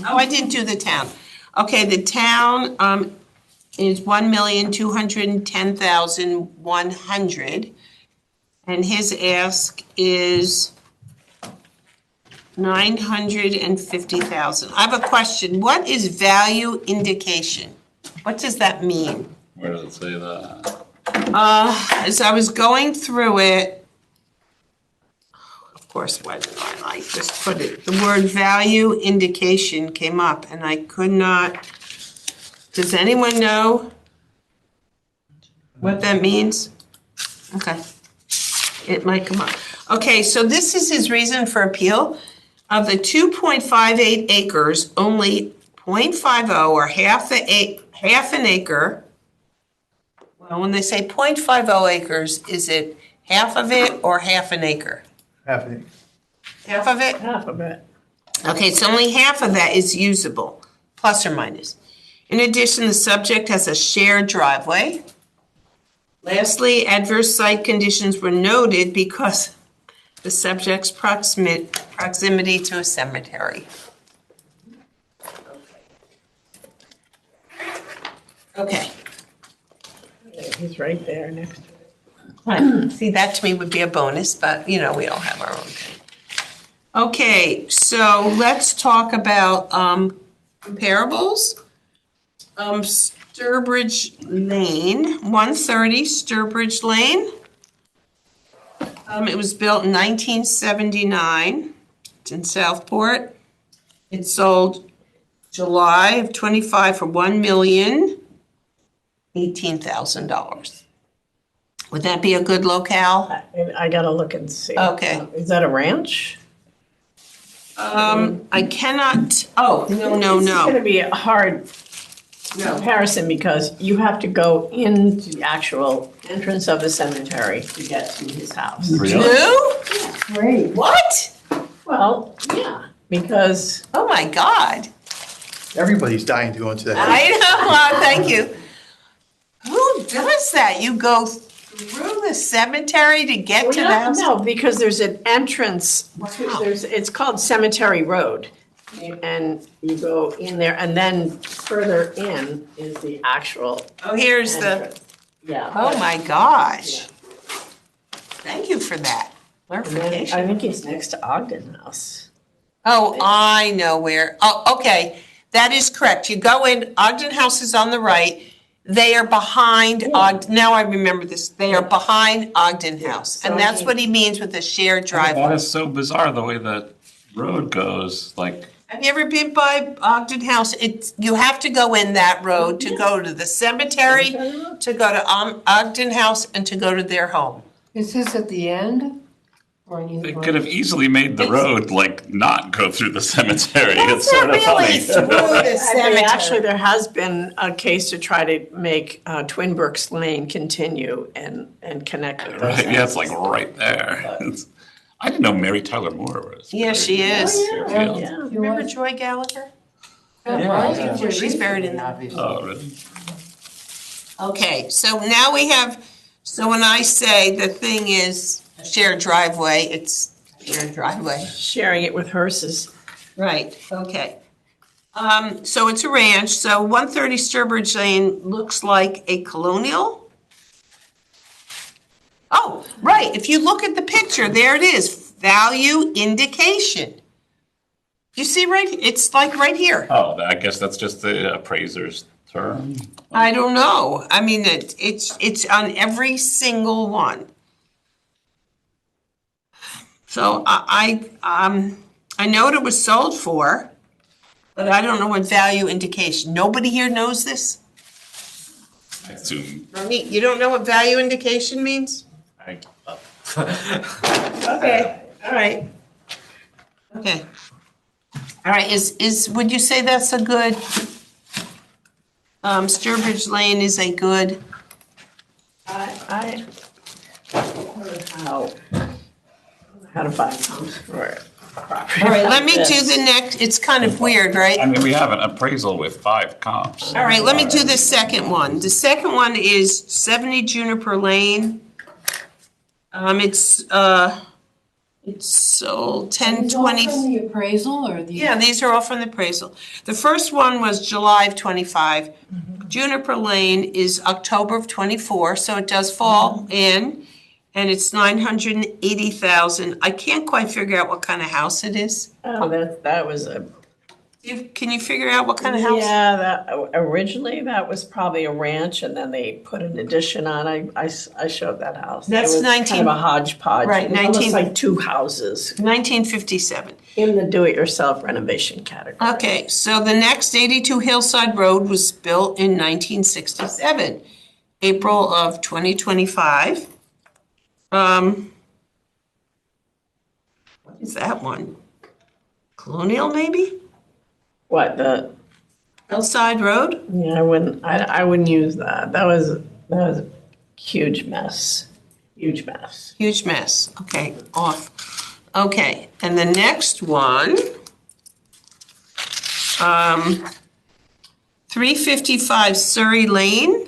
Oh, I didn't do the town. Okay, the town is 1,210,100. And his ask is 950,000. I have a question. What is value indication? What does that mean? Where does it say that? As I was going through it, of course, why did I just put it? The word value indication came up and I could not. Does anyone know what that means? Okay. It might come up. Okay, so this is his reason for appeal. Of the 2.58 acres, only 0.50 or half an acre. Well, when they say 0.50 acres, is it half of it or half an acre? Happening. Half of it? Half of it. Okay, so only half of that is usable, plus or minus. In addition, the subject has a shared driveway. Lastly, adverse site conditions were noted because the subject's proximity to a cemetery. Okay. He's right there next to it. Right. See, that to me would be a bonus, but we all have our own thing. Okay, so let's talk about comparables. Sturbridge Lane, 130 Sturbridge Lane. It was built in 1979. It's in Southport. It sold July of 25 for $1,018,000. Would that be a good locale? I gotta look and see. Okay. Is that a ranch? I cannot, no. It's gonna be a hard comparison because you have to go into the actual entrance of the cemetery to get to his house. No? Great. What? Well, yeah, because Oh my God. Everybody's dying to go into that. I know, thank you. Who does that? You go through the cemetery to get to the house? No, because there's an entrance, Wow. it's called Cemetery Road. And you go in there and then further in is the actual Oh, here's the, entrance. Yeah. oh my gosh. Thank you for that And then clarification. I think he's next to Ogden House. Oh, I know where. Oh, okay. That is correct. You go in, Ogden House is on the right. They are behind Ogden. Now I remember this. They are behind Ogden House. And that's what he means with a shared That driveway. is so bizarre, the way the road goes, like, Have you ever been by Ogden House? You have to go in that road to go to the cemetery, to go to Ogden House, and to go to their home. Is this at the end? Or you- they could have easily made the It's- road, like, not go through the cemetery. It's It's sort not of really funny. through the Actually, cemetery. there has been a case to try to make Twin Brooks Lane continue and connect with those. Right, yeah, it's like right there. It's- I didn't know Mary Tyler Moore was. Yeah, she is. Fairfield. Yeah. Remember Joy Gallagher? Yeah. She's buried in that. Oh, really? Okay, so now we have, so when I say the thing is a shared driveway, it's a shared driveway. Sharing it with hearses. Right, okay. So it's a ranch, so 130 Sturbridge Lane looks like a colonial. Oh, right, if you look at the picture, there it is, value indication. You see right, it's like right here. Oh, I guess that's just the appraiser's term. I don't know, I mean, it's on every single one. So I know what it was sold for, but I don't know what value indication. Nobody here knows this? I assume. Ronit, you don't know what value indication means? Okay, all right. Okay. All right, would you say that's a good, Sturbridge Lane is a good, I don't know how to find homes for property. all right, let me like do this. the next, it's kind of weird, right? I mean, we have an appraisal with 5 comps. All right, let me do the second one. The second one is 70 Juniper Lane. It's sold 10/20. From the appraisal or the? Yeah, these are all from the appraisal. The first one was July of 25. Juniper Lane is October of 24, so it does fall in, and it's 980,000. I can't quite figure out what kind of house it is. Oh, that was a, Can you figure out what kind of house? yeah, originally that was probably a ranch and then they put an addition on. I showed that house. That's It was 19 kind of a hodgepodge. Right, It was almost 19 like 2 houses 1957. in the do-it-yourself renovation category. Okay, so the next 82 Hillside Road was built in 1967, April of 2025. What is that one? Colonial, maybe? What, the, Hillside Road? yeah, I wouldn't use that. That was a huge mess. Huge mess. Huge mess. Okay, off. Okay, and the next one, 355 Surrey Lane.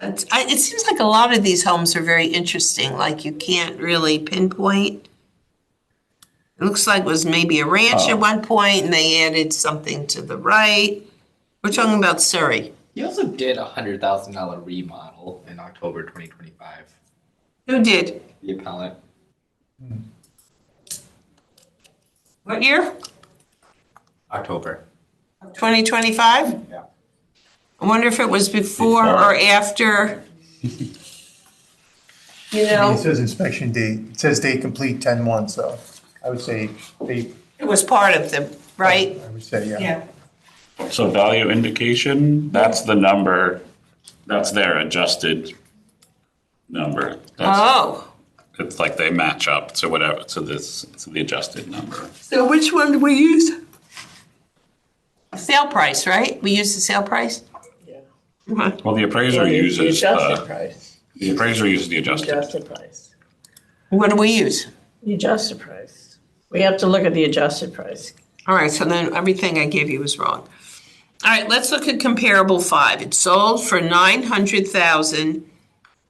It seems like a lot of these homes are very interesting, like you can't really pinpoint. It looks like it was maybe a ranch at one point, and they added something to the right. We're talking about Surrey. He also did a $100,000 remodel in October 2025. Who did? The appellant. What year? October. 2025? Yeah. I wonder if it was before or after, you It know, says inspection date, it says date complete 10/1, so I would say date, it was part of the, right? I would say, yeah. Yeah. So value indication, that's the number, that's their adjusted number. That's, Oh, it's like they match up to whatever, to the adjusted number. so which one do we use? Sale price, right? We use the sale price? Yeah. Okay. Well, the appraiser The uses, adjusted price. the appraiser uses the adjusted. Adjusted price. What do we use? The adjusted price. We have to look at the adjusted price. All right, so then everything I gave you was wrong. All right, let's look at comparable 5. It sold for 900,000,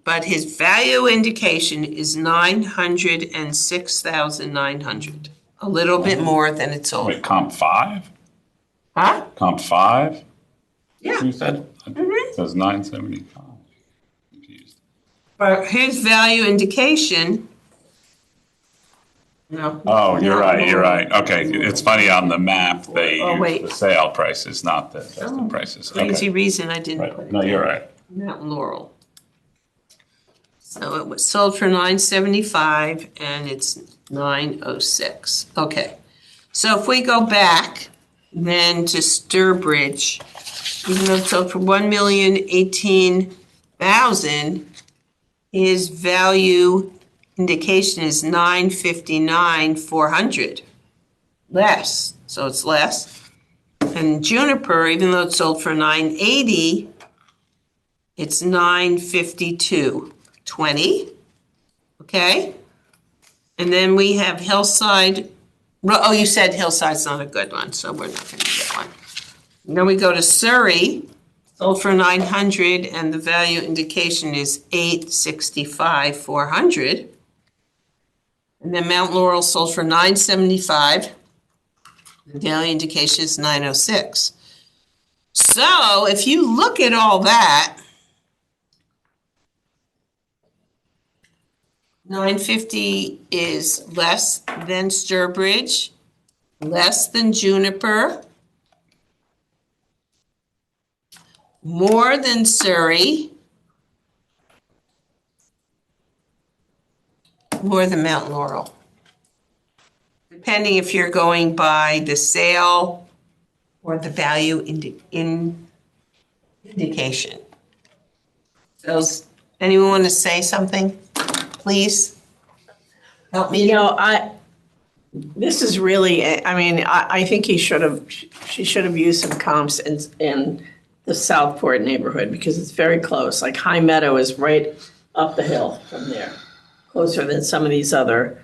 but his value indication is 906,900. A little bit more than it sold. Wait, comp 5? Huh? Comp 5? Yeah. You said? It says 975. Confused. But his value indication. No. Oh, you're right, you're right. Okay, it's funny, on the map, they Oh, wait. use the sale prices, not the adjusted prices. Crazy Okay, reason I didn't put right. it. No, you're there. right. Mountain Laurel. So it was sold for 975 and it's 906. Okay. So if we go back then to Sturbridge, even though it sold for 1,018,000, his value indication is 959,400. Less, so it's less. And Juniper, even though it sold for 980, it's 952.20. Okay? And then we have Hillside. Oh, you said Hillside's not a good one, so we're not going to do that one. And then we go to Surrey, sold for 900, and the value indication is 865,400. And then Mount Laurel sold for 975. The value indication is 906. So if you look at all that, 950 is less than Sturbridge, less than Juniper, more than Surrey, more than Mount Laurel. Depending if you're going by the sale or the value indication. Does anyone want to say something? Please help me. You know, this is really, I think she should have used some comps in the Southport neighborhood because it's very close. Like High Meadow is right up the hill from there, closer than some of these other.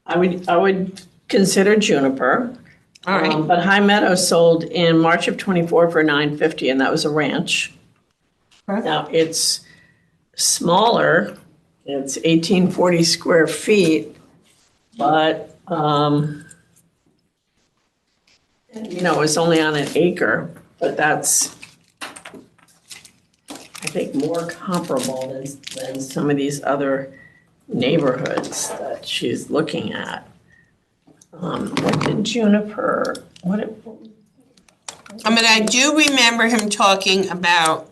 I would consider Juniper. All right. But High Meadow sold in March of '24 for $950, and that was a ranch. Right. Now it's smaller. It's 1,840 square feet, but, it's only on an acre, but that's, I think, more comparable than some of these other neighborhoods that she's looking at. What did Juniper, I do remember him talking about,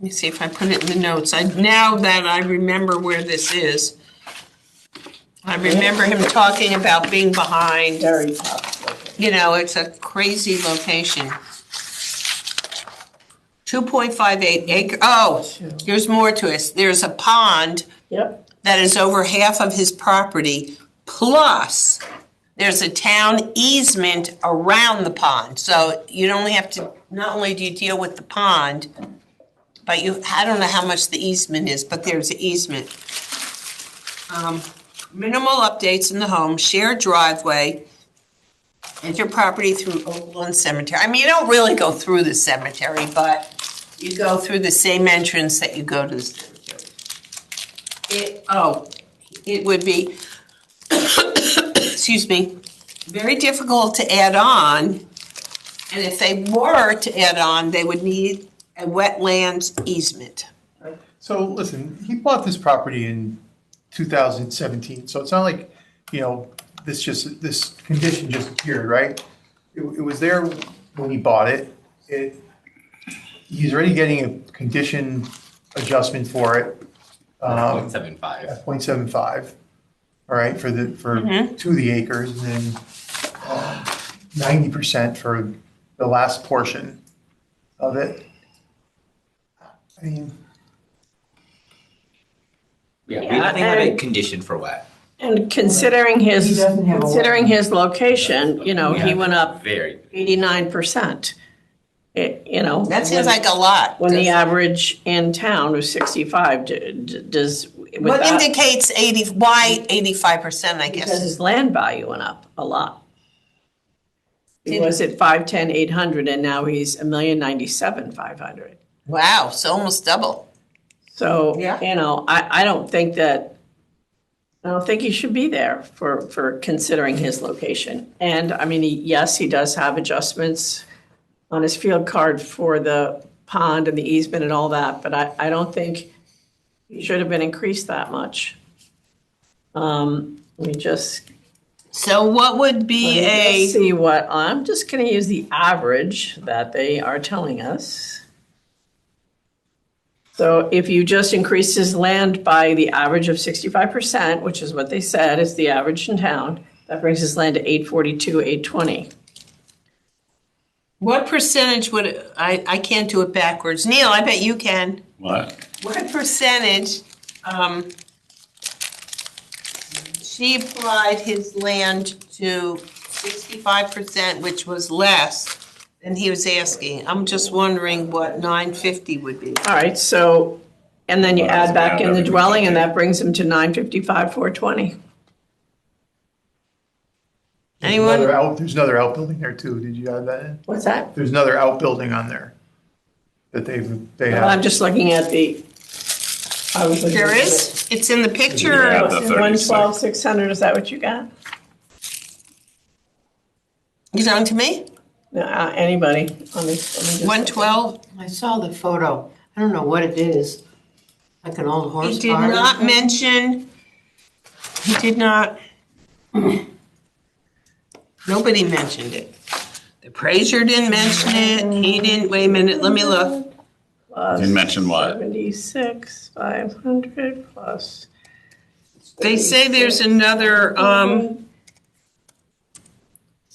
let me see if I put it in the notes. Now that I remember where this is, I remember him talking about being behind. very top. It's a crazy location. 2.58 acre. Oh, there's more to it. There's a pond Yep, that is over half of his property, plus there's a town easement around the pond. So you only have to, not only do you deal with the pond, but I don't know how much the easement is, but there's an easement. Minimal updates in the home, shared driveway, enter property through Oakland Cemetery. You don't really go through the cemetery, but you go through the same entrance that you go to the cemetery. It would be, excuse me, very difficult to add on. And if they were to add on, they would need a wetlands easement. So listen, he bought this property in 2017, so it's not like, this condition just appeared, right? It was there when he bought it. He's already getting a condition adjustment for it. 0.75. 0.75, all right, for to the acres, and then 90% for the last portion of it. I mean, Yeah, we Yeah, think of a and- condition for wet. And considering He his, doesn't have a considering his location, he Yeah, went up Very. 89%. That seems like a lot. When the average in town was 65, does, with What that, indicates 80, why 85%, I because guess? his land value went up a lot. He was at 510, 800, and now he's 1,097,500. Wow, so almost double. So, Yeah. I don't think he should be there for considering his location. And I mean, yes, he does have adjustments on his field card for the pond and the easement and all that, but I don't think he should have been increased that much. Let me just So what would be see what, I'm just gonna use the average that they are telling us. So if you just increase his land by the average of 65%, which is what they said is the average in town, that brings his land to 842, 820. what percentage would, I can't do it backwards. Neil, I bet you can. What? What percentage, she applied his land to 65%, which was less than he was asking. I'm just wondering what 950 would be. All right, so, and then you Well, add back in the yeah, dwelling, and that brings him to 955, 420. Anyone? There's another outbuilding there too. Did you add that in? What's that? There's another outbuilding on there that they Well, I'm have. just looking at the. I was looking There at is? It's in the picture? Yeah, the- the 36. 112, 600, is that what you got? You talking to me? No, anybody on this? let me just- 112? I saw the photo. I don't know what it is. Like an old horse He did barn or not something? mention, he did not. Nobody mentioned it. The appraiser didn't mention it, he didn't, wait a minute, let me look. Plus Didn't mention what? 76, 500 plus. They say there's another,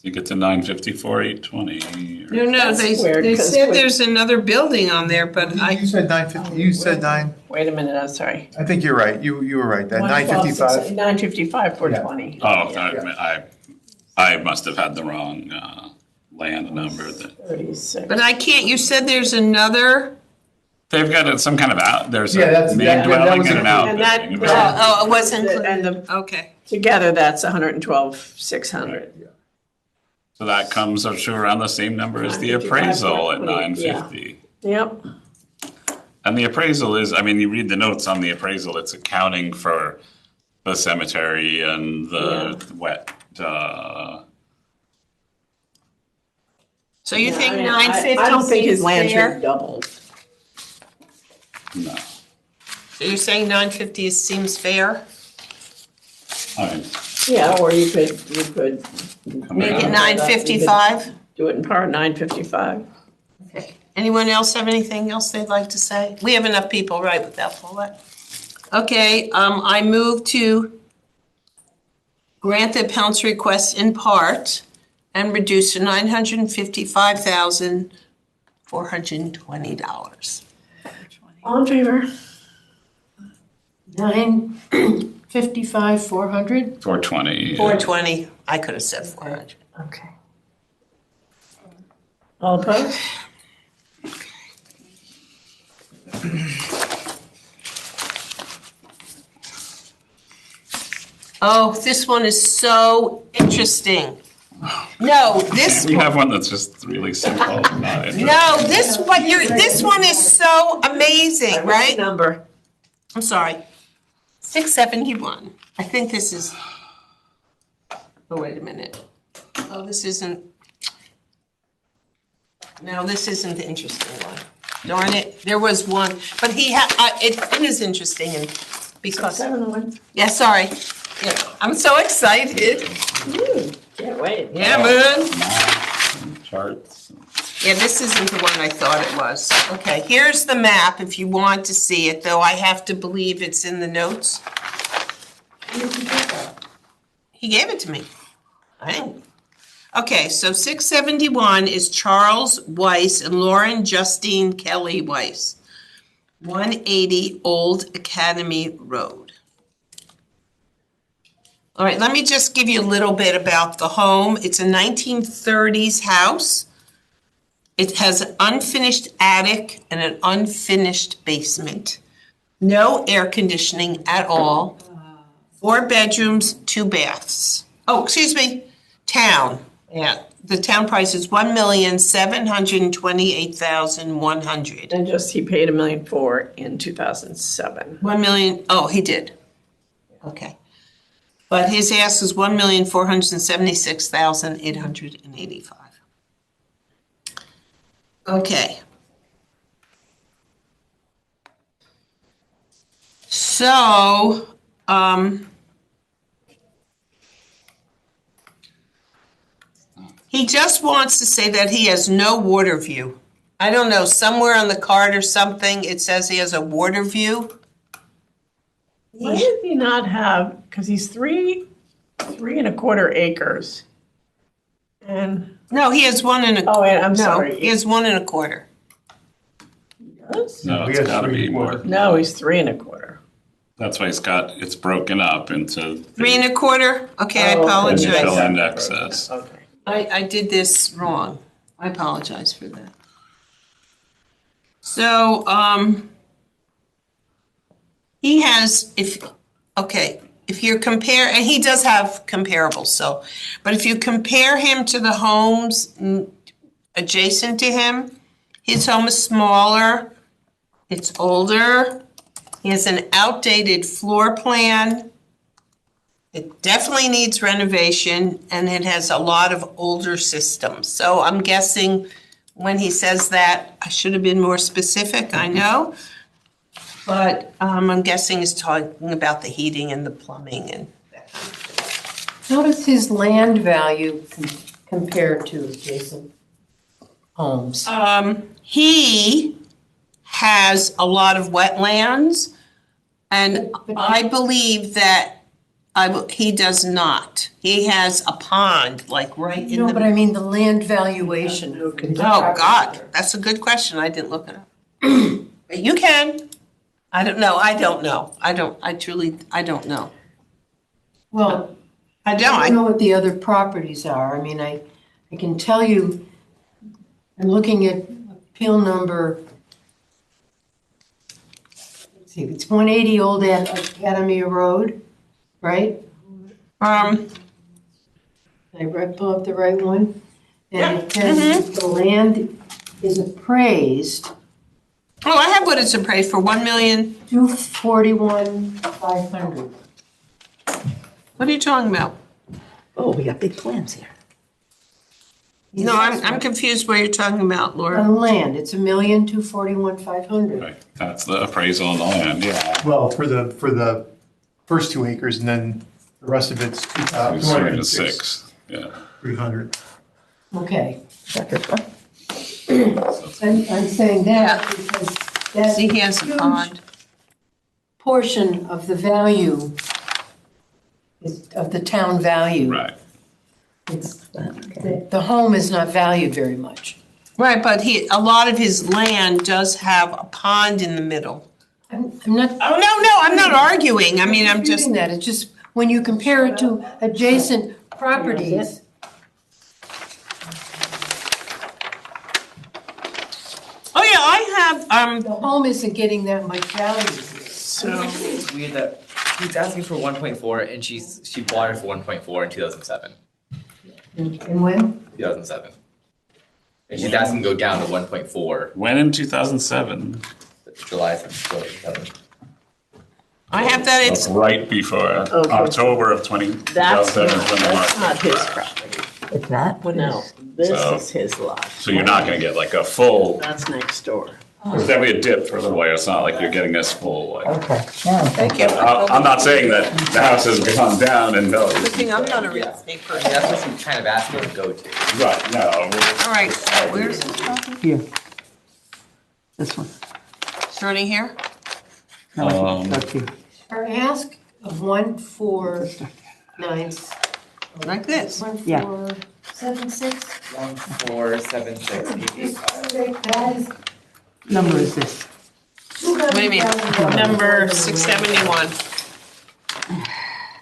You get to 954, 820. no, That's they weird, 'cause said wait- there's another building on there, but You said 950, you said 9, Wait a minute, I'm sorry. I think you're right. You were right, that 955. 955, 420. Oh, I must have had the wrong land number. 36. but I can't, you said there's another, They've got some kind of there's Yeah, that's- a main that dwelling was and an included. And that- outbuilding. oh, it wasn't And included, the, okay. together, that's 112, 600. So that comes, I'm sure, around the same number as the 955, appraisal at 420, yeah. 950. Yep. And the appraisal is, I mean, you read the notes on the appraisal, it's accounting for the cemetery and the wet, So you Yeah, think I mean, 950 I don't think his seems land should fair? have doubled. no. So you're saying 950 seems fair? I mean, Yeah, or you could Make it Yeah. 955? do it in part, 955. Okay. Anyone else have anything else they'd like to say? We have enough people, right, without Paulette? Okay, I move to grant the appellant's request in part and reduce to $955,420. All in favor? 955, 400? 420. 420, I could have said 400. Okay. All opposed? Oh, this one is so interesting. No, this We have one that's just really simple, not interesting. No, this one is so amazing, right? Number. I'm sorry. 671. I think this is, Oh, wait a minute. Oh, this isn't. No, this isn't the interesting one. Darn it, there was one, but it is interesting and because, 701. yeah, sorry. Yeah, I'm so excited. Can't wait. Yeah, man. Charts. Yeah, this isn't the one I thought it was. Okay, here's the map if you want to see it, though I have to believe it's in the notes. He gave it to me. I didn't. Okay, so 671 is Charles Weiss and Lauren Justine Kelly Weiss. 180 Old Academy Road. All right, let me just give you a little bit about the home. It's a 1930s house. It has an unfinished attic and an unfinished basement. No air conditioning at all. 4 bedrooms, 2 baths. Oh, excuse me, town. Yeah, the town price is $1,728,100. And just, he paid $1.4 million in 2007. 1 million, oh, he did. Okay. But his ask is $1,476,885. Okay. So, he just wants to say that he has no water view. I don't know, somewhere on the card or something, it says he has a water view. Why does he not have, because he's 3.25 acres. And, No, he has 1.25. oh, and I'm No, sorry. he has 1.25. Yes? No, it's gotta be more. No, he's 3.25. That's why it's broken up into. 3.25? Okay, I Oh, And you fill apologize. in excess. Okay. I did this wrong. I apologize for that. So, he has, if you compare, and he does have comparables, so, but if you compare him to the homes adjacent to him, his home is smaller, it's older, he has an outdated floor plan. It definitely needs renovation, and it has a lot of older systems. So I'm guessing when he says that, I should have been more specific, I know. But I'm guessing he's talking about the heating and the plumbing and that kind of thing. How does his land value compare to adjacent homes? He has a lot of wetlands, and I believe that he does not. He has a pond, like right in No, the. but I mean the land valuation. Oh, God, that's a good question. I didn't look it up. But you can. I don't know. I don't know. I don't know. Well, I I don't don't. know what the other properties are. I mean, I can tell you, I'm looking at appeal number, let's see, it's 180 Old Academy Road, right? I, Did I pull up the right one? And it says the land is appraised oh, I have what it's appraised for, 1,000,000. 241,500. What are you talking about? Oh, we got big plans here. No, I'm confused what you're talking about, Laura. On land, it's 1,241,500. Right, that's the appraisal on the land, yeah. Well, for the first 2 acres, and then the rest of it's 206, 206, yeah. 300. Okay. Is that this one? I'm saying that because that See, he has a huge pond. portion of the value is of the town value. Right. It's, the home is not valued very much. Right, but a lot of his land does have a pond in the middle. I'm not. Oh, no, I'm not arguing. I mean, I'm just. Disputing that, it's just when you compare it to adjacent properties. Oh, yeah, I have, The home isn't getting that much value here. so, It's weird that he's asking for 1.4 and she bought it for 1.4 in 2007. And when? 2007. And she's asking to go down to 1.4 When in 2007? July 2007. I have that, It's it's, right before October of 2007. That's not his property. It's not? Well, no, this So- is his lot. So you're not gonna get like a full, That's next door. there's definitely a dip for a little while. It's not like you're getting this full, like. Okay. Yeah. thank you. I'm not saying that the house has gone down and no. Good thing I'm not a real estate I person. mean, that's what you kind of asked me to go to. Right, no. All right, so where's this property? Here. This one. Starting here? No, that's here. Or ask 1496. Like this? 1476. 1476 PP. That is Number is this? What do you mean? Number 671.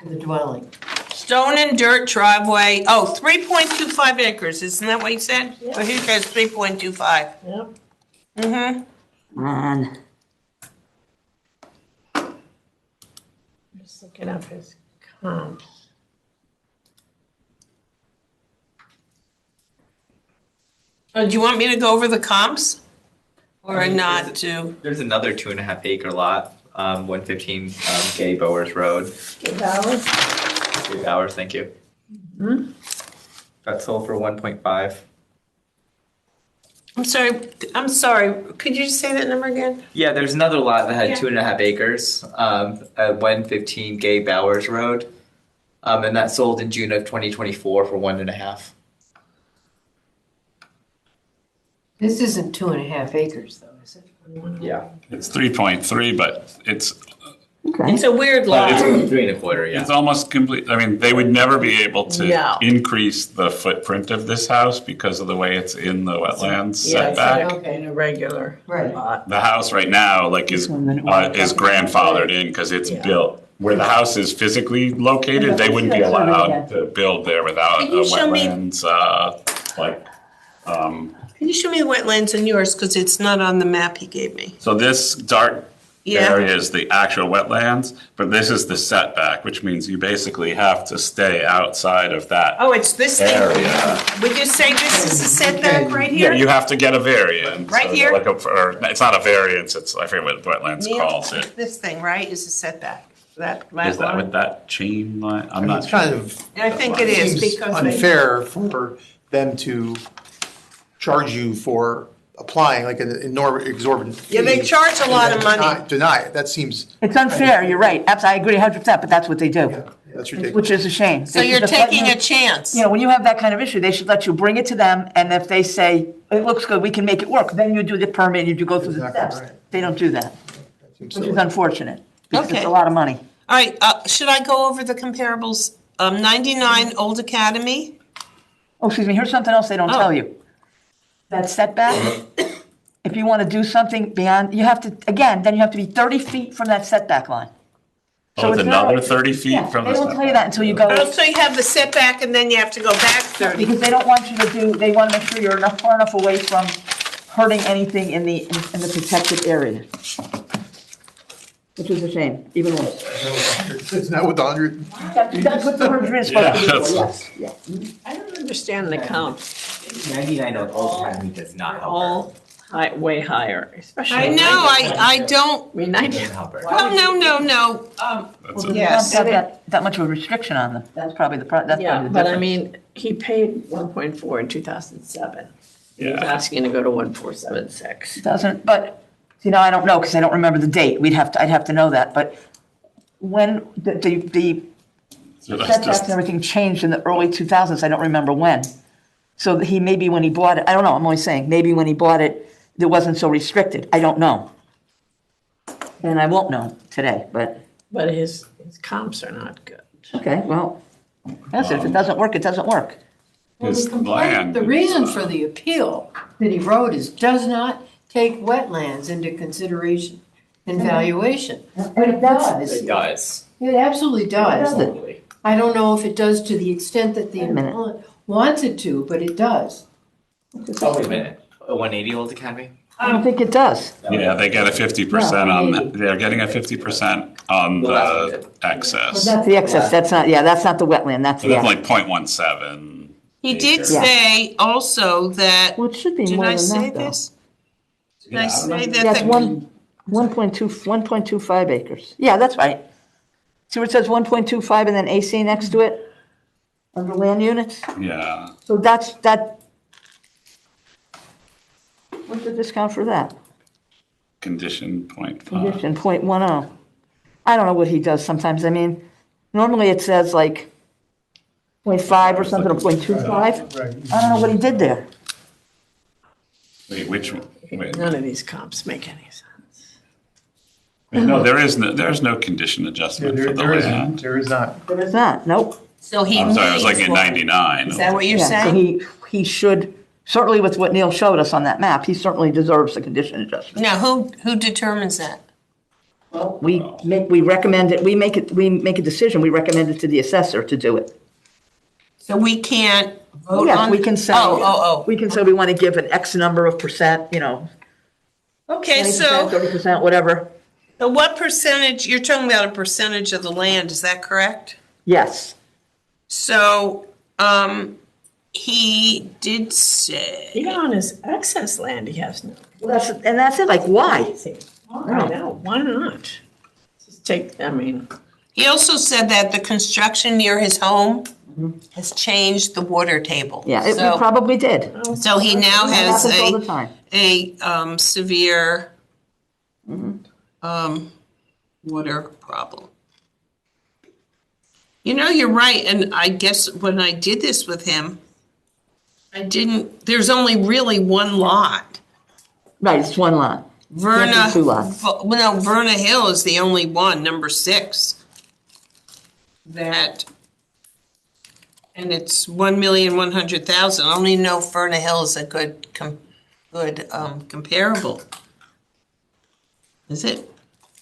the dwelling. Stone and dirt driveway, oh, 3.25 acres, isn't that what you said? Well, here goes 3.25. Yep. Mm-hmm. Man. Just looking up his comps. Do you want me to go over the comps? Or not to? There's another 2.5 acre lot, 115 Gay Bowers Road. Bowers? 3 hours, thank you. Got sold for 1.5. I'm sorry, could you just say that number again? Yeah, there's another lot that had Yeah. 2.5 acres, at 115 Gay Bowers Road. And that sold in June of 2024 for 1.5. This isn't 2.5 acres though, is it? Yeah. It's 3.3, but it's Okay. It's a weird lot. It's 3.25, yeah. It's almost complete, I mean, they would never be able No. to increase the footprint of this house because of the way it's in the wetlands Yeah, it's setback. like in a regular Right. lot. The house right now, like, is grandfathered in because it's Yeah. built. Where the house is physically located, they wouldn't be allowed to build there without a Can you show me- wetlands, Can you show me the wetlands in yours, because it's not on the map he gave me? so this dark Yeah. area is the actual wetlands, but this is the setback, which means you basically have to stay outside of that Oh, it's this thing? area. Would you say this is a setback right Yeah, here? you have to get a variance. Right So here? like or it's not a variance, it's, I forget what wetlands Neil, calls it. This thing, right, is a setback? That Is that line? with that chain line? I'm I mean, not it's sure. kind of. I think it is, seems because they- unfair for them to charge you for applying like an enormous exorbitant fee. Yeah, they charge a lot of money. Deny it, that seems, It's unfair, you're right. I agree 100%, but that's what they do, yeah, that's ridiculous. which is a shame. So They you're should just let taking you- a chance? You know, when you have that kind of issue, they should let you bring it to them, and if they say, it looks good, we can make it work, then you do the permit, you go through the Exactly steps. right. They don't do that, That seems which silly. is unfortunate, because it's Okay. a lot of money. All right, should I go over the comparables? 99 Old Academy? Oh, excuse me, here's something else they don't Oh. tell you. That setback, if you want to do something beyond, you have to, again, then you have to be 30 feet from that setback line. Oh, it's not- another 30 feet Yeah, from they the don't tell you setback. that until you go, Oh, so you have the setback and then you have to go back 30. because they don't want you to do, they want to make sure you're far enough away from hurting anything in the protected area. Which is a shame, even worse. Isn't that what the 100? That's what the 100 is supposed to be Yeah, for, that's- yes. I don't understand the comps. 99 Old Academy does not help her. All way higher, especially. I know, I don't, I mean, 90. Doesn't help her. no. That's Well, a- you Yes. don't have that much of a restriction on them. That's probably the, that's Yeah, probably the but I difference. mean, he paid 1.4 in 2007. He's Yeah. asking to go to 1.476. Doesn't, but, you know, I don't know, because I don't remember the date. I'd have to know that, but when the so that's setbacks just- and everything changed in the early 2000s, I don't remember when. So he, maybe when he bought it, I don't know, I'm only saying, maybe when he bought it, it wasn't so restricted. I don't know. And I won't know today, but, But his comps are not good. okay, well, that's it. If it doesn't work, it doesn't work. Well, His the complaint, land the is, reason for the appeal that he wrote is does not take wetlands into consideration in valuation. But it does. It does. It absolutely does. Does it? I don't know if it does to the extent that the Wait a minute. appellant wants it to, but it does. Oh, wait a minute. A 180 Old Academy? I don't think it does. yeah, they get a 50% No, on, maybe. they're getting a 50% on The last one the did. excess. That's the excess, that's not, yeah, that's not the wetland, that's So the, that's yeah. like 0.17. He did acres. say also that, Well, it should be did more I than say that, though. this? Did I Yeah. say Yeah, that it's the one, 1.25 acres. Yeah, that's right. See where it says 1.25 and then AC next to it? Under land units? Yeah, So that's, that. What's the discount for that? condition 0.5. Condition .10. I don't know what he does sometimes. I mean, normally it says like 0.5 or something, or 0.25. Right. I don't know what he did there. Wait, which, wait, None of these comps make any sense. no, there's no condition adjustment for the There isn't, land. there is not. There is not, nope. So he I'm sorry, I was needs looking at one. 99. Is that what you're Yeah, so saying? he should, certainly with what Neil showed us on that map, he certainly deserves a condition adjustment. Now, who determines that? We recommend it, we make a decision, we recommend it to the assessor to do it. So we can't vote on? Yes, we can say. Oh. We can say we want to give an X number of percent, you know, Okay, 20%, so 30%, whatever. what percentage, you're talking about a percentage of the land, is that correct? Yes. So, he did say. Even on his excess land, he has no. Well, that's it, like, why? I know, why not? Just take, I mean, He also said that the construction near his home has changed the water table. Yeah, it So- probably did. So he now It has happens all the time. a severe water problem. You know, you're right, and I guess when I did this with him, there's only really one lot. Right, it's one lot. Verna, Can't do two lots. no, Verna Hill is the only one, number 6. And it's 1,100,000. I don't even know if Verna Hill is a good comparable. Is it?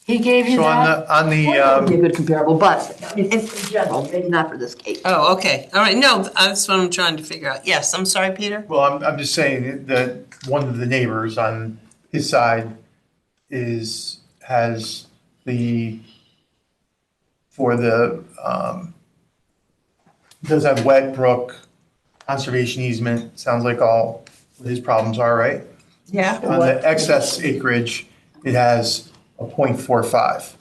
He gave you So that? on the, Would be a good comparable, but I mean, in general, maybe not for this case. Oh, okay. All right. No, that's what I'm trying to figure out. Yes, I'm sorry, Peter. well, I'm just saying that one of the neighbors on his side has does have wet brook conservation easement, sounds like all his problems are, right? Yeah. On the excess acreage, it has a 0.45.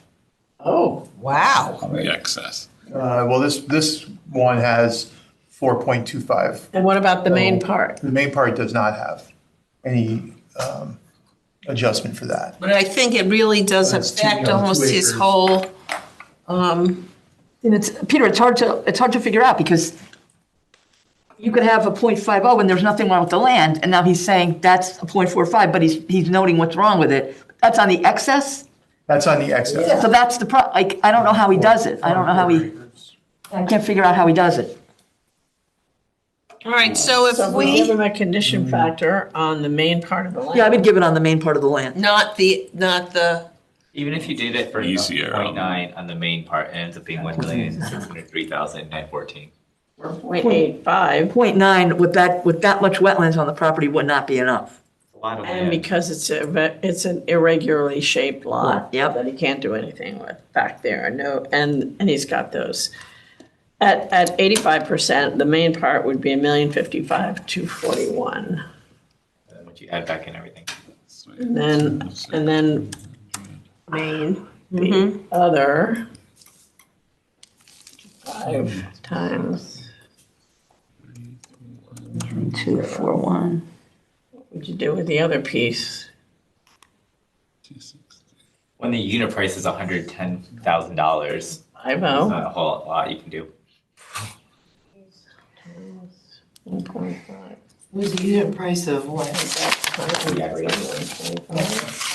oh, Wow. On the excess. Well, this one has 4.25. and what about the main Oh. part? The main part does not have any adjustment for that. But I think it really does That's affect 2 almost his acres. whole, And Peter, it's hard to figure out because you could have a .50 and there's nothing wrong with the land, and now he's saying that's a .45, but he's noting what's wrong with it. That's on the excess? That's on the excess. So that's the like, I don't know how he does it. I don't know how I can't figure out how he does it. all right, so So if we give we, him a condition factor on the main part of the land. Yeah, I would give it on the main part of the land. not the, Even if you did it for Easier. 0.9 on the main part, it ends up being 1,603,914. 0.85, 0.9 with that much wetlands on the property would not be enough. A lot of and land. because it's an irregularly shaped lot. Yep. That he can't do anything with back there, no, and he's got those. At 85%, the main part would be 1,055,241. Once you add back in everything. And then main, the other 5 times, 241. what'd you do with the other piece? When the unit price is $110,000, there's 50, not a whole lot you can do. 1.5. Was the unit price of what?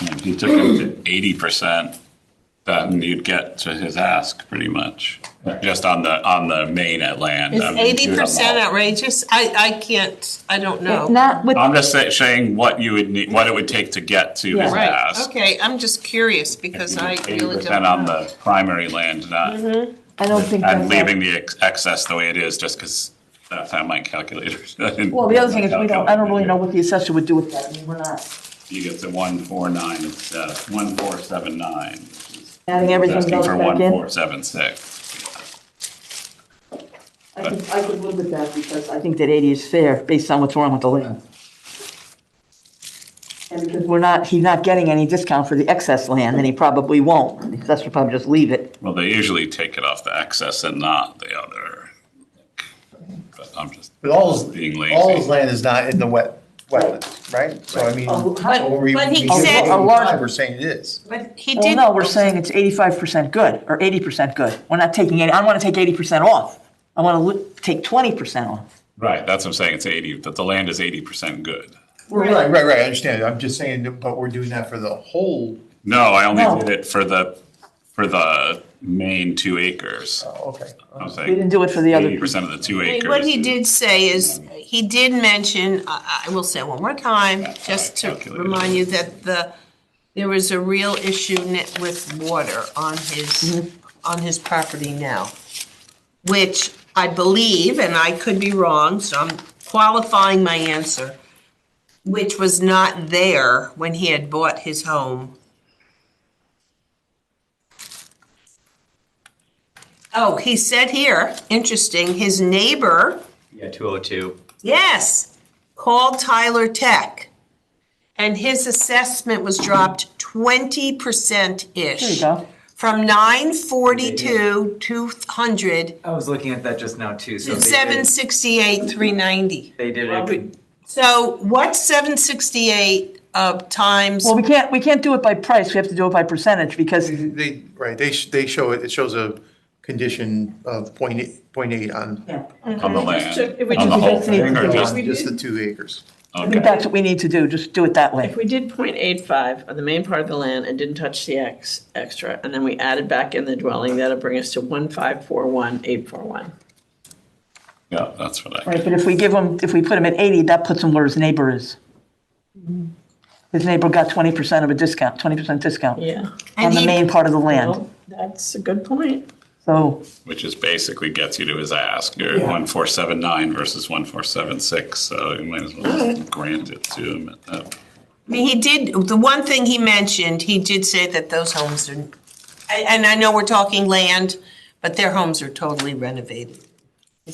If you took it to 80%, then you'd get to his ask pretty much, just on the main at land. is I mean, 80% outrageous? I can't, I don't know. Not with, I'm just saying what you would need, what it would take to get to his Right, ask. okay, I'm just curious because I really 80% don't on know. the primary land, not, I don't think and that's. leaving the excess the way it is, just because that's how my calculators. Well, the other thing is I don't really know what the assessor would do with that. I mean, we're not You get to 149 instead of 1479. adding everything Asking else for back in. 1476. I could live with that because I think that 80 is fair based on what's wrong with the land. And because he's not getting any discount for the excess land, and he probably won't. The assessor will probably just leave it. Well, they usually take it off the excess and not the other. But I'm just But all being his lazy. land is not in the wetlands, right? So I mean. But he we- said- A large- We're saying it is. But he Well, did. no, we're saying it's 85% good, or 80% good. We're not taking any, I don't want to take 80% off. I want to take 20% off. Right, that's what I'm saying, it's 80, that the land is 80% good. Right, I understand. I'm just saying, but we're doing that for the whole, No, I only No. did it for the main 2 acres. oh, okay. I'm We saying didn't do it for the other. 80% of the 2 acres. What he did say is, he did mention, I will say it one more time, just to Calculated. remind you that there was a real issue with water on his property now, which I believe, and I could be wrong, so I'm qualifying my answer, which was not there when he had bought his home. Oh, he said here, interesting, his neighbor, Yeah, 202. yes, called Tyler Tech, and his assessment was dropped 20%-ish. There you go. From 942, 200, I was looking at that just now too. So to 768, 390. they did it. So what's 768 times? Well, we can't do it by price, we have to do it by percentage, because They show it shows a condition of 0.8 on On the land, If we on the just- whole thing, or Yeah. just, just the 2 acres. I think okay. that's what we need to do, just do it that way. If we did 0.85 on the main part of the land and didn't touch the extra, and then we added back in the dwelling, that'll bring us to 1541841. Yeah, that's what I, Right, but if we put him at 80, that puts him where his neighbor is. His neighbor got 20% of a discount, 20% discount Yeah. on And the he- main part of the land. Well, that's a good point. So, which is basically gets you to his ask, you're 1479 versus 1476, so you might as well grant it to him at that. I mean, he did, the one thing he mentioned, he did say that those homes are, and I know we're talking land, but their homes are totally renovated.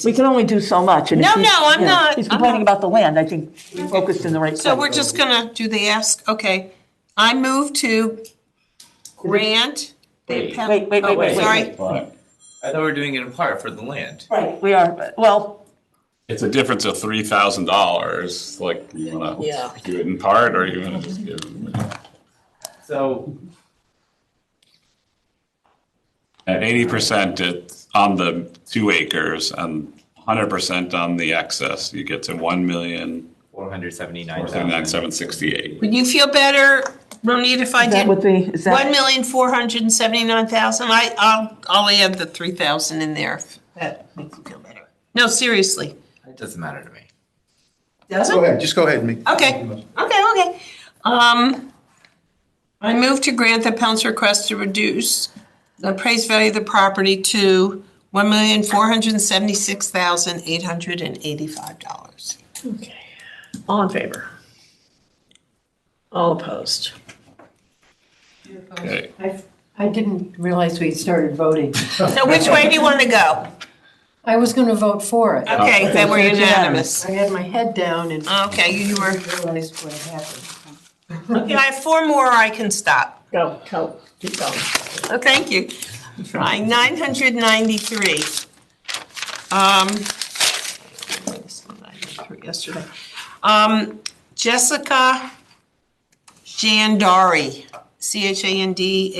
we can only do so much. and if No, he's- no, I'm yeah, not. He's I'm complaining not. about the land, I think we focused in the right place. So we're just gonna do the ask, okay. I move to grant. Wait. Wait. Sorry. But I thought we were doing it in part for the land. Right, we are, well, it's a difference of $3,000, like, you wanna Yeah. do it in part, or you wanna just give him? So At 80%, it's on the 2 acres, and 100% on the excess, you get to 1,479,768. Would you feel better, Ronit, if I is that did what the, is that? 1,479,000? I'll add the 3,000 in there. If that makes you feel better. No, seriously. it doesn't matter to me. Does Go it? ahead, just go ahead and make. Okay. I move to grant the appellant's request to reduce the appraised value of the property to $1,476,885. Okay. All in favor? All opposed? Okay, I didn't realize we started voting. So which way do you want to go? I was going to vote for it. Okay, then we're so it's unanimous. I had my head down and Okay, you were, realized what happened. okay, I have 4 more, I can stop. Go, keep going. Oh, thank you. I'm trying, 993. This one I went through yesterday. Jessica Chandari, Chandhary,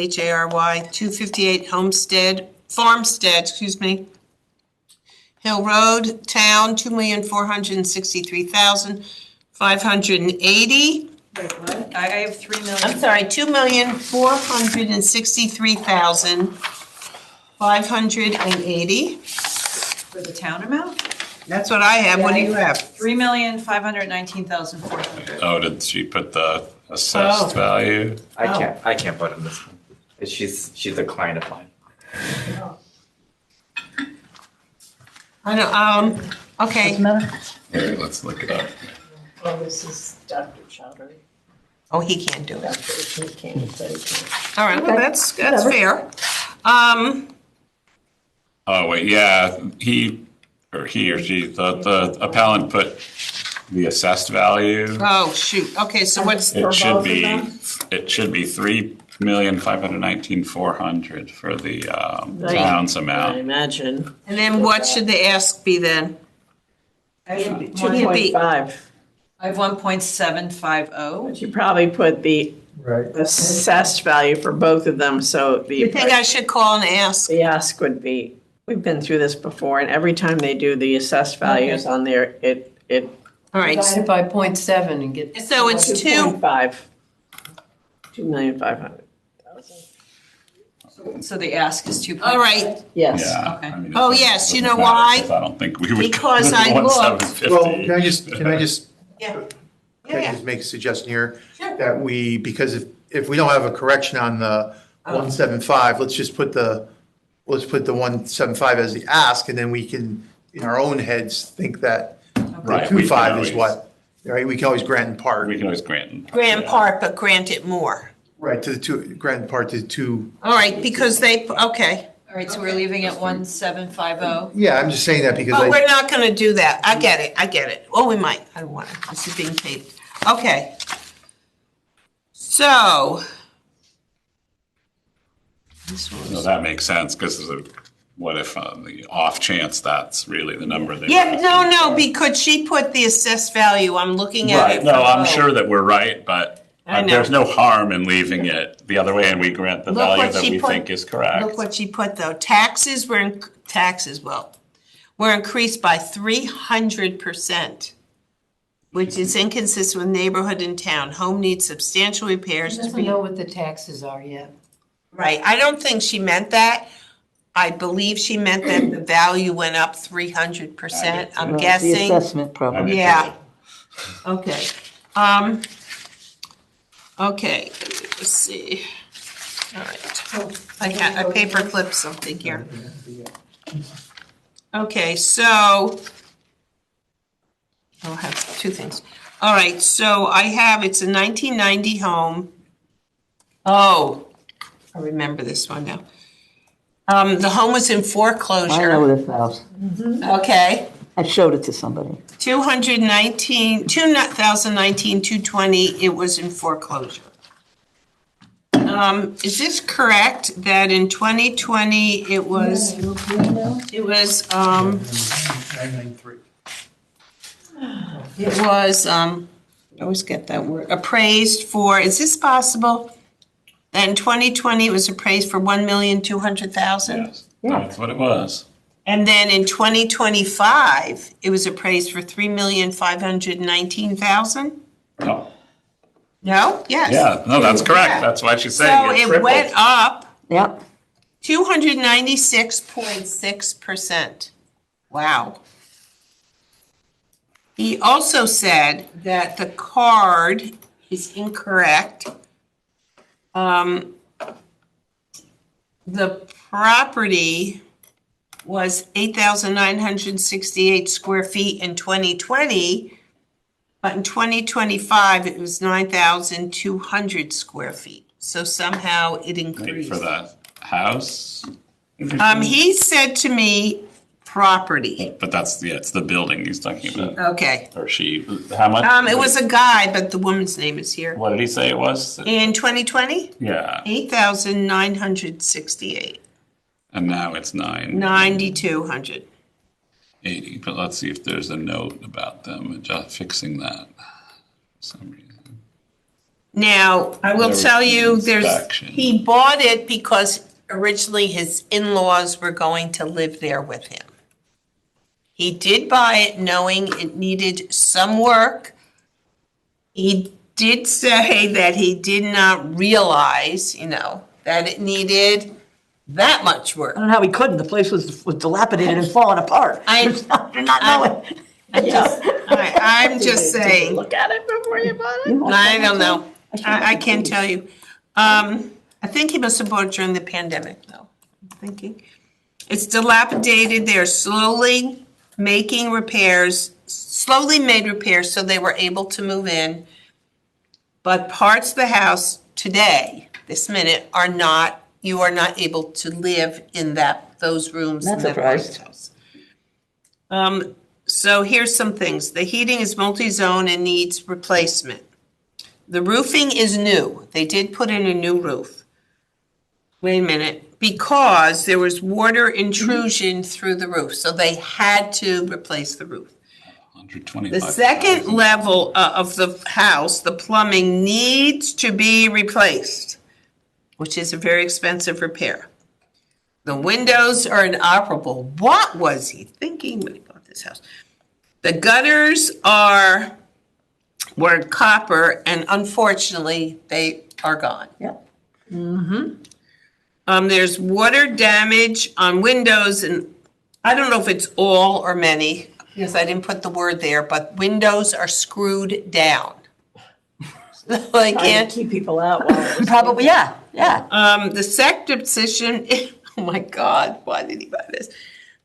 258 Farmstead, Hill Road, Town, 2,463,580. I have 3 million. I'm sorry, 2,463,580. For the town amount? That's what I have. What do you have? 3,519,400. oh, did she put the assessed value? I can't vote on this one. She's a client of mine. I don't, okay. Doesn't matter? Here, let's look it up. Oh, this is Dr. Chowdhury. Oh, he can't do it. Dr. He can't, but he can. All right, well, that's fair. Oh, wait, yeah, he or she, the appellant put The assessed value, Oh, shoot. Okay, so what's it should both of be, them? it should be 3,519,400 for the Right. town's I amount. imagine. And then what should the ask be then? Should be Should it be- 2.5. I have 1.750. But you probably put the assessed value for both of them, so You think I should call and ask? the ask would be, we've been through this before, and every time they do the assessed values on there, it All right, Divide it by 0.7 and get. so it's 2.5. 2,500,000. So the ask is 2. all right. Yes. Yeah. Okay. I mean, Oh, it yes, you know doesn't matter, why? 'cause I don't think we would. Because I want looked. 750. Well, can I just, Yeah. can I Yeah. just make a suggestion here? Sure. That we, because if we don't have a correction on the 175, let's just put the 175 as the ask, and then we can, in our own heads, think that the Right, we can 25 is always- what, right? We can always grant in part, We can always grant. Grant part, but grant it more. right, to the two, grant in part to the two. All right, because they, okay. All right, so we're leaving it 1,750. Yeah, I'm just saying that because But I, we're not gonna do that. I get it. Oh, we might. I don't want it. This is being paid. Okay. So. This No, was. that makes sense, because what if on the off chance that's really the number they. Yeah, no, because she put the assessed value. I'm looking at Right, it. no, from I'm both. sure that we're right, but I know. there's no harm in leaving it the other way, and we grant the Look value what that she we put- think is correct. Look what she put though. Taxes were increased by 300%, which is inconsistent with neighborhood and town. Home needs substantial repairs She to doesn't be. know what the taxes are yet. Right, I don't think she meant that. I believe she meant that the value went up 300%, I'm The guessing. assessment probably. Yeah. Okay. Okay, let's see. All right. I paper clipped something here. Okay, so I'll have two things. All right, so I have, it's a 1990 home. Oh, I remember this one now. The home was in I know foreclosure. this house. Okay. I showed it to somebody. 2019, 220, it was in foreclosure. Is this correct that in 2020 it was, 993. it was, I always get that word, appraised for, is this possible? That in 2020 it was appraised for 1,200,000? Yes, that's what it was. And then in 2025, it was appraised for 3,519,000? No. No? Yes. Yeah, no, that's Yeah. correct. That's why she's saying So it it tripled. went up Yep. 296.6%. Wow. He also said that the card is incorrect. The property was 8,968 square feet in 2020, but in 2025, it was 9,200 square feet. So somehow it Maybe increased. for the house. He said to me, property. But that's, yeah, it's the building he's talking about. Okay. Or she, how much? It was a guy, but the woman's name is here. What did he say it was? In 2020, Yeah, 8,968, and now it's 9,200. 980, but let's see if there's a note about them just fixing that for some reason. Now, I will There tell was you, inspection. he bought it because originally his in-laws were going to live there with him. He did buy it knowing it needed some work. He did say that he did not realize, that it needed that much work. I don't know how he couldn't. The place was dilapidated and falling apart. You're not knowing. I'm just saying. Look at it before you bought it. I don't know. I can't tell you. I think he must have bought it during the pandemic, though. I'm thinking. It's dilapidated. They're slowly made repairs so they were able to move in. But parts of the house today, this minute, you are not able to live in those rooms. Not in that part of the surprised. house. So here's some things. The heating is multi-zone and needs replacement. The roofing is new. They did put in a new roof. Wait a minute. Because there was water intrusion through the roof, so they had to replace the roof. 125. The second level of the house, the plumbing needs to be replaced, which is a very expensive repair. The windows are inoperable. What was he thinking when he bought this house? The gutters were copper, and unfortunately, they are gone. Yep. There's water damage on windows, and I don't know if it's all or many, because I didn't put the word there, but windows are screwed down. So I Trying can't. to keep people out while it was. Probably, yeah. The septic system, oh my God, why did he buy this?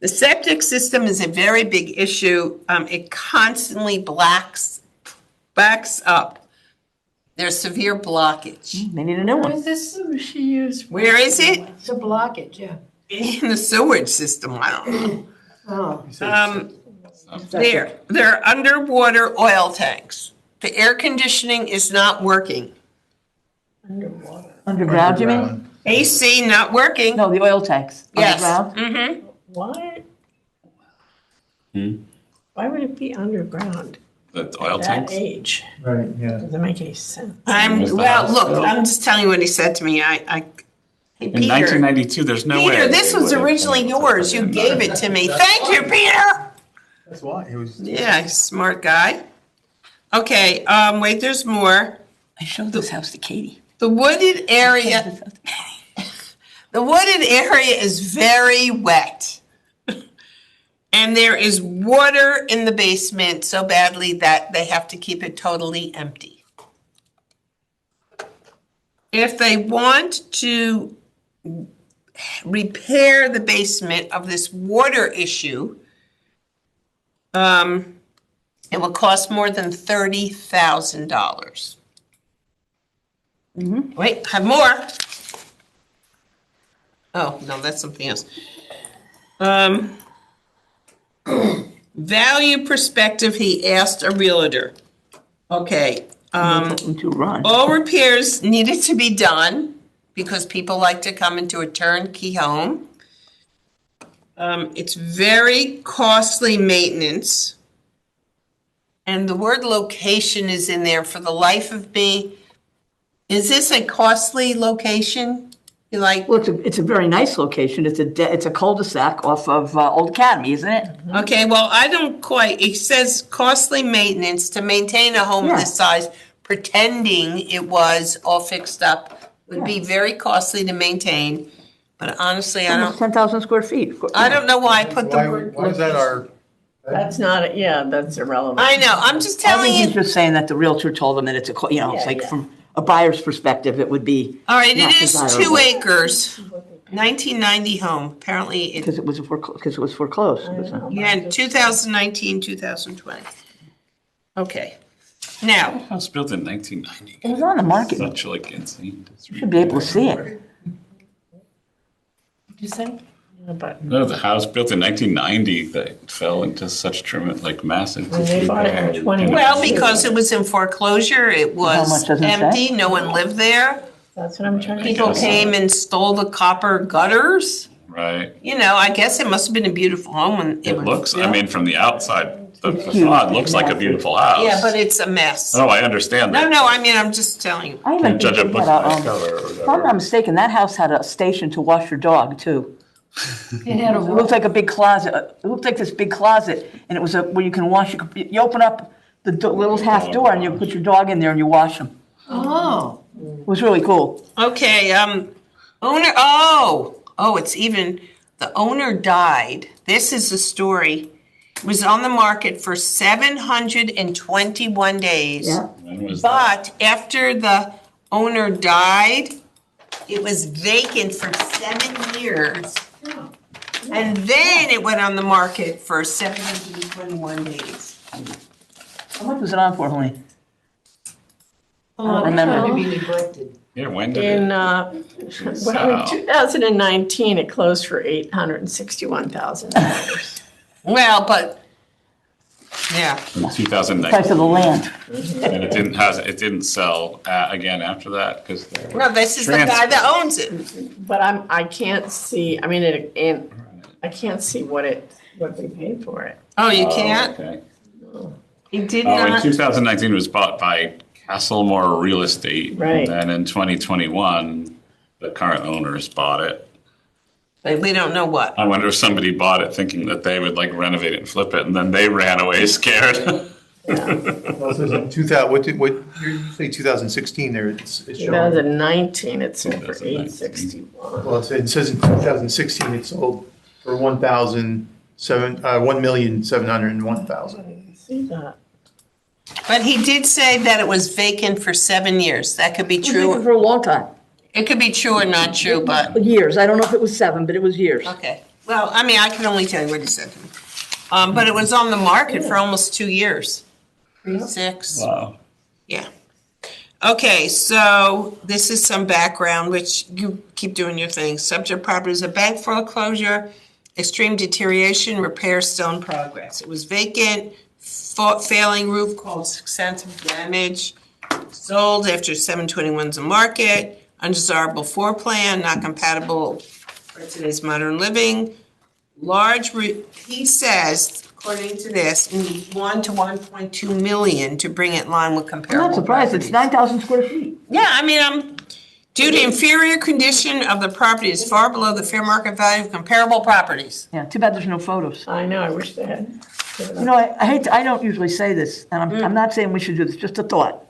The septic system is a very big issue. It constantly backs up. There's severe blockage. They need a new What one. is this she used? Where is it? It's a blockage, yeah. In the sewage system, I don't know. Oh, They're underwater oil tanks. The air conditioning is not working. Underground, you mean? AC not working. No, the oil tanks. Yes. Underground? What? Hmm? Why would it be underground The oil at that tanks? age? Right, yeah. Doesn't make any sense. I'm just telling you what he said to me. Hey, In Peter, 1992, there's no way. Peter, this they was would have originally been able to yours. put You in gave that. it to me. Thank you, Peter. That's why, it was. Yeah, he's a smart guy. Okay, wait, there's more. I showed this house to Katie. The wooded area, the wooded area is very wet. And there is water in the basement so badly that they have to keep it totally empty. If they want to repair the basement of this water issue, it will cost more than $30,000. Wait, have more. Oh, no, that's something else. Value perspective, he asked a realtor. Okay, To run. all repairs needed to be done because people like to come into a turnkey home. It's very costly maintenance. And the word location is in there for the life of me. Is this a costly location? You like, Well, it's a very nice location. It's a cul-de-sac off of Old Academy, isn't it? okay, well, I don't quite, it says costly maintenance to maintain a home Yeah. this size, pretending it was all fixed up, would be very costly to maintain. But honestly, Almost 10,000 square feet. I don't know why I put the Why, word. why is that our? That's not, yeah, that's irrelevant. I know, I'm just I telling think he's you. just saying that the realtor told him that it's it's Yeah, like yeah. from a buyer's perspective, it would be. All right, not it is desirable. 2 acres, 1990 home, apparently it, Because it was foreclosed. wasn't it? yeah, 2019, 2020. Okay, now, House built in 1990. It was on the market. Such like insane. You should be able to see it. what'd you say? But No, the house built in 1990 that fell into such tremendous, like massive they bought it in disrepair. 20. well, because it was in foreclosure, it was much does it say? empty, no one lived there. That's what I'm trying to. People came and stole the copper gutters. Right. You know, I guess it must have been a beautiful home when it It was looks, I built. mean, from the outside, the It's facade huge. looks like a beautiful house. Yeah, but it's a mess. Oh, I understand No, that. no, I mean, I'm just telling you. I even Can't think judge a it book had by a, its cover or if I'm not whatever. mistaken, that house had a station to wash your dog too. It had a It looked like a big closet. It looked like this big closet, and it was where you can wash. You open up the little half door, and you put your dog in there, and you wash him. Oh, It was really cool. Okay, owner, it's even, the owner died. This is the story. It was on the market for 721 days. Yeah. When was that? But after the owner died, it was vacant for 7 years. And then it went on the market for 721 days. How much was it on for, honey? oh, it's remember. going to be neglected. Yeah, when did In, it? well, in Wow. 2019, it closed for $861,000. Well, but Yeah. in Price of 2019. the land. And it didn't sell again after that because. No, this is the guy that owns it. But I can't see, I mean, I can't see what they paid for it. Oh, you can't? Okay. He did Oh, in not. 2019, it was bought by Castlemore Real Estate. Right. And then in 2021, the current owners bought it. Like, we don't know what. I wonder if somebody bought it thinking that they would like renovate it and flip it, and then they ran away scared. Well, it says in 2000, what you say 2016 there, it's showing. 2019, it sold for 2019. 861. Well, it says in 2016 it sold for 1,701,000. I didn't see that. But he did say that it was vacant for 7 years. That could be true. For a long time, It could be true or not true, but, years. I don't know if it was 7, but it was years. okay. Well, I mean, I can only tell you what he said to me. But it was on the market for almost 2 years. 6. Wow. Yeah. Okay, so this is some background, which you keep doing your thing. Subject property is a bank foreclosure, extreme deterioration, repair still in progress. It was vacant, failing roof caused extensive damage, sold after 721's a market, undesirable floor plan, not compatible for today's modern living. He says, according to this, you need 1 to 1.2 million to bring it in line with I'm comparable not surprised, it's properties. 9,000 square feet. Yeah, I mean, due to inferior condition of the property is far below the fair market value of comparable properties. Yeah, too bad there's no photos. I know, I wish they had. You know, I hate, I don't usually say this, and I'm not saying we should do this, just a thought.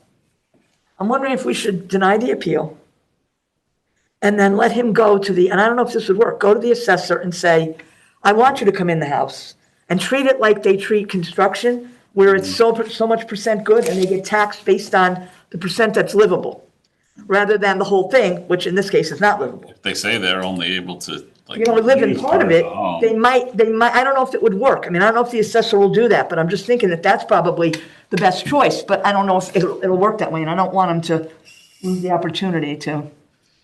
I'm wondering if we should deny the appeal and then let him go to the, and I don't know if this would work, go to the assessor and say, I want you to come in the house and treat it like they treat construction, where it's so much percent good and they get taxed based on the percent that's livable, rather than the whole thing, which in this case is not livable. They say they're only able to like. You know, live in use part of it, the home. they might, I don't know if it would work. I mean, I don't know if the assessor will do that, but I'm just thinking that that's probably the best choice. But I don't know if it'll work that way, and I don't want them to lose the opportunity to.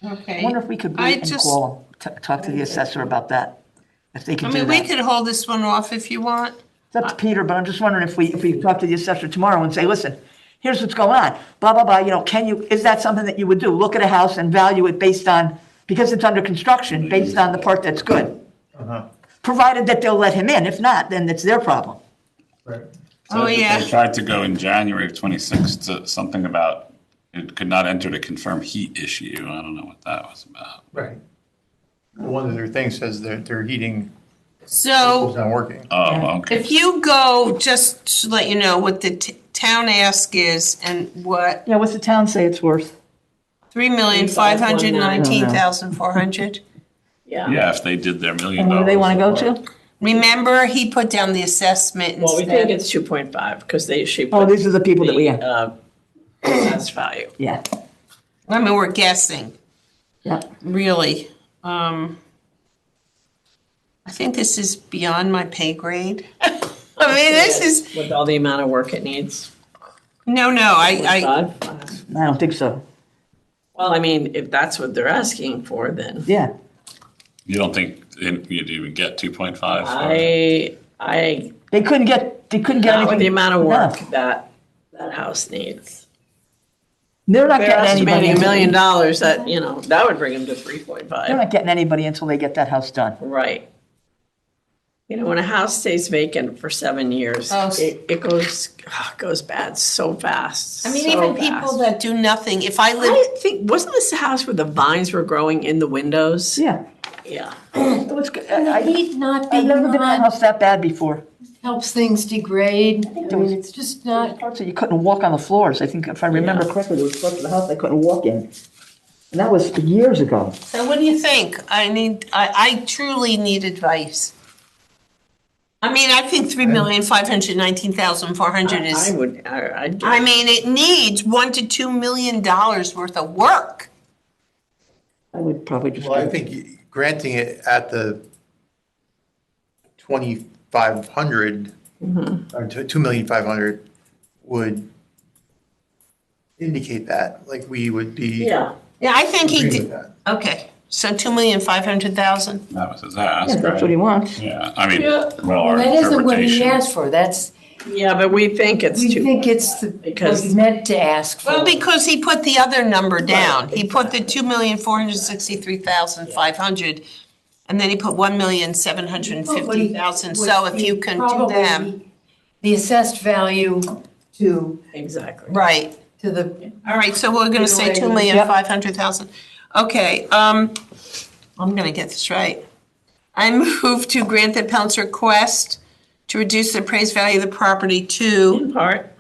I Okay. wonder if we could wait and call them, talk to the assessor about that, if they I can do mean, we that. could hold this one off if you want. It's up to Peter, but I'm just wondering if we talk to the assessor tomorrow and say, listen, here's what's going on, blah, blah, blah, you know, is that something that you would do? Look at a house and value it based on, because it's under construction, based on the part that's good. Provided that they'll let him in. If not, then it's their problem. Right. Oh, They yeah. tried to go in January of 26 to something about it could not enter to confirm heat issue. I don't know what that was about. Right. One of their things says that their heating is So not working. Oh, okay. if you go, just to let you know what the town ask is and what, Yeah, what's the town say it's worth? 3,519,400. Yeah. Yeah, if they did their $1 million. And where do they want to go to? Remember, he put down the assessment Well, we think instead. it's 2.5 because she Oh, put these are the people that we, assessed value. yeah, I mean, we're guessing, yeah. really. I think this is beyond my pay grade. I mean, this is, With all the amount of work it needs. no, I, 5. I don't think so. Well, I mean, if that's what they're asking for, then Yeah. You don't think you'd even get 2.5? I They couldn't get not anything. with the amount of work enough. that house needs. They're not They're getting anybody. estimating $1 until- million that, you know, that would bring them to They're 3.5. not getting anybody until they get that house done. Right. You know, when a house stays vacant for 7 years, Oh. it goes bad so fast. I mean, so even people fast. that do nothing, if I live, I think, wasn't this the house where the vines were growing in the windows? Yeah. Yeah. It was good. The heat not I've being never been in a on house that bad before. helps things degrade. I mean, it's just not, Parts that you couldn't walk on the floors. I think if I remember correctly, there was parts of the house I couldn't walk in. And that was years ago. so what do you think? I truly need advice. I mean, I think 3,519,400 I is, would, I'd do I it. mean, it needs $1 to $2 million worth of work. I would probably just. Well, I think granting it at the 2,500 or 2,500,000 would indicate that, like we would be. Yeah. Yeah, I think he agreeing with did, that. okay, so 2,500,000. That was his Yeah, ask, that's what right? he wants. Yeah, I mean, Yeah. well, our that isn't what he interpretation. asked for. That's, Yeah, but we think it's We too. think it's the, what Because- he meant to ask for. Well, because he put the other number down. He put the 2,463,500, and then he put 1,750,000. So if you can do Probably them, the assessed value to Exactly. right. the, All right, so we're gonna say 2,500,000. Okay, I'm gonna get this right. I move to grant the appellant's request to reduce the appraised value of the property to, In part,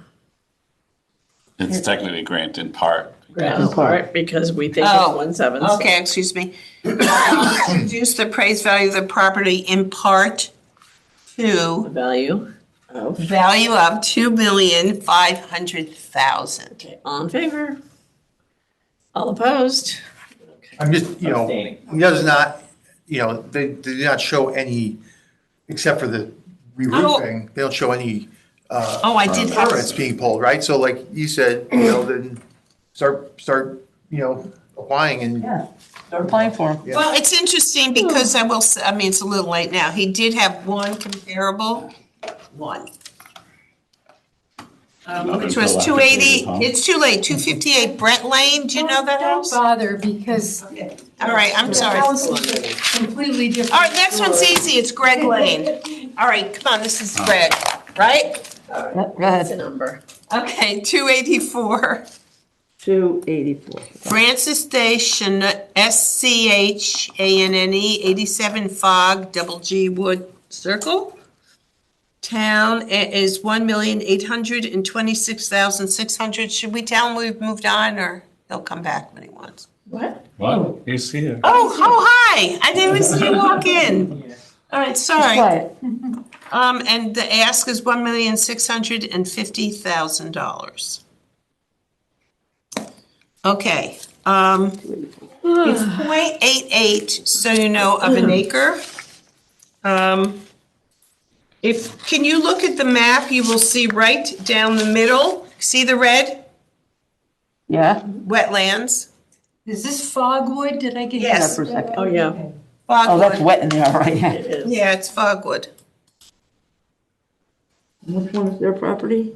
It's technically grant in part. in part, because we think it's Oh, 1/7. okay, excuse me. Reduce the appraised value of the property in part to Value of, value of 2,500,000. okay, all in favor? All opposed? I'm just, Abstaining. he does not, they do not show any, except for the re-roofing, they don't show any Oh, I did have, permits being pulled, right? So like you said, then start, applying and. Yeah, they're applying for them. well, it's interesting because I will, I mean, it's a little late now. He did have one comparable, one. Which was 280, it's too late, 258 Brent Lane, do you know that don't house? bother, because All right, I'm the sorry. house is a completely different. All right, next one's story. easy, it's Greg Lane. All right, come on, this is Greg, right? Yep, go That's a ahead. number. Okay, 284 284. Francis Day SCHANNE 87 Fog Double G Wood Circle. Town is 1,826,600. Should we tell him we've moved on, or he'll come back when he wants? What? What? He's here. Oh, hi, I didn't even see you walk in. All right, sorry. Quiet. And the ask is $1,650,000. Okay, it's 0.88, so you know, of an acre. Can you look at the map, you will see right down the middle, see the red? Yeah? Wetlands. Is this Fogwood? Did I get? Yes. For a second. Oh, yeah, Oh, that's Fogwood. wet in there, right? it is. Yeah, it's Fogwood. Which one is their property?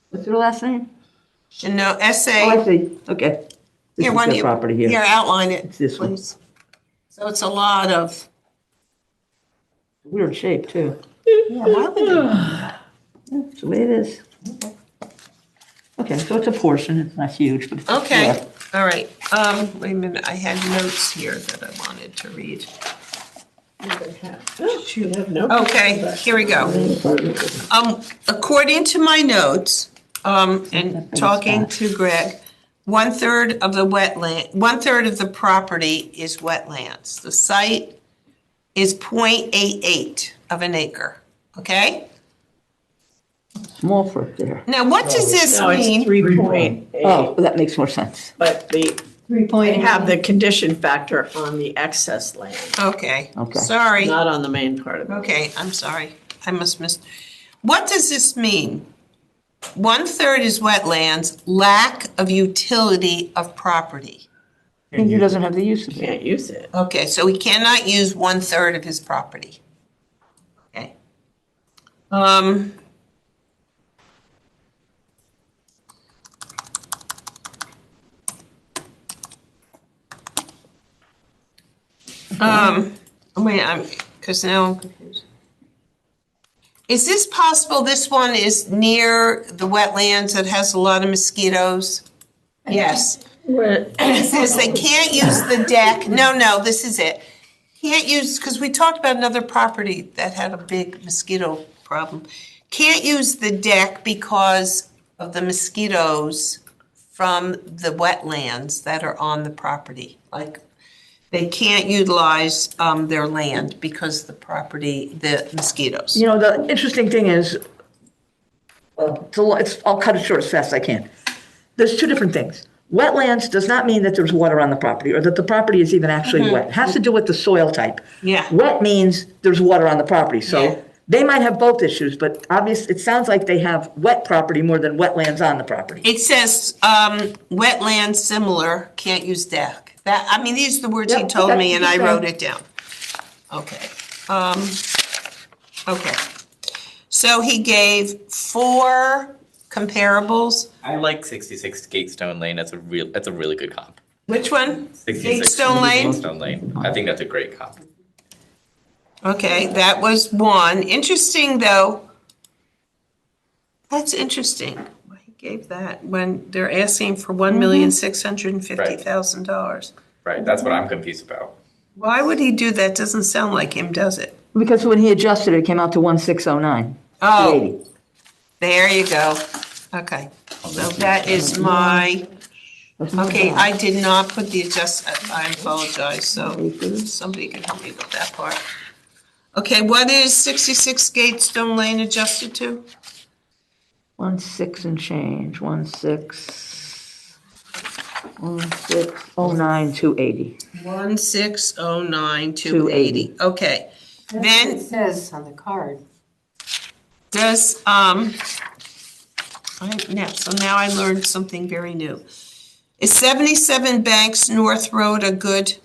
What's their last name? No, Oh, I SA. see, okay. This Here, is why don't their you, property here. here, outline it, It's this one. please. So it's a lot of, Weird shape, too. yeah, why would they- That's the way it is. Okay, so it's a portion, it's not huge, but it's. Okay, all right. Wait a minute, I had notes here that I wanted to read. You have no. Okay, here we go. According to my notes, and talking to Greg, 1/3 of the wetland, 1/3 of the property is wetlands. The site is 0.88 of an acre, okay? Small for it there. Now, what does this No, it's mean? 3.8, Oh, that makes more sense. but they 3.8. have the condition factor on the excess land, Okay, Okay. sorry. not on the main part of it. Okay, I'm sorry. I must miss. What does this mean? 1/3 is wetlands, lack of utility of property. And he doesn't have the use of it. Can't use it. Okay, so he cannot use 1/3 of his property. Okay. Wait, because now I'm confused. Is this possible, this one is near the wetlands that has a lot of mosquitoes? Yes. It says they can't use the deck. No, this is it. Can't use, because we talked about another property that had a big mosquito problem. Can't use the deck because of the mosquitoes from the wetlands that are on the property. Like, they can't utilize their land because the property, the mosquitoes. You know, the interesting thing is, I'll cut it short as fast as I can. There's two different things. Wetlands does not mean that there's water on the property or that the property is even actually wet. It has to do with the soil type. Yeah. Wet means there's water on the property, Yeah. so they might have both issues, but it sounds like they have wet property more than wetlands on the property. It says wetland similar, can't use deck. These are the words he Yep, told me and I that's wrote okay. it down. Okay. Okay. So he gave 4 comparables. I like 66 Gatestone Lane. That's a really good comp. Which one? 66 Gatestone Lane? Gatestone Lane. I think that's a great comp. Okay, that was one. Interesting, though. That's interesting. Why he gave that when they're asking for $1,650,000. Right, that's what I'm confused about. Why would he do that? Doesn't sound like him, does it? Because when he adjusted it, it came out to 1609. Oh, there you go. Okay, so that is my, okay, I did not put the I apologize, so somebody can help me with that part. Okay, what is 66 Gatestone Lane adjusted to? 16 and change, 1609280. 1609280. Okay, That's what then it says on the card. does so now I learned something very new. Is 77 Banks North Road a good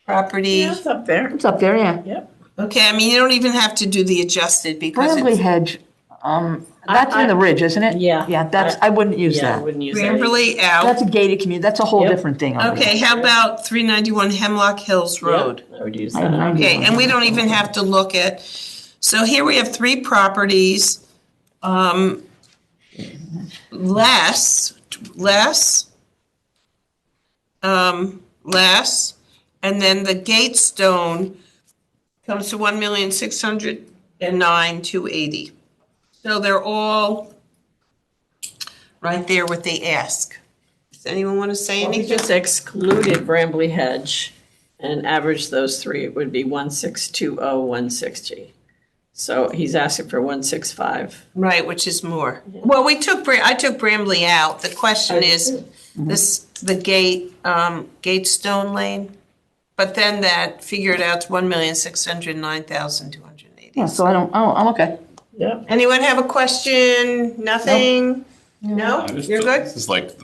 property? Yeah, it's up there. It's up there, yeah. Yep. Okay, I mean, you don't even have to do the adjusted because Brambley it's Hedge, that's in the ridge, isn't it? Yeah. Yeah, I wouldn't use Yeah, I that. wouldn't use that. Brambley out. That's a gated community, that's a whole Yep. different thing. over Okay, how about 391 Hemlock Hills Road? I would use there. that. Okay, and we don't even have to look at, so here we have 3 properties, less, and then the Gatestone comes to 1,609,280. So they're all right there what they ask. Does anyone want to say Well, we anything? just excluded Brambley Hedge and averaged those 3, it would be 1620160. So he's asking for 165. Right, which is more. Well, I took Brambley out. The question is the Gatestone Lane. But then that figured out to 1,609,280. Yeah, so I'm okay. Yep. Anyone have a question? Nothing? No? You're good? This is like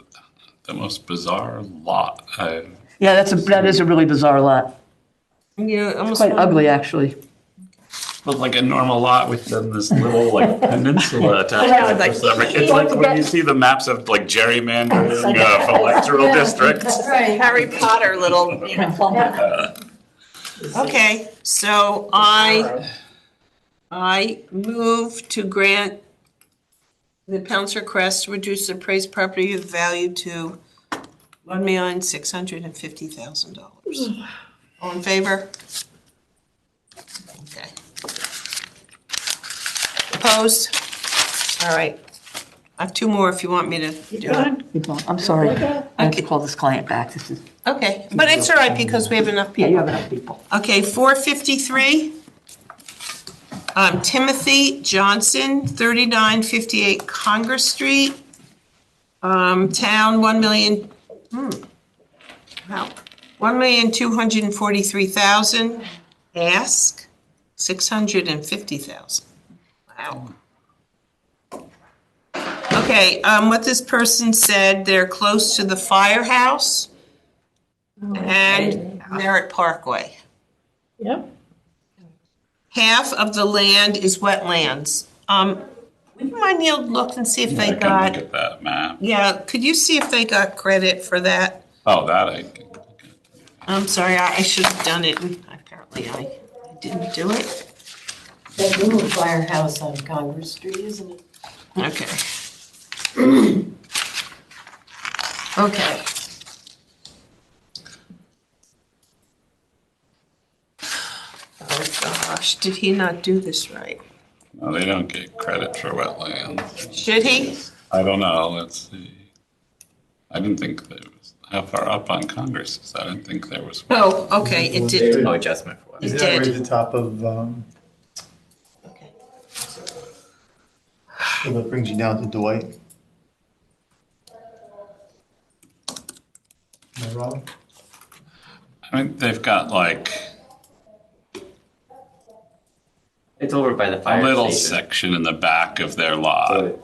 the most bizarre lot. Yeah, that is a really bizarre lot. You almost Quite ugly, actually. Look like a normal lot with this little like peninsula attached Yeah, to it. like- for some reason. It's like when you see the maps of like gerrymandering electoral districts. Right. Harry Potter little. Okay, so I move to grant the appellant's request to reduce the appraised property value to $1,650,000. All in favor? Okay. Opposed? All right. I have 2 more if you want me to do it. I'm sorry, I have to call this client back. This is, Okay, but it's all right because we have enough yeah, people. you have enough people. Okay, 453. Timothy Johnson, 3958 Congress Street. Town, 1 million, wow, 1,243,000. Ask, 650,000. Wow. Okay, what this person said, they're close to the firehouse and Merritt Parkway. Yep. Half of the land is wetlands. Would you mind, Neil, look and see if they I can got, look at that map. yeah, could you see if they got credit for that? Oh, that I can. I'm sorry, I should have done it, and apparently I didn't do it. That little firehouse on Congress Street, isn't it? Okay. Okay. Oh, gosh, did he not do this right? No, they don't get credit for wetlands. Should he? I don't know. Let's see. I didn't think there was how far up on Congress. Is I didn't think there was. Oh, okay, it did. No adjustment for It us. Right at did. the top of, Okay. so that brings you down to Dwight. Am I wrong? I mean, they've got like It's over by the a fire little station. section in the back of their lot So,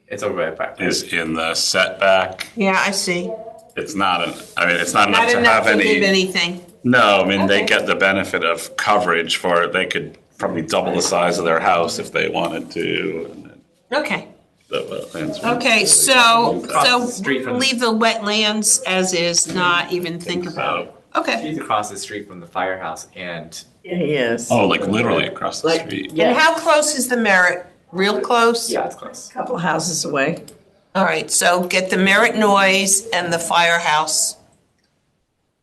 it's over by the fire. is in the setback. Yeah, I see. It's not it's not enough Not to enough have to give any. anything. No, I mean, they Okay. get the benefit of coverage for it. They could probably double the size of their house if they wanted to. And then Okay. the wetlands would- Okay, so, Across the street from- leave the wetlands as is, not even think about it. Okay. She's across the street from the firehouse and Yeah, he is. Oh, like literally across the Like- street. Yeah. And how close is the Merit? Real close? yeah, it's close. Couple houses away. All right, so get the Merit noise and the firehouse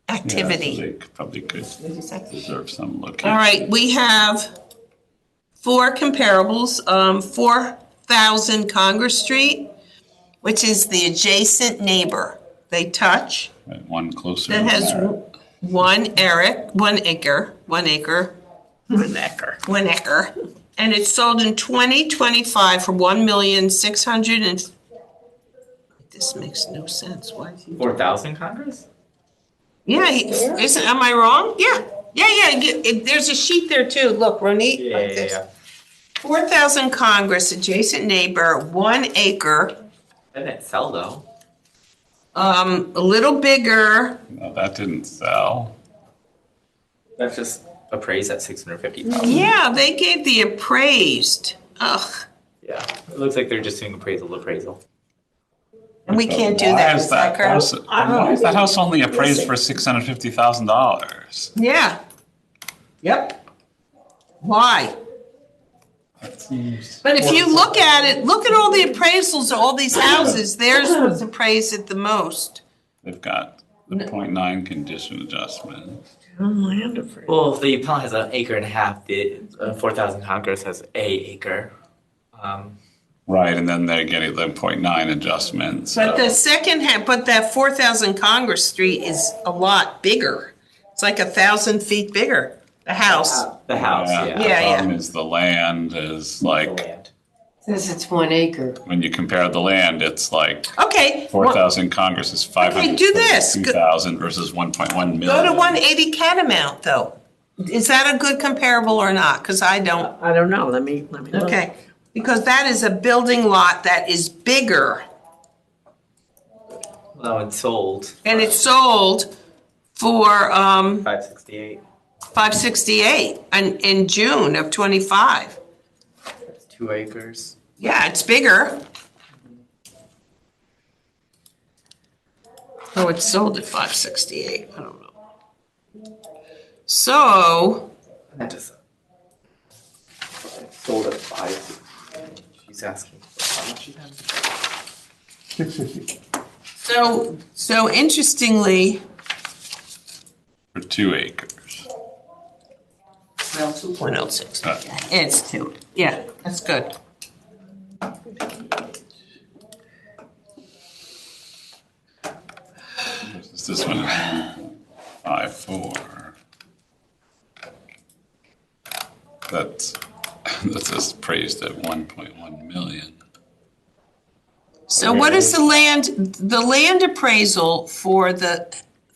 Yeah, so activity. they probably could deserve some location. All right, we have 4 comparables. 4,000 Congress Street, which is the adjacent neighbor. They touch. Right, one closer. That than has that. one acre, and it's sold in 2025 for 1,600,000 and. This makes no sense. Why? 4,000 Congress? Yeah, isn't, am I wrong? Yeah. There's a sheet there too. Look, Ronit. like this. 4,000 Congress, adjacent neighbor, 1 acre, Didn't sell though. a little bigger. No, that didn't sell. That's just appraised at 650,000. Yeah, they gave the appraised. Ugh, Yeah, it looks like they're just doing appraisal. and we can't do Why that is with that Cycle. house- Why is that house only appraised for $650,000? Yeah. Yep. Why? That seems. But if you look at it, look at all the appraisals of all these houses, theirs was appraised at the most. They've got the 0.9 condition adjustment. Well, the appellant has an acre and a half. The 4,000 Congress has a acre. Right, and then they're getting the 0.9 adjustments. But the but that 4,000 Congress Street is a lot bigger. It's like 1,000 feet bigger, the house. The house, Yeah, The yeah. problem is the land is like, land. Says it's 1 acre. when you compare the land, it's like Okay. 4,000 Congress is Okay, do this. 502,000 versus 1.1 million. Go to 180 Catamount, though. Is that a good comparable or not? Because I don't. I don't know. Let me look. Okay, because that is a building lot that is bigger, Well, it's sold. and it's sold for 568. $568 in June of '25. That's 2 acres. Yeah, it's bigger. Oh, it's sold at $568. I don't know. So, That does. It's sold at 5. She's asking how much you have. 650. so interestingly, For 2 acres. well, 2.06. It's 2. Yeah, that's good. Is this one 5.4? That's appraised at 1.1 million. So what is the land appraisal for the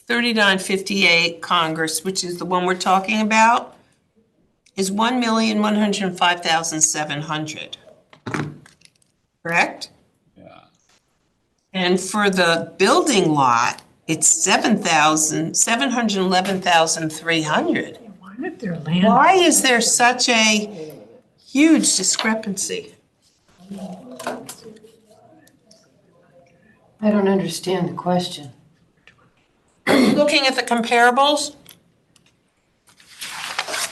3958 Congress, which is the one we're talking about, is 1,105,700. Correct? Yeah. And for the building lot, it's 711,300. Why did their land? Why is there such a huge discrepancy? I don't understand the question. Looking at the comparables,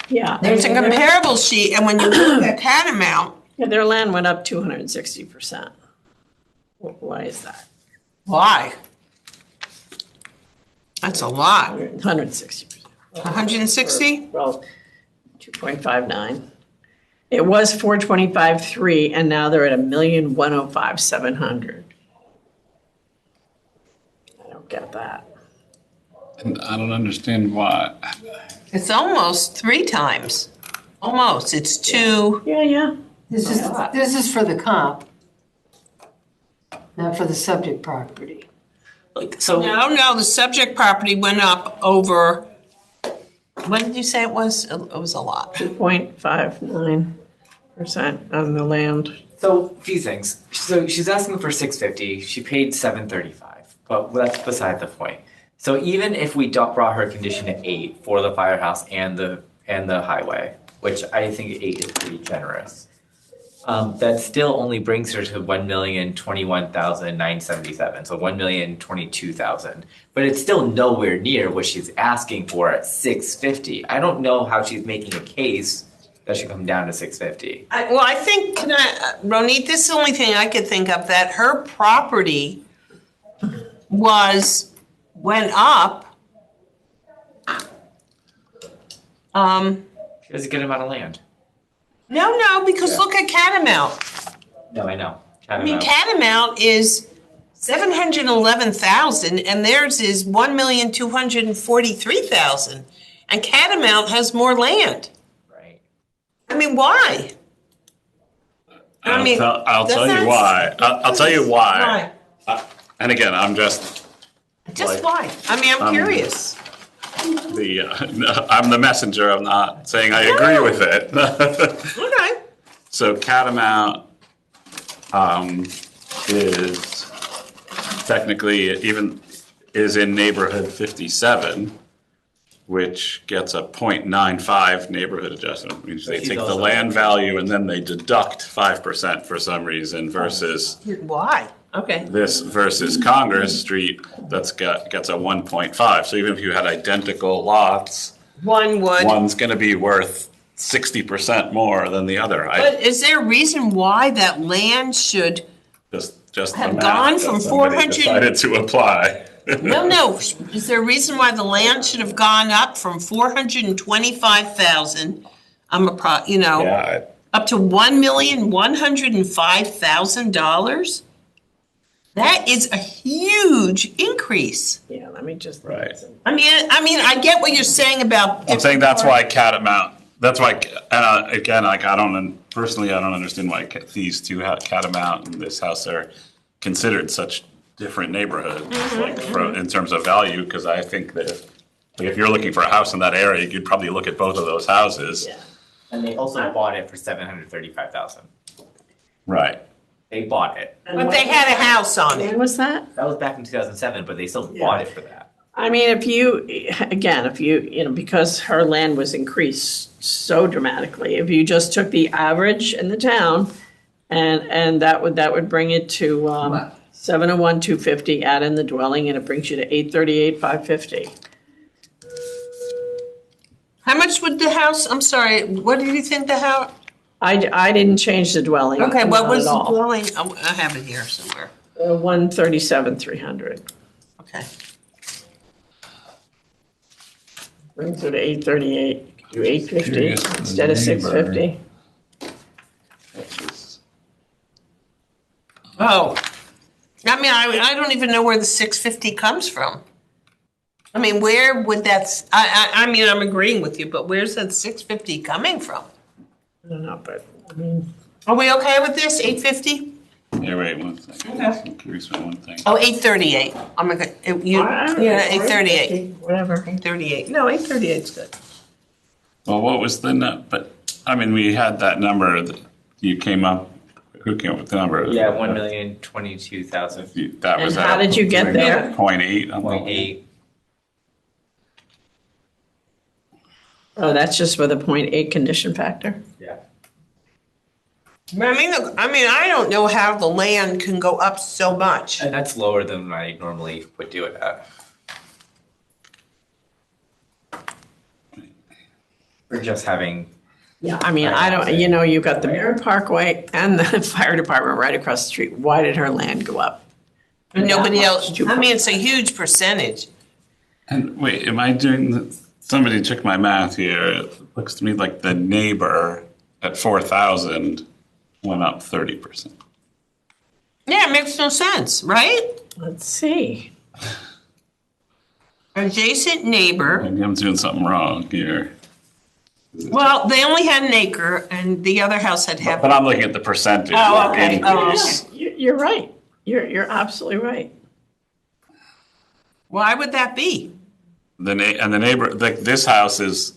Yeah. there's a comparable sheet, and when you look at Catamount, Yeah, their land went up 260%. Why is that? why? That's a lot. 160%. 160? Well, 2.59. It was 425.3, and now they're at 1,105,700. I don't get that. And I don't understand why. It's almost 3 times. Almost. It's 2. Yeah. This is for the comp, not for the subject property. Like, so No, the subject property went up over, what did you say it was? It was a lot. 2.59% on the land. So, a few things. So she's asking for 650. She paid 735, but that's beside the point. So even if we brought her condition to 8 for the firehouse and the highway, which I think 8 is pretty generous. That still only brings her to 1,021,977, so 1,022,000. But it's still nowhere near what she's asking for at 650. I don't know how she's making a case that should come down to 650. Well, I think, Ronit, this is the only thing I could think of, that her property went up. She has a good amount of land. No, because look at Catamount. No, I know. I mean, Catamount is 711,000 and theirs is 1,243,000. And Catamount has more land. Right. I mean, why? I'll tell you why. I'll tell you why. And again, I'm just. Just why? I mean, I'm curious. I'm the messenger. I'm not saying I agree with it. Okay. So Catamount is technically is in neighborhood 57, which gets a 0.95 neighborhood adjustment. Which they take the land value and then they deduct 5% for some reason versus. Why? Okay. This versus Congress Street gets a 1.5. So even if you had identical lots, one's going to be worth 60% more than the other. But is there a reason why that land should just have the gone math from that somebody 400 decided to apply? No. Is there a reason why the land should have gone up from 425,000? Up to $1,105,000? That is a huge increase. Yeah, let me just. Right. I mean, I get what you're saying about. I'm saying that's why Catamount. That's why, again, like I don't understand why these two Catamount and this house are considered such different neighborhoods, like in terms of value. Because I think that if you're looking for a house in that area, you'd probably look at both of those houses. Yeah. And they also bought it for 735,000. Right. They bought it. But they had a house on it. When was that? That was back in 2007, but they still bought it for that. I mean, if you, because her land was increased so dramatically, if you just took the average in the town and that would bring it to 701,250, add in the dwelling, and it brings you to 838,550. How much would the house, I'm sorry, what did you think the house? I didn't change the dwelling. Okay, what not was at the all. dwelling? Oh, I have it here somewhere. 137,300. Okay. Brings it to 838, do 850 instead of 650. Oh, I mean, I don't even know where the 650 comes from. I mean, where would that, I mean, I'm agreeing with you, but where's that 650 coming from? I don't know, but I mean. Are we okay with this, 850? Yeah, wait one second. I'm curious about one thing. Oh, 838. I'm okay. Yeah, 838. Whatever. 838. No, 838 is good. Well, what was but I mean, we had that number that you came up. Who came up with the number? Yeah, 1,022,000. That was. And how did you get there? 0.8. 0.8. Oh, that's just with a 0.8 condition factor? Yeah. I mean, I don't know how the land can go up so much. And that's lower than I normally would do it at. We're just having. Yeah, I mean, I don't, you've got the Mirror Parkway and the fire department right across the street. Why did her land go up? And nobody else, I mean, it's a huge percentage. And wait, am I doing somebody check my math here. It looks to me like the neighbor at 4,000 went up 30%. Yeah, it makes no sense, right? Let's see. Adjacent neighbor. Maybe I'm doing something wrong here. Well, they only had an acre and the other house had half. But I'm looking at the percentage. Oh, okay. Increase. You're right. You're absolutely right. Why would that be? The neighbor, this house is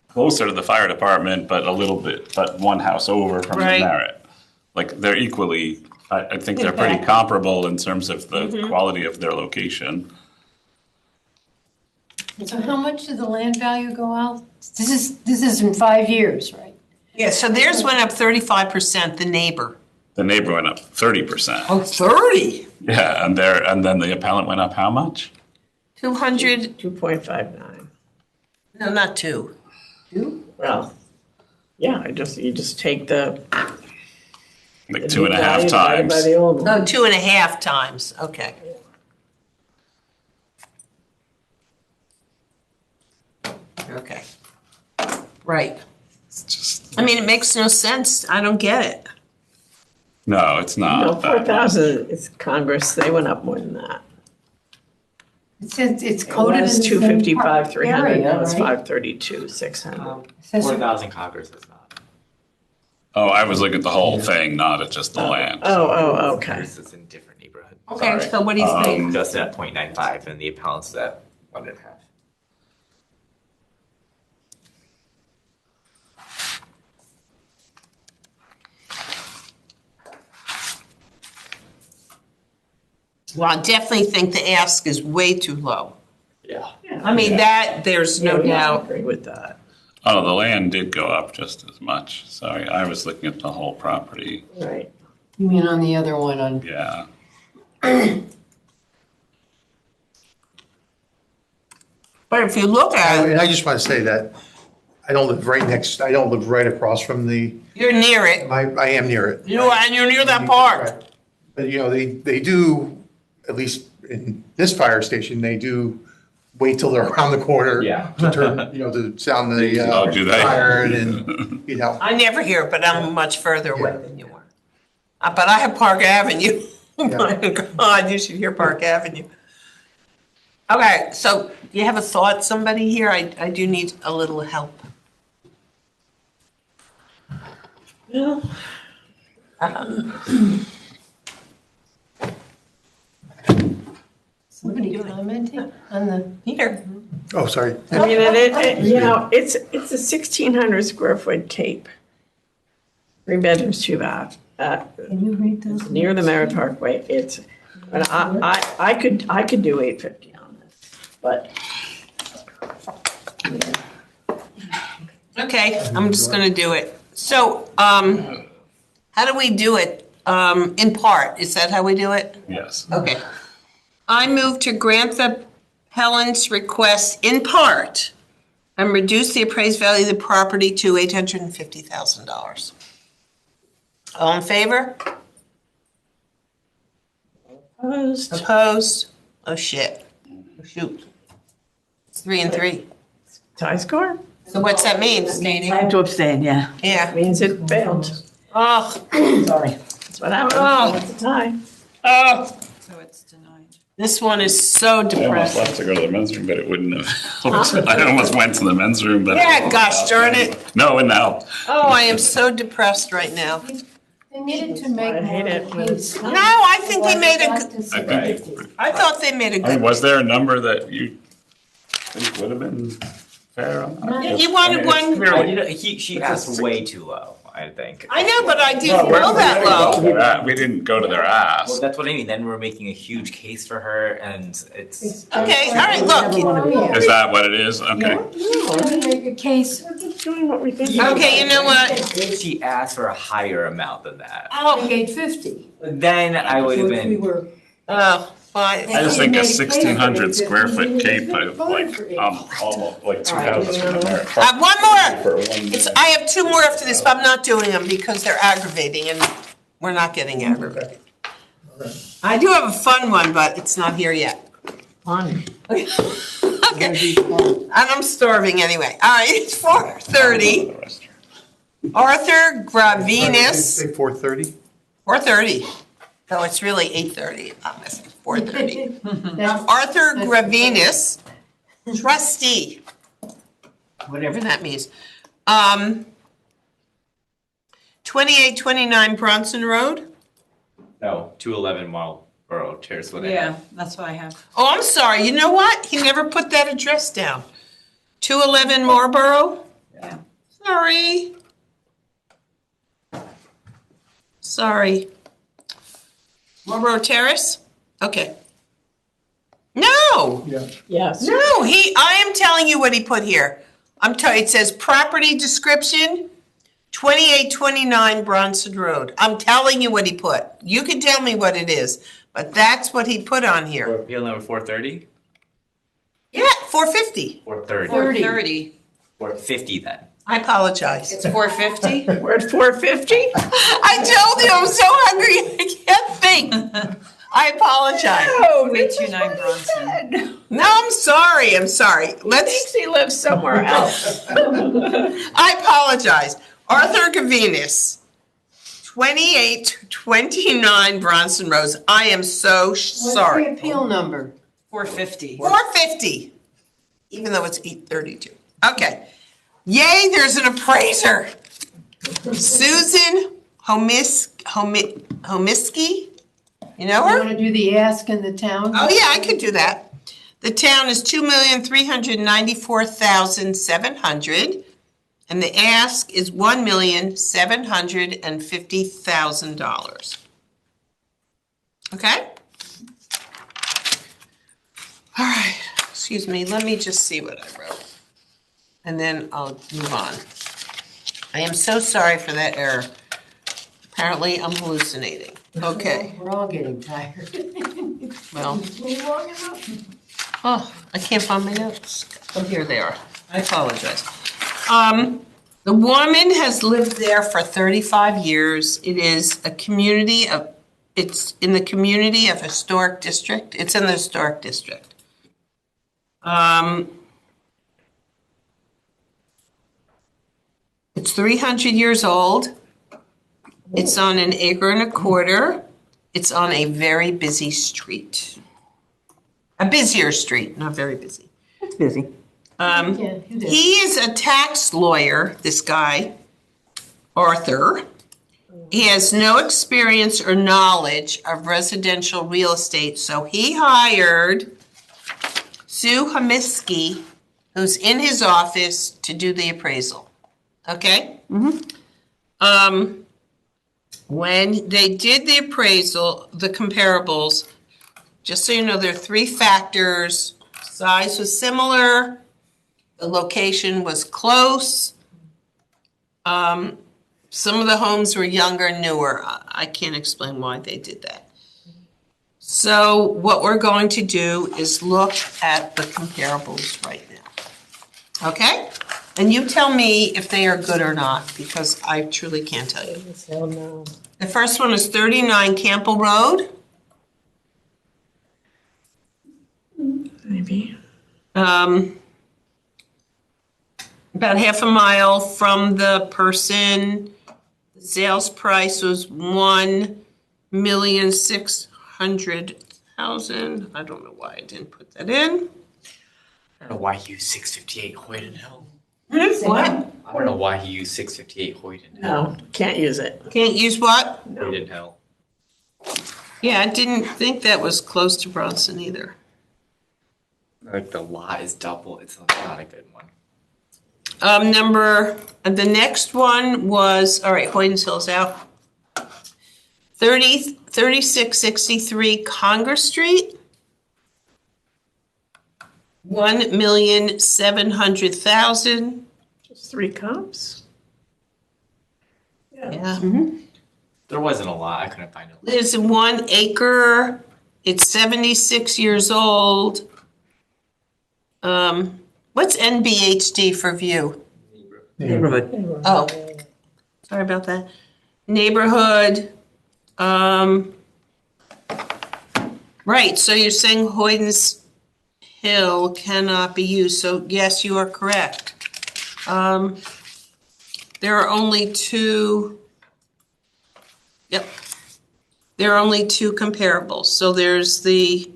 closer to the fire department, but one house over from the Right. Merritt. Like they're equally, I think they're pretty comparable in terms of the quality of their location. So how much did the land value go out? This is in 5 years, right? Yeah, so theirs went up 35%, the neighbor. The neighbor went up 30%. Oh, 30? Yeah, and then the appellant went up how much? 200, 2.59. no, not 2. Well, yeah, you just take the. Like the 2.5 new value divided times. By the old Oh, one. 2.5 times, okay. Okay. Right. It's just, I mean, it makes no sense. I don't get it. no, it's No, not. 4,000, it's Congress, they went up more than that. It says it's It coded in the was same 255, 300, area, now it's right? 532, 600. It says- 4,000 Congress is not. Oh, I was looking at the whole thing, not at just the land. Oh, okay. This is in different neighborhood. Okay, so what do you think? Just at 0.95 and the appellant's at 1.5. Well, I definitely think the ask is way too low. Yeah. I mean, that, there's no Yeah, I doubt. agree with that. Oh, the land did go up just as much. Sorry, I was looking at the whole property. Right. You mean on the other one on, Yeah. But if you look at it, And I just want to say that I don't live right across from the, you're near it. I am near it. You are, and you're near that park. Right. But, they do, at least in this fire station, they do wait till they're around the corner. Yeah. To turn, to sound the Oh, do they? siren and, I never hear it, but I'm much further away than you are. But I have Park Avenue. Oh my God, you should hear Park Avenue. Okay, so do you have a thought, somebody here? I do need a little help. Well, somebody commenting on the, Here. oh, sorry. I mean, it's a 1,600 square foot cape. 3 bedrooms, 2 baths. can you read those? Near the Merritt Parkway, but I could do 850 on this, but. Okay, I'm just gonna do it. So, how do we do it? In part, is that how we do it? Yes. Okay. I move to grant the appellant's request in part and reduce the appraised value of the property to $850,000. All in favor? Opposed. Opposed? Oh, shit. Oh, shoot. It's 3 and 3. Tie score? So what's that mean? I have to abstain, yeah. Yeah. Means it failed. Oh, Sorry. That's what happens. Oh. It's a tie. oh. So it's denied. This one is so I almost depressing. left to go to the men's room, but it wouldn't have helped. I almost went to the men's room, but. Yeah, gosh darn it. No, and now. Oh, I am so depressed right now. They needed to make I hate more it of a when case. No, I think they made a, I think, I thought they made a I mean, good. was there a number that you think would have been fair on that? You wanted one, She asked way too low, I think. I know, but I didn't know that low. We didn't go to their ass. Well, that's what I mean. Then we're making a huge case for her, and it's. Okay, all right, look. Is that what it is? Okay. Let me make a case. We're just doing what we think. Okay, you know what? If she asked for a higher amount than that, Oh, 850. then I would have We been. were, oh, I fine. just think a 1,600 square foot cape of like, almost like 2 houses from the Merritt Park. One more. For one It's, I have 2 more after this, but I'm not doing them because they're aggravating and we're not getting aggravated. I do have a fun one, but it's not here yet. Fun. Okay. And I'm starving anyway. All right, it's 4:30. Arthur Gravinas, Say 4:30? 4:30. No, it's really 8:30. I'm missing 4:30. that's Arthur Gravinas, trustee, whatever that means. 2829 Bronson Road. No, 211 Marlboro Terrace. What I Yeah, have. that's what I have. Oh, I'm sorry. You know what? He never put that address down. 211 Marlboro? Yeah. Sorry. Sorry. Marlboro Terrace? Okay. No, No. Yes. No, I am telling you what he put here. It says property description, 2829 Bronson Road. I'm telling you what he put. You can tell me what it is, but that's what he put on For here. appeal number 430? Yeah, 450. 430. 430. 450 then. I apologize. It's 450? We're at 450? I told you I'm so hungry I can't think. I apologize. Oh, 329 Bronson. No, I'm sorry. I'm sorry. Thinks Let's. he lives somewhere else. I apologize. Arthur Gavinas, 2829 Bronson Road. I am so What's the sorry. appeal number? 450. 450, even though it's 832. Okay. Yay, there's an appraiser. Susan Homiski. You know You her? want to do the ask in the town? Oh, yeah, I could do that. The town is $2,394,700, and the ask is $1,750,000. Okay? All right, excuse me, let me just see what I wrote, and then I'll move on. I am so sorry for that error. Apparently, I'm hallucinating. Okay, We're all getting tired. well. Oh, I can't find my notes. Oh, here they are. I apologize. The woman has lived there for 35 years. It is a community of, it's in the community of historic district. It's in the historic district. It's 300 years old. It's on an acre and a quarter. It's on a very busy street. A busier street, not very busy. It's busy. Yeah, who did? He is a tax lawyer, this guy, Arthur. He has no experience or knowledge of residential real estate, so he hired Sue Homiski, who's in his office, to do the appraisal. Okay? When they did the appraisal, the comparables, just so you know, there are three factors. Size was similar. The location was close. Some of the homes were younger, newer. I can't explain why they did that. So what we're going to do is look at the comparables right now. Okay? And you tell me if they are good or not, because I truly can't tell you. Hell no. The first one is 39 Campbell Road. Maybe. About half a mile from the person. The sales price was $1,600,000. I don't know why I didn't put that in. I don't know why he used 658 Hoyden Hill. What? I don't know why he used 658 Hoyden Hill. No, can't use it. Can't use what? Hoyden Hill. Yeah, I didn't think that was close to Bronson either. Like the lot is double. It's not a good one. The next one was, all right, Hoyden's Hill's out. 3663 Congress Street. $1,700,000. Just 3 comps? Yeah. There wasn't a lot. I couldn't find it. Lives in 1 acre. It's 76 years old. What's NBHD for view? Neighborhood. Oh, sorry about that. Neighborhood. Right, so you're saying Hoyden's Hill cannot be used. So yes, you are correct. There are only two. Yep. There are only 2 comparables. So there's the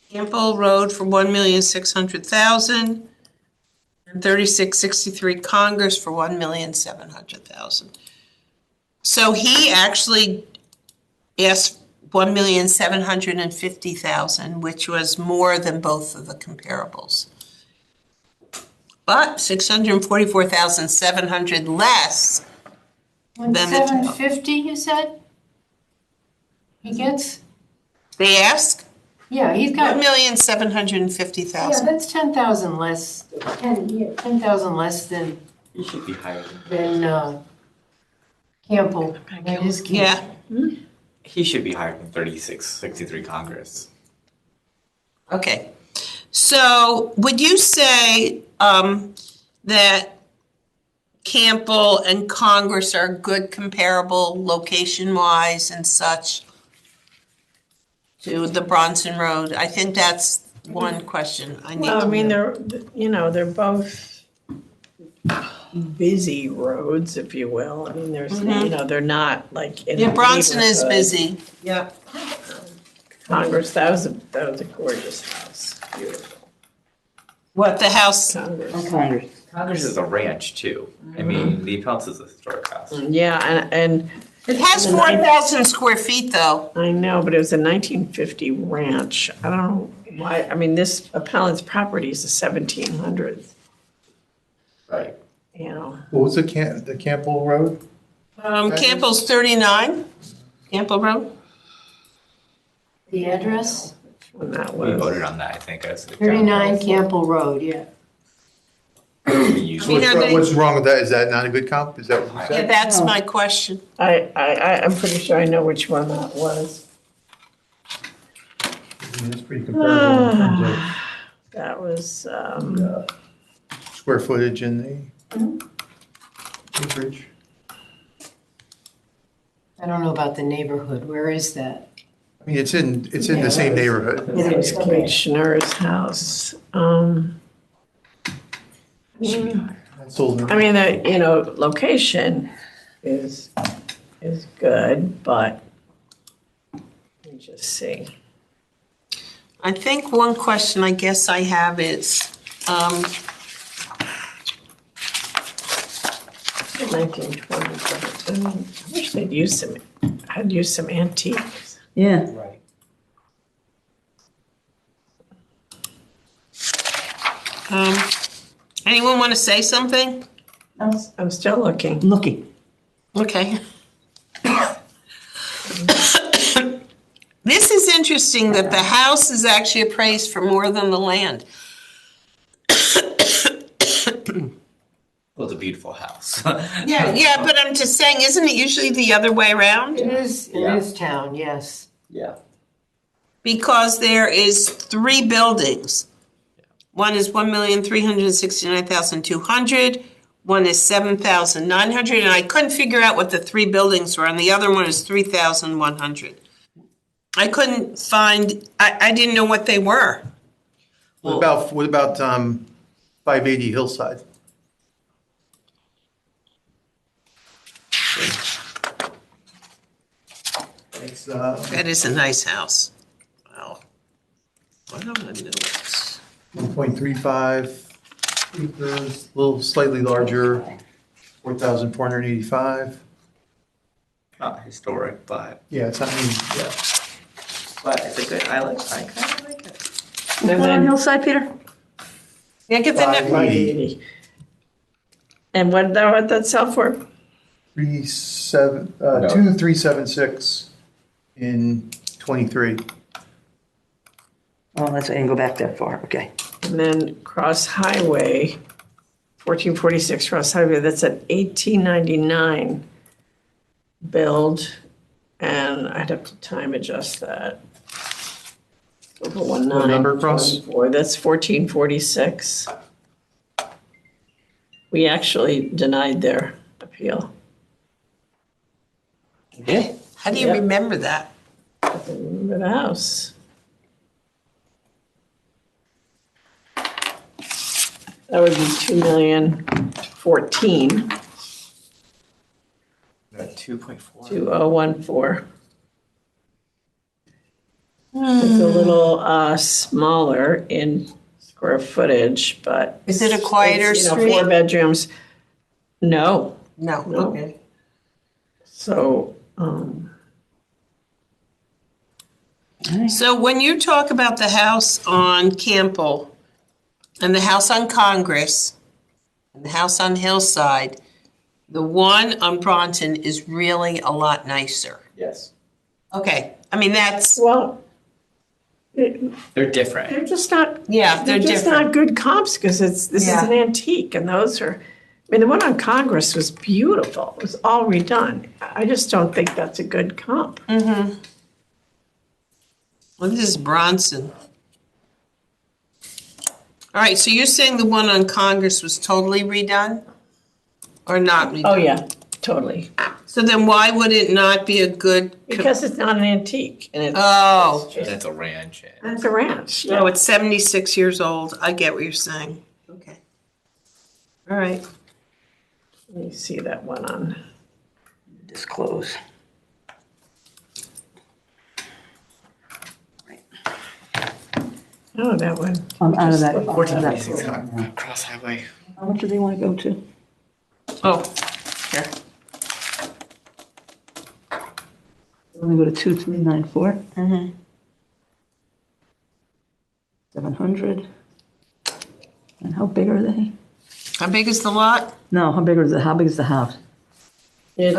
Campbell Road for $1,600,000 and 3663 Congress for $1,700,000. So he actually asked $1,750,000, which was more than both of the comparables. But $644,700 less than the total. 750, you said? He gets? They ask? Yeah, he's got, yeah, $1,750,000. that's 10,000 less, 10,000 less than, He should be higher than, Campbell. That is Campbell. Yeah, he should be higher than 3663 Congress. okay. So would you say that Campbell and Congress are good comparable location-wise and such to the Bronson Road? I think that's one question I need Well, I to mean, know. they're both busy roads, if you will. I mean, there's, they're not like in Yeah, the Bronson is neighborhood. busy. Yeah. Congress, that was a gorgeous house. Beautiful. What, the house? Congress. Congress. Congress is a ranch too. I mean, the Appellants is a historic house. Yeah, and It has 4,000 square feet, though. I know, but it was a 1950 ranch. I don't know why, I mean, this appellant's property is the 1700s, Right. you know. What was the Campbell Road? Campbell's 39, Campbell Road. The address? When that We was. voted on that, I think, as the 39 Campbell Road, yeah. usually. What's wrong with that? Is that not a good comp? Is that what you Yeah, said? that's my question. I'm pretty sure I know which one that was. I mean, it's pretty comparable in terms That was, of square footage and the acreage. I don't know about the neighborhood. Where is that? I mean, it's in the same neighborhood. it was Commissioner's house. That's older. I mean, the, location is good, but let me just see. I think one question I guess I have is, 1920s. I mean, I wish they'd used some antiques. Yeah. Right. anyone want to say something? I'm still looking. Looking. Okay. This is interesting that the house is actually appraised for more than the land. Well, it's a beautiful house. Yeah, but I'm just saying, isn't it usually the other way around? It is town, yes. Yeah. Because there is 3 buildings. One is 1,369,200. One is 7,900, and I couldn't figure out what the 3 buildings were, and the other one is 3,100. I couldn't find. I didn't know what they were. What about 580 Hillside? It's That is a nice house. Wow. What am I doing? 1.35 acres, a little slightly larger, 4,485. Not historic, but Yeah, it's not, I mean, yeah. it's a good. I kind of like it. And What on then Hillside, Peter? Yeah, get the net. 580. And what that sell for? 2376 in 23. Oh, that's, I didn't go back that far, okay. And then Cross Highway, 1446 Cross Highway, that's an 1899 build, and I'd have to time adjust that. Over 19. What number, Cross? That's 1446. We actually denied their appeal. Yeah. How do you Yep. remember that? Remember the house? That would be 2,014,2014. 2.4. 2014. It's a little smaller in square footage, but. Is it a quieter it's, street? 4 bedrooms. No, No. No. Okay. so, So when you talk about the house on Campbell and the house on Congress and the house on Hillside, the one on Bronson is really a lot nicer. Yes. Okay, I mean, that's, well, They're different. They're just not, Yeah, they're they're just different. not good comps because this is Yeah. an antique and those are, I mean, the one on Congress was beautiful. It was all redone. I just don't think that's a good comp. Well, this is Bronson. All right, so you're saying the one on Congress was totally redone? Or not redone? Oh, yeah, totally. So then why would it not be a good? Because it's not an antique and it's. Oh. it's just- That's a ranch. It's a ranch. No, it's 76 years old. I get what you're saying. Okay. All right. Let me see that one on. Disclose. Oh, that one. I'm out of that. Cross highway. How much do they want to go to? Oh, here. Let me go to 2394. Mm-hmm. 700. And how big are they? How big is the lot? No, how big is the house? It's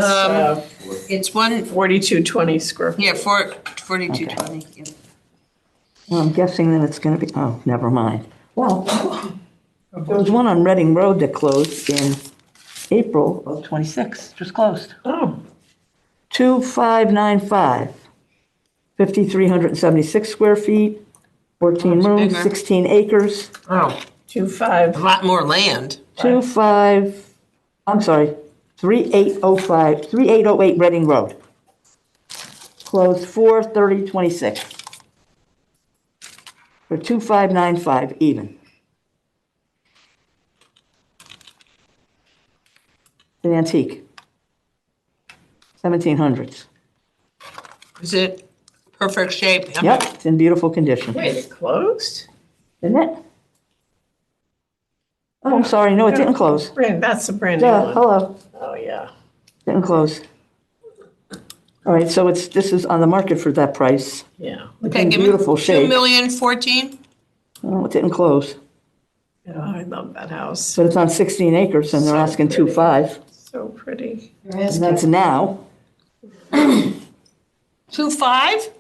It's one, 4220 square. feet. yeah, 4220. Yeah. Well, I'm guessing that it's gonna be, oh, never mind. Well, there was one on Reading Road that closed in April of '26, just closed. Oh, 2595, 5,376 square feet, 14 it's rooms, bigger. 16 acres, Oh, 25. a lot more land. 3808 Reading Road. Closed 4/30/26. For 2595 even. An antique. 1700s. Is it perfect shape? Yep, it's in beautiful condition. Wait, it closed? Isn't it? Oh, I'm sorry, no, it didn't close. That's the brand new Yeah, one. hello, Oh, yeah. didn't close. All right, so this is on the market for that price. Yeah. It's Okay, in give me beautiful shape. 2,014,000. Oh, it didn't close, Oh, I love that house. but it's on 16 acres and they're So asking pretty. 2.5. So pretty. You're And asking- that's now. 2.5?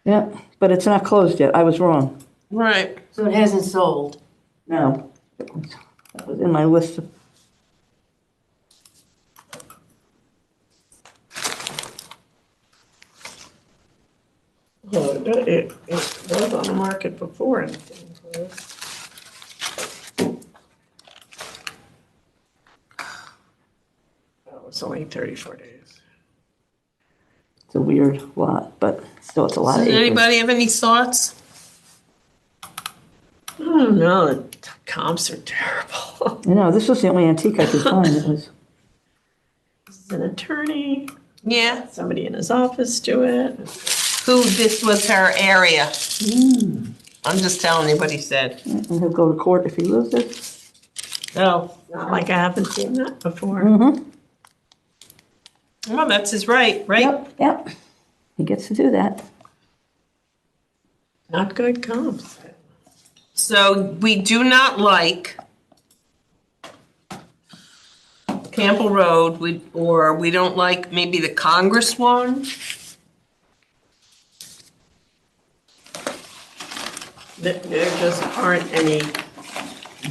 Yeah, but it's not closed yet. I was wrong. Right. So it hasn't sold. No. That was in my list of. Oh, it was on the market before and it didn't close. That was only 34 days. It's a weird lot, but still, it's a lot of Does acres. anybody have any thoughts? I don't know, the comps are terrible. You know, this was the only antique I could find. It was, This is an attorney, Yeah. somebody in his office do it. Who, this was her area. I'm just telling you what he said. and he'll go to court if he loses. Oh. Not like I haven't seen that before. Mm-hmm. Well, that's his right, right? Yep, yep. He gets to do that. Not good comps. So we do not like Campbell Road, or we don't like maybe the Congress one. There just aren't any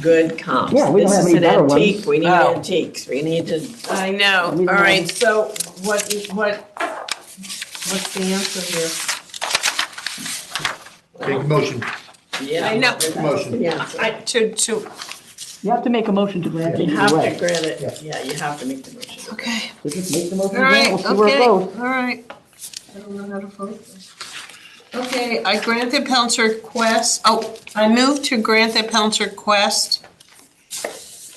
good comps. Yeah, we don't have any This is better an antique, ones. we need Oh. antiques, we need to, I know. All right, so what's the answer here? Take a motion. yeah. I know. Make a motion. Yeah, You have to make a make to grant it you have either to way. grant it, yeah, you have to make the motion. Okay, So just make the motion all again, right, we'll see where it okay, goes. all right. I don't know how to vote. Okay, I granted Pellet's request, I moved to grant the Pellet's request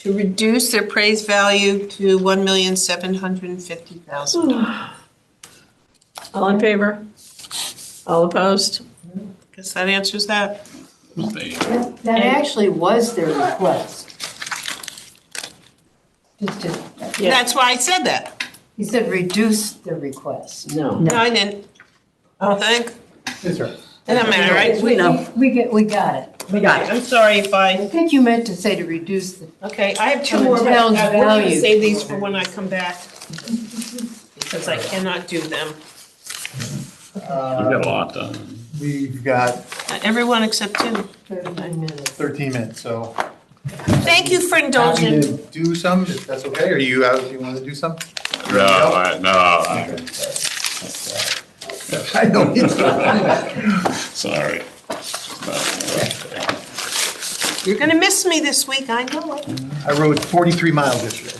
to reduce their appraised value to $1,750,000. All in favor? All opposed? Guess that answers that. That actually was their request. Just to, Yeah. That's why I said that. he said reduce the request. No. No, I didn't. I think. Yes, sir. It doesn't matter, right? We know. We got it. We got it. I'm sorry if I I, think you meant to say to reduce the, okay, I have two Of the more, but town's we're gonna value. save these for when I come back. Because I cannot do them. You've got a lot done. We've got Everyone except two. 39 minutes. 13 minutes, so. Thank you for Happy indulging. to do some, if that's okay. Are you out, you want to do some? No, I know. sorry. You're gonna miss me this week, I know it. I rode 43 miles yesterday.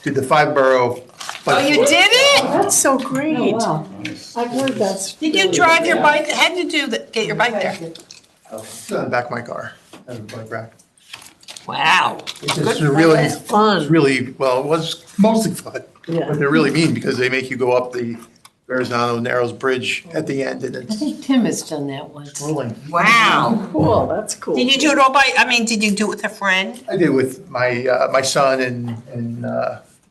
Did the 5-borough. Oh, you did it? That's so great. Oh, wow. I've heard that's. Did you drive your bike? How'd you do that? Get your bike there? It's on the back of my car. I have a bike rack. Wow. It's just really, That's fun. it's really, well, it was mostly fun. Yeah. But they're really mean because they make you go up the Verrazano Narrows Bridge at the end and I it's think Tim has done that once. rolling. Wow. Cool, that's cool. Did you do it all by, I mean, did you do it with a friend? I did with my, my son and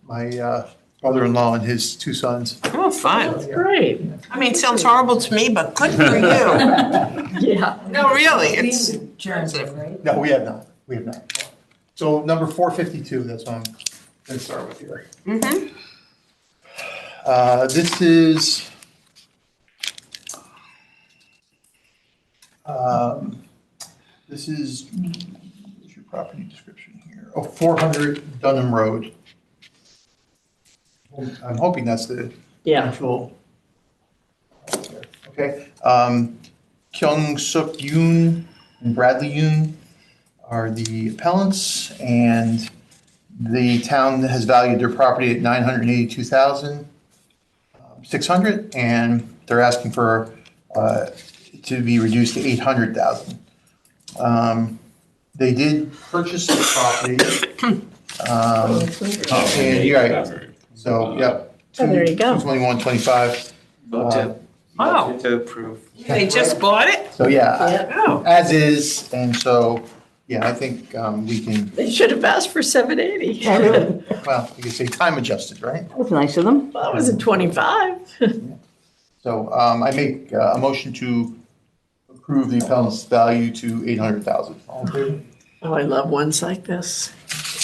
my brother-in-law and his 2 sons. Oh, fun. Great. I mean, it sounds horrible to me, but good for you. Yeah. No, really, it's, Journey, right? No, we have not. We have not. So number 452, that's what I'm going to start with here. mhm. This is, where's your property description here? Oh, 400 Dunham Road. I'm hoping that's the Yeah. actual. Okay. Kyung Suk Yoon and Bradley Yoon are the appellants, and the town has valued their property at $982,600, and they're asking for to be reduced to $800,000. They did purchase the property. And you're right. So, yep. Oh, there you go. 22125. Vote to, Wow. vote to approve. They just bought it? So, yeah, Oh. as is, and so, yeah, I think we can, They should have asked for 780. well, you could say time adjusted, right? That was nice of them. Well, that was a 25. So I make a motion to approve the appellant's value to $800,000. All in favor? Oh, I love ones like this.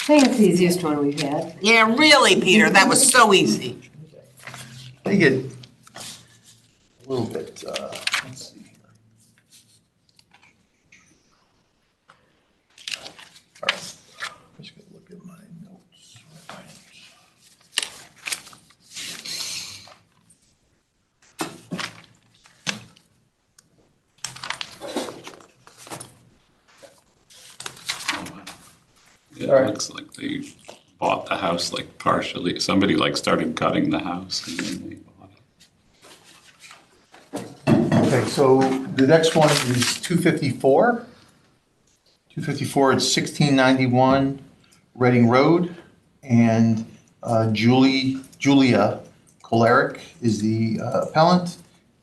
I think it's the easiest one we've had. Yeah, really, Peter, that was so easy. They get a little bit, let's see here. All right, I'm just gonna look at my notes. It looks like they bought the house like partially, somebody like started cutting the house and then they bought it. Okay, so the next one is 254. 254, it's 1691 Reading Road, and Julia Koleric is the appellant,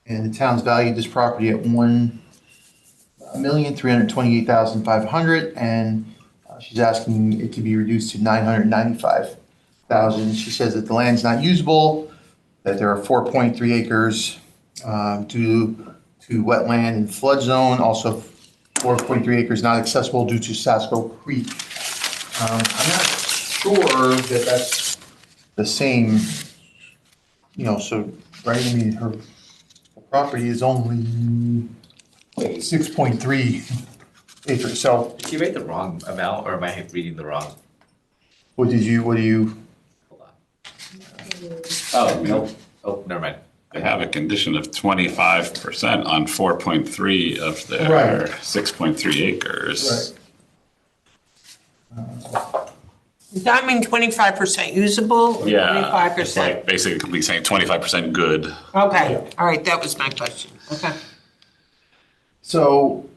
and the town's valued this property at $1,328,500, and she's asking it to be reduced to $995,000. She says that the land's not usable, that there are 4.3 acres due to wetland and flood zone, also 4.3 acres not accessible due to Sasko Creek. I'm not sure that that's the same, so, right, I mean, her property is only 6.3 acres, so Did you write the wrong amount, or am I reading the wrong? what do you, Hold on. Oh, nope. Oh, never mind. They have a condition of 25% on 4.3 of their Right. 6.3 acres. Does that mean 25% usable or Yeah, it's 25%? like basically saying 25% good. Okay, all right, that was my question. Okay. So,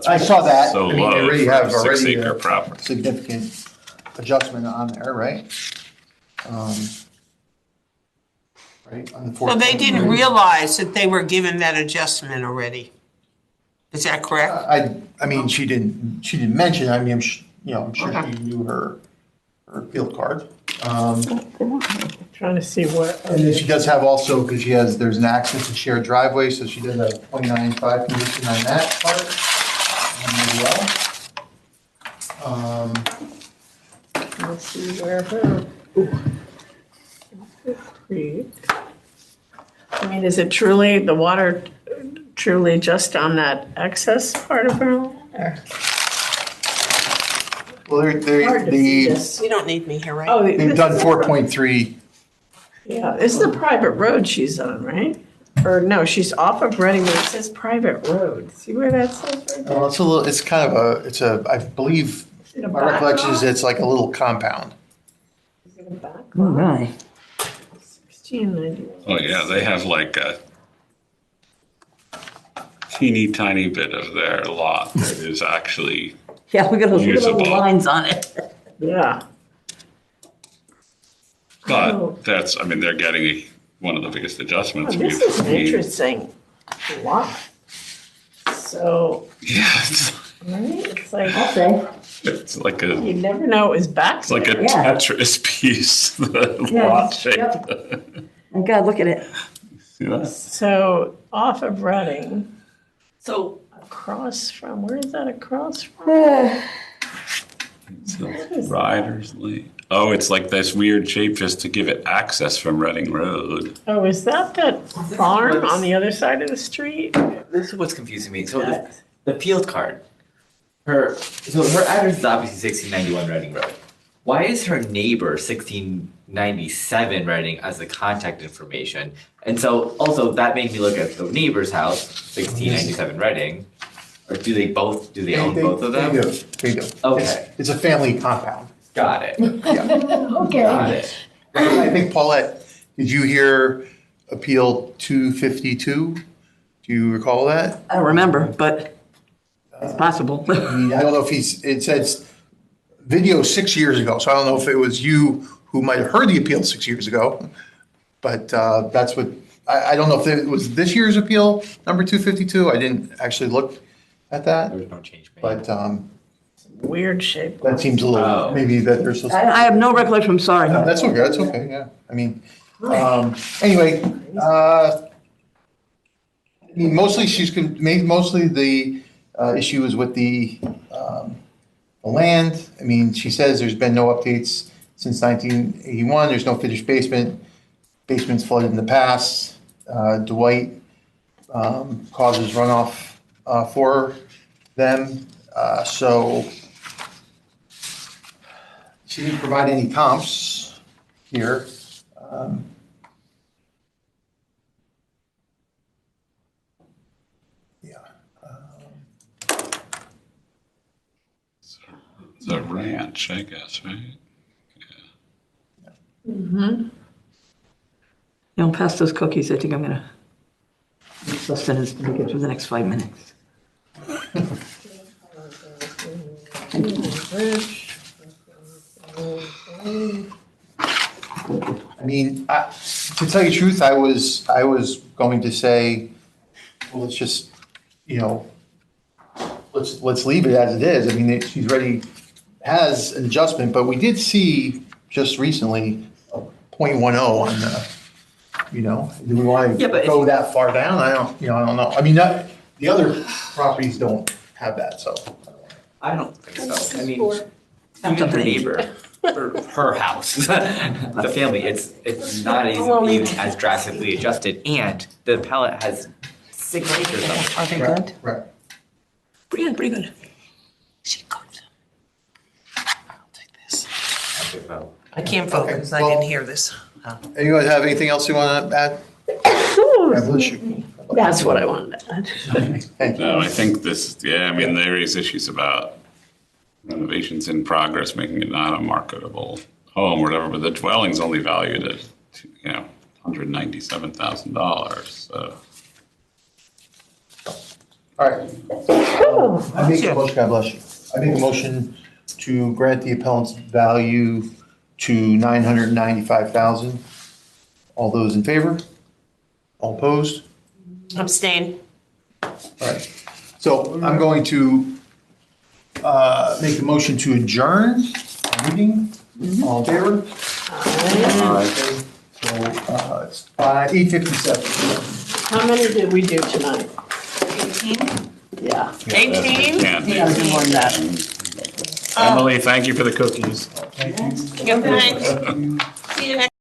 I saw that. So I mean, they low already for have a 6 already acre a property. significant adjustment on there, right? Right, on the So they 4.3. didn't realize that they were given that adjustment already? Is that correct? I mean, she didn't mention, I mean, I'm sure Okay. she knew her field card. Trying to see what. And then she does have also, because there's an access and shared driveway, so she does have a 29.5 condition on that part as well. Let's see where her. Creek. mean, is it truly, the water truly just on that excess part of her land? Or- Well, Hard to see the, this. You don't need me here, right? Oh, they've this done is- 4.3. Yeah, this is a private road she's on, right? Or no, she's off of Reading, but it says private road. See where that says right there? Well, it's a little, it's kind of I believe, Is it a my back recollection is lot? it's like a little compound. Is it a back Oh, lot? really? 1691. Oh, yeah, they have like a teeny tiny bit of their lot that is actually, Yeah, look at those Usable. little lines on it. Yeah. but that's, I mean, they're getting one of the biggest Oh, adjustments this we've is an seen. interesting lot. So, Yeah, it's, right, it's like, Okay. it's like you a, never know it was back it's like a there. Yeah. Tetris piece, the Yeah, lot shape. yep. Oh, God, look at it. See that? So off of Reading, So across from, where is that across from? It's the Riders Lane. Oh, it's like this weird shape just to give it access from Reading Road. Oh, is that farm on the other side of the street? this is what's confusing me. So the field card, her address is obviously 1691 Reading Road. Why is her neighbor 1697 Reading as the contact information? And so also that made me look at the neighbor's house, 1697 Reading. Or do they own both of them? They do, they do. Okay. It's a family compound. Got it. Okay. Got it. I think, Paulette, did you hear Appeal 252? Do you recall that? I don't remember, but it's possible. I mean, I don't know if it says video 6 years ago, so I don't know if it was you who might have heard the appeal 6 years ago. But that's what, I don't know if it was this year's appeal, number 252. I didn't actually look at that, There was no change made. but Weird shape. that seems a little, Oh. maybe that there's. I have no recollection, I'm sorry. No, that's okay, yeah. I mean, anyway, I mean, mostly mostly the issue is with the land. I mean, she says there's been no updates since 1981. There's no finished basement. Basement's flooded in the past. Dwight causes runoff for them. So she didn't provide any comps here. Yeah. It's a ranch, I guess, right? Don't pass those cookies, I think I'm gonna need sustenance to make it through the next 5 minutes. I mean, to tell you the truth, I was going to say, well, let's just, let's leave it as it is. I mean, she's already has an adjustment, but we did see just recently a 0.10 on do we want Yeah, to but go that far down? I don't know. I mean, the other properties don't have that, so. I don't think so. I mean, I'm even her jumping in. neighbor, or her house, the family, it's not even as drastically adjusted, and the pallet has 6 acres of it. Are they good? Right. Pretty good, pretty good. She cooked. I'll take this. Well, I can't vote because I well- didn't hear this. Anyone have anything else you want to add? God bless you. That's what I wanted to add. Thank you. No, I think I mean, they raise issues about renovations in progress, making it not a marketable home or whatever, but the dwelling's only valued at, $197,000, so. All right. I make a motion, God bless you. I make a motion to grant the appellant's value to $995,000. All those in favor? All opposed? Abstain. All right. So I'm going to make a motion to adjourn the meeting. All in favor? Aye. So it's 8:57. How many did we do tonight? 18? Yeah. 18? Can't Yeah, I was more than that. Emily, thank you for the cookies. Good night. See you next.